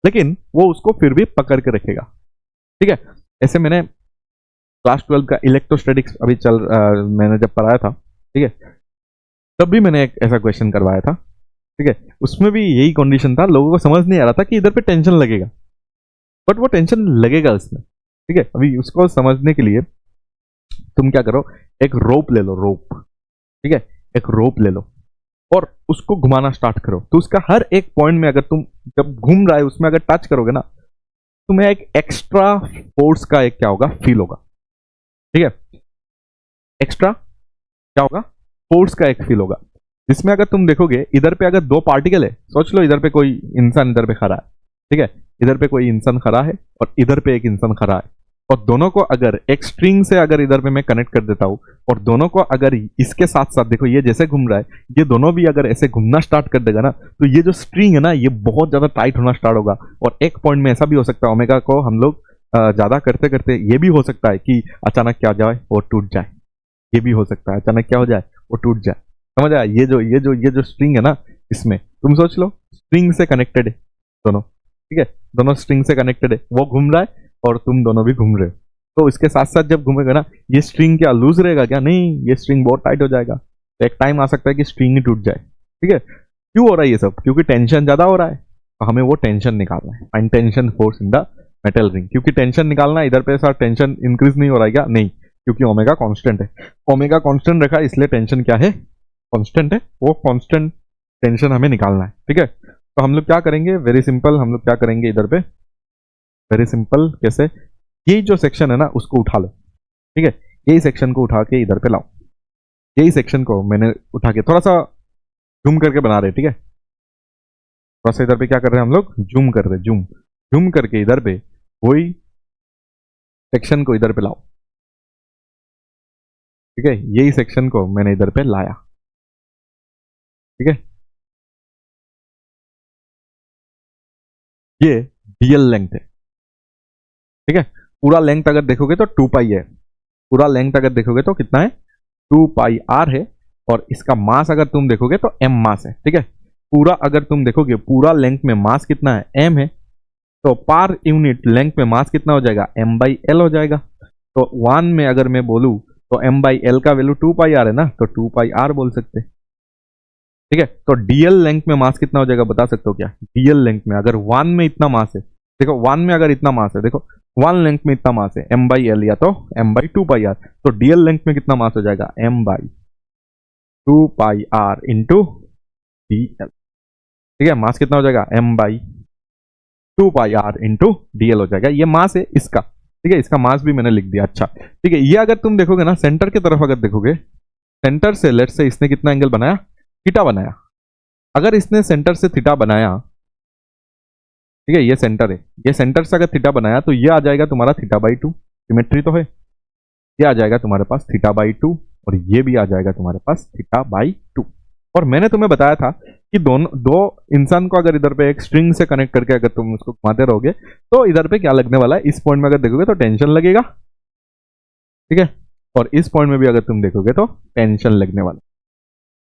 लेकिन वो उसको फिर भी पकड़ के रखेगा, ठीक है। ऐसे मैंने क्लास 12 का इलेक्ट्रोस्टैटिक्स अभी मैंने जब पढ़ाया था, ठीक है, तब भी मैंने एक ऐसा क्वेश्चन करवाया था, ठीक है, उसमें भी यही कंडीशन था, लोगों को समझ नहीं आ रहा था कि इधर पे टेंशन लगेगा, बट वो टेंशन लगेगा उसमें, ठीक है। अभी उसको समझने के लिए तुम क्या करो, एक रोप ले लो, रोप, ठीक है, एक रोप ले लो और उसको घुमाना स्टार्ट करो, तो उसका हर एक पॉइंट में अगर तुम जब घूम रहा है उसमें अगर टच करोगे ना, तुम्हें एक एक्स्ट्रा फोर्स का एक क्या होगा, फील होगा, ठीक है, एक्स्ट्रा क्या होगा, फोर्स का एक फील होगा। जिसमें अगर तुम देखोगे इधर पे अगर दो पार्टिकल है, सोच लो इधर पे कोई इंसान इधर पे खड़ा है, ठीक है, इधर पे कोई इंसान खड़ा है और इधर पे एक इंसान खड़ा है, और दोनों को अगर एक स्ट्रिंग से अगर इधर पे मैं कनेक्ट कर देता हूं, और दोनों को अगर इसके साथ साथ देखो ये जैसे घूम रहा है, ये दोनों भी अगर ऐसे घूमना स्टार्ट कर देगा ना, तो ये जो स्ट्रिंग है ना ये बहुत ज्यादा टाइट होना स्टार्ट होगा, और एक पॉइंट में ऐसा भी हो सकता है ओमेगा को हम लोग ज्यादा करते करते ये भी हो सकता है कि अचानक क्या जाए वो टूट जाए, ये भी हो सकता है अचानक क्या हो जाए वो टूट जाए। समझ आया? ये जो स्ट्रिंग है ना, इसमें तुम सोच लो स्ट्रिंग से कनेक्टेड है दोनों, ठीक है, दोनों स्ट्रिंग से कनेक्टेड है, वो घूम रहा है और तुम दोनों भी घूम रहे हो, तो इसके साथ साथ जब घूमेगा ना ये स्ट्रिंग क्या लूज रहेगा क्या? नहीं, ये स्ट्रिंग बहुत टाइट हो जाएगा, तो एक टाइम आ सकता है कि स्ट्रिंग ही टूट जाए। ठीक है, क्यों हो रहा है ये सब? क्योंकि टेंशन ज्यादा हो रहा है, तो हमें वो टेंशन निकालना है, find tension force in the metal ring. क्योंकि टेंशन निकालना है, इधर पे साथ टेंशन इंक्रीज नहीं हो रहा है क्या? नहीं, क्योंकि ओमेगा कांस्टेंट है, ओमेगा कांस्टेंट रखा है इसलिए टेंशन क्या है? कांस्टेंट है, वो कांस्टेंट टेंशन हमें निकालना है। ठीक है, तो हम लोग क्या करेंगे, वेरी सिंपल, हम लोग क्या करेंगे इधर पे, वेरी सिंपल, कैसे, यही जो सेक्शन है ना उसको उठा लो, ठीक है, यही सेक्शन को उठा के इधर पे लाओ, यही सेक्शन को मैंने उठा के थोड़ा सा जूम करके बना रहे, ठीक है, थोड़ा सा इधर पे क्या कर रहे हैं हम लोग, जूम कर रहे, जूम जूम करके इधर पे वही सेक्शन को इधर पे लाओ, ठीक है, यही सेक्शन को मैंने इधर पे लाया, ठीक है, ये डीएल लेंथ है, ठीक है, पूरा लेंथ अगर देखोगे तो 2 पाई है, पूरा लेंथ अगर देखोगे तो कितना है, 2 पाई आर है, और इसका मास अगर तुम देखोगे तो एम मास है, ठीक है, पूरा अगर तुम देखोगे पूरा लेंथ में मास कितना है, एम है, तो पर यूनिट लेंथ में मास कितना हो जाएगा, एम बाई एल हो जाएगा। तो 1 में अगर मैं बोलूं तो एम बाई एल का वैल्यू 2 पाई आर है ना, तो 2 पाई आर बोल सकते, ठीक है, तो डीएल लेंथ में मास कितना हो जाएगा बता सकते हो क्या? डीएल लेंथ में अगर 1 में इतना मास है, देखो 1 में अगर इतना मास है, देखो 1 लेंथ में इतना मास है एम बाई एल या तो एम बाई 2 पाई आर, तो डीएल लेंथ में कितना मास हो जाएगा, m by 2 pi r into dl, ठीक है, मास कितना हो जाएगा, m by 2 pi r into dl हो जाएगा, ये मास है इसका, ठीक है, इसका मास भी मैंने लिख दिया। अच्छा ठीक है, ये अगर तुम देखोगे ना सेंटर की तरफ अगर देखोगे, सेंटर से लेट से इसने कितना एंगल बनाया, थीटा बनाया, अगर इसने सेंटर से थीटा बनाया, ठीक है, ये सेंटर है, ये सेंटर से अगर थीटा बनाया तो ये आ जाएगा तुम्हारा थीटा बाई 2, सिमेट्री तो है, ये आ जाएगा तुम्हारे पास थीटा बाई 2, और ये भी आ जाएगा तुम्हारे पास थीटा बाई 2। और मैंने तुम्हें बताया था कि दोनों दो इंसान को अगर इधर पे एक स्ट्रिंग से कनेक्ट करके अगर तुम उसको घुमाते रहोगे तो इधर पे क्या लगने वाला है, इस पॉइंट में अगर देखोगे तो टेंशन लगेगा, ठीक है, और इस पॉइंट में भी अगर तुम देखोगे तो टेंशन लगने वाला,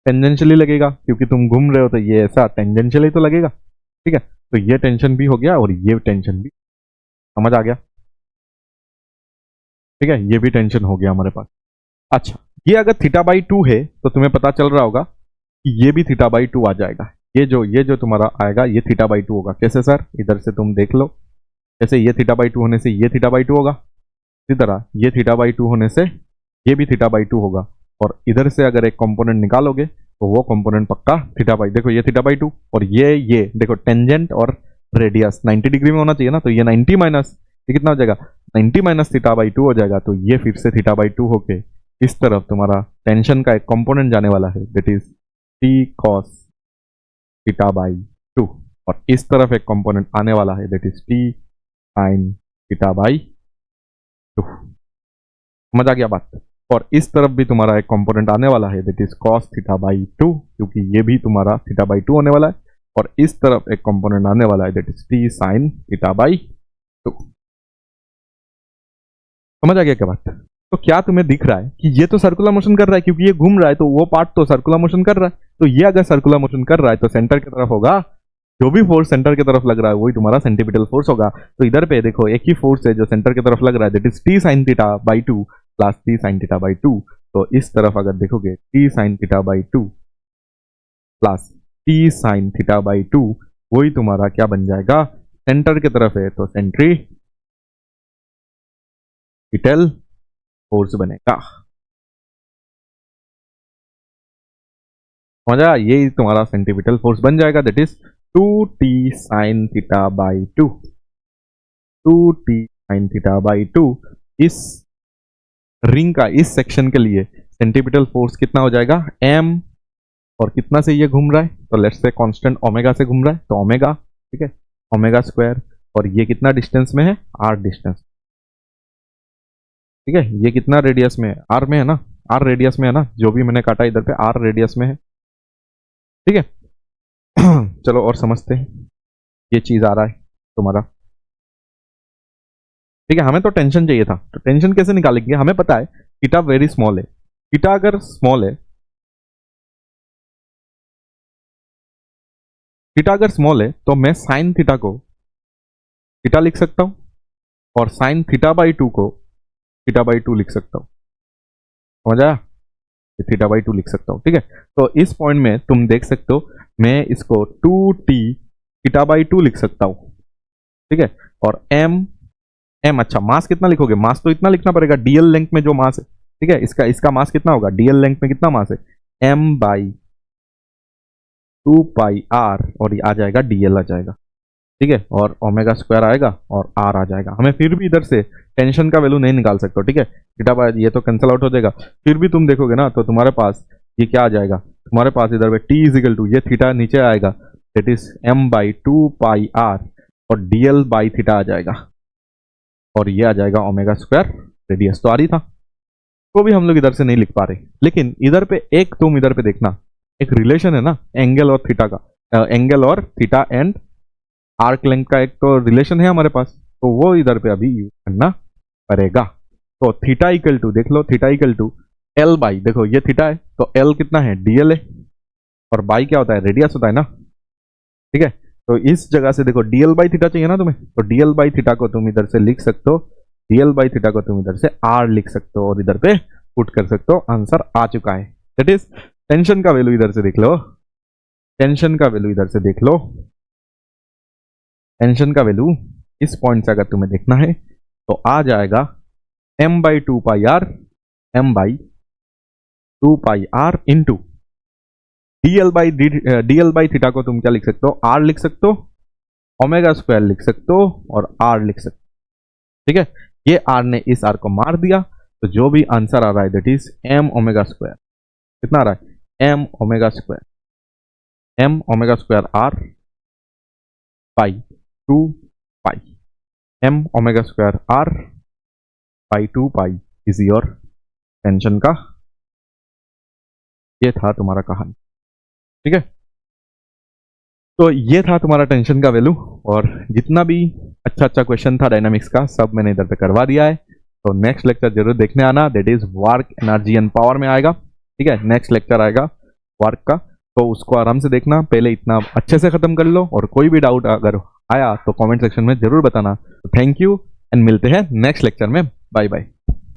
टेंजेंशियली लगेगा, क्योंकि तुम घूम रहे हो तो ये ऐसा टेंजेंशियली तो लगेगा, ठीक है, तो ये टेंशन भी हो गया और ये टेंशन भी, समझ आ गया, ठीक है, ये भी टेंशन हो गया हमारे पास। अच्छा, ये अगर थीटा बाई 2 है तो तुम्हें पता चल रहा होगा कि ये भी थीटा बाई 2 आ जाएगा, ये जो तुम्हारा आएगा ये थीटा बाई 2 होगा। कैसे सर? इधर से तुम देख लो, जैसे ये थीटा बाई 2 होने से ये थीटा बाई 2 होगा, इसी तरह ये थीटा बाई 2 होने से ये भी थीटा बाई 2 होगा, और इधर से अगर एक कंपोनेंट निकालोगे तो वो कंपोनेंट पक्का थीटा बाई, देखो ये थीटा बाई 2 और ये देखो टेंजेंट और रेडियस 90 डिग्री में होना चाहिए ना, तो ये 90 माइनस ये कितना हो जाएगा, 90 माइनस थीटा बाई 2 हो जाएगा, तो ये फिर से थीटा बाई 2 होके इस तरफ तुम्हारा टेंशन का एक कंपोनेंट जाने वाला है, that is T cos theta by 2, और इस तरफ एक कंपोनेंट आने वाला है that is T sine theta by 2। समझ आ गया बात? और इस तरफ भी तुम्हारा एक कंपोनेंट आने वाला है that is cos theta by 2, क्योंकि ये भी तुम्हारा थीटा बाई 2 होने वाला है, और इस तरफ एक कंपोनेंट आने वाला है that is T sine theta by 2। समझ आ गया क्या बात? तो क्या तुम्हें दिख रहा है कि ये तो सर्कुलर मोशन कर रहा है, क्योंकि ये घूम रहा है तो वो पार्ट तो सर्कुलर मोशन कर रहा है, तो ये अगर सर्कुलर मोशन कर रहा है तो सेंटर की तरफ होगा, जो भी फोर्स सेंटर की तरफ लग रहा है वही तुम्हारा सेंटीपिटल फोर्स होगा। तो इधर पे देखो एक ही फोर्स है जो सेंटर की तरफ लग रहा है that is T sine theta by 2 plus T sine theta by 2, तो इस तरफ अगर देखोगे T sine theta by 2 plus T sine theta by 2 वही तुम्हारा क्या बन जाएगा, सेंटर की तरफ है तो सेंट्रीपिटल फोर्स बनेगा। समझा? ये तुम्हारा सेंटीपिटल फोर्स बन जाएगा that is 2t sine theta by 2, 2t sine theta by 2। इस रिंग का इस सेक्शन के लिए सेंटीपिटल फोर्स कितना हो जाएगा, m और कितना से ये घूम रहा है, तो लेट्स से कांस्टेंट ओमेगा से घूम रहा है, तो ओमेगा, ठीक है, ओमेगा स्क्वायर। और ये कितना डिस्टेंस में है, आर डिस्टेंस, ठीक है, ये कितना रेडियस में है, आर में है ना, आर रेडियस में है ना, जो भी मैंने काटा इधर पे आर रेडियस में है, ठीक है। चलो और समझते हैं, ये चीज आ रहा है तुम्हारा, ठीक है। हमें तो टेंशन चाहिए था, तो टेंशन कैसे निकालेंगे, हमें पता है थीटा वेरी स्मॉल है, थीटा अगर स्मॉल है, थीटा अगर स्मॉल है तो मैं साइन थीटा को थीटा लिख सकता हूं, और साइन थीटा बाई 2 को थीटा बाई 2 लिख सकता हूं, समझ आया, थीटा बाई 2 लिख सकता हूं, ठीक है। तो इस पॉइंट में तुम देख सकते हो, मैं इसको 2t थीटा बाई 2 लिख सकता हूं, ठीक है। और m m, अच्छा मास कितना लिखोगे, मास तो इतना लिखना पड़ेगा, डीएल लेंथ में जो मास है, ठीक है, इसका मास कितना होगा, डीएल लेंथ में कितना मास है, m बाई 2 पाई r, और ये आ जाएगा डीएल आ जाएगा, ठीक है, और ओमेगा स्क्वायर आएगा और आर आ जाएगा। हमें फिर भी इधर से टेंशन का वैल्यू नहीं निकाल सकते, ठीक है, थीटा बाई ये तो कैंसिल आउट हो जाएगा, फिर भी तुम देखोगे ना तो तुम्हारे पास ये क्या आ जाएगा, तुम्हारे पास इधर पे टी इजिकल टू ये थीटा नीचे आएगा, that is m by 2 pi r, और डीएल बाई थीटा आ जाएगा, और ये आ जाएगा ओमेगा स्क्वायर रेडियस। तो आ रही था, तो भी हम लोग इधर से नहीं लिख पा रहे, लेकिन इधर पे एक तुम इधर पे देखना, एक रिलेशन है ना एंगल और थीटा का, एंगल और थीटा एंड आर्क लेंथ का एक तो रिलेशन है हमारे पास, तो वो इधर पे अभी यूज करना पड़ेगा। तो थीटा इक्वल टू, देख लो, theta equal to L by, देखो ये थीटा है तो एल कितना है, डीएल है, और बाई क्या होता है, रेडियस होता है ना, ठीक है। तो इस जगह से देखो डीएल बाई थीटा चाहिए ना तुम्हें, तो डीएल बाई थीटा को तुम इधर से लिख सकते हो, डीएल बाई थीटा को तुम इधर से आर लिख सकते हो, और इधर पे पुट कर सकते हो, आंसर आ चुका है। दैट इज टेंशन का वैल्यू इधर से देख लो, टेंशन का वैल्यू इधर से देख लो, टेंशन का वैल्यू इस पॉइंट से अगर तुम्हें देखना है तो आ जाएगा m by 2 pi r, m by 2 pi r into dl by theta को तुम क्या लिख सकते हो, आर लिख सकते हो, ओमेगा स्क्वायर लिख सकते हो, और आर लिख सकते हो, ठीक है। ये आर ने इस आर को मार दिया, तो जो भी आंसर आ रहा है that is m omega square, कितना आ रहा है, m omega square, m omega square r by 2 pi, m omega square r by 2 pi is your tension का, ये था तुम्हारा कहानी, ठीक है। तो ये था तुम्हारा टेंशन का वैल्यू, और जितना भी अच्छा अच्छा क्वेश्चन था डायनामिक्स का सब मैंने इधर पे करवा दिया है। तो नेक्स्ट लेक्चर जरूर देखने आना, that is work energy and power में आएगा, ठीक है, नेक्स्ट लेक्चर आएगा वर्क का, तो उसको आराम से देखना, पहले इतना अच्छे से खत्म कर लो, और कोई भी डाउट अगर आया तो कमेंट सेक्शन में जरूर बताना। थैंक यू एंड मिलते हैं नेक्स्ट लेक्चर में, बाय बाय।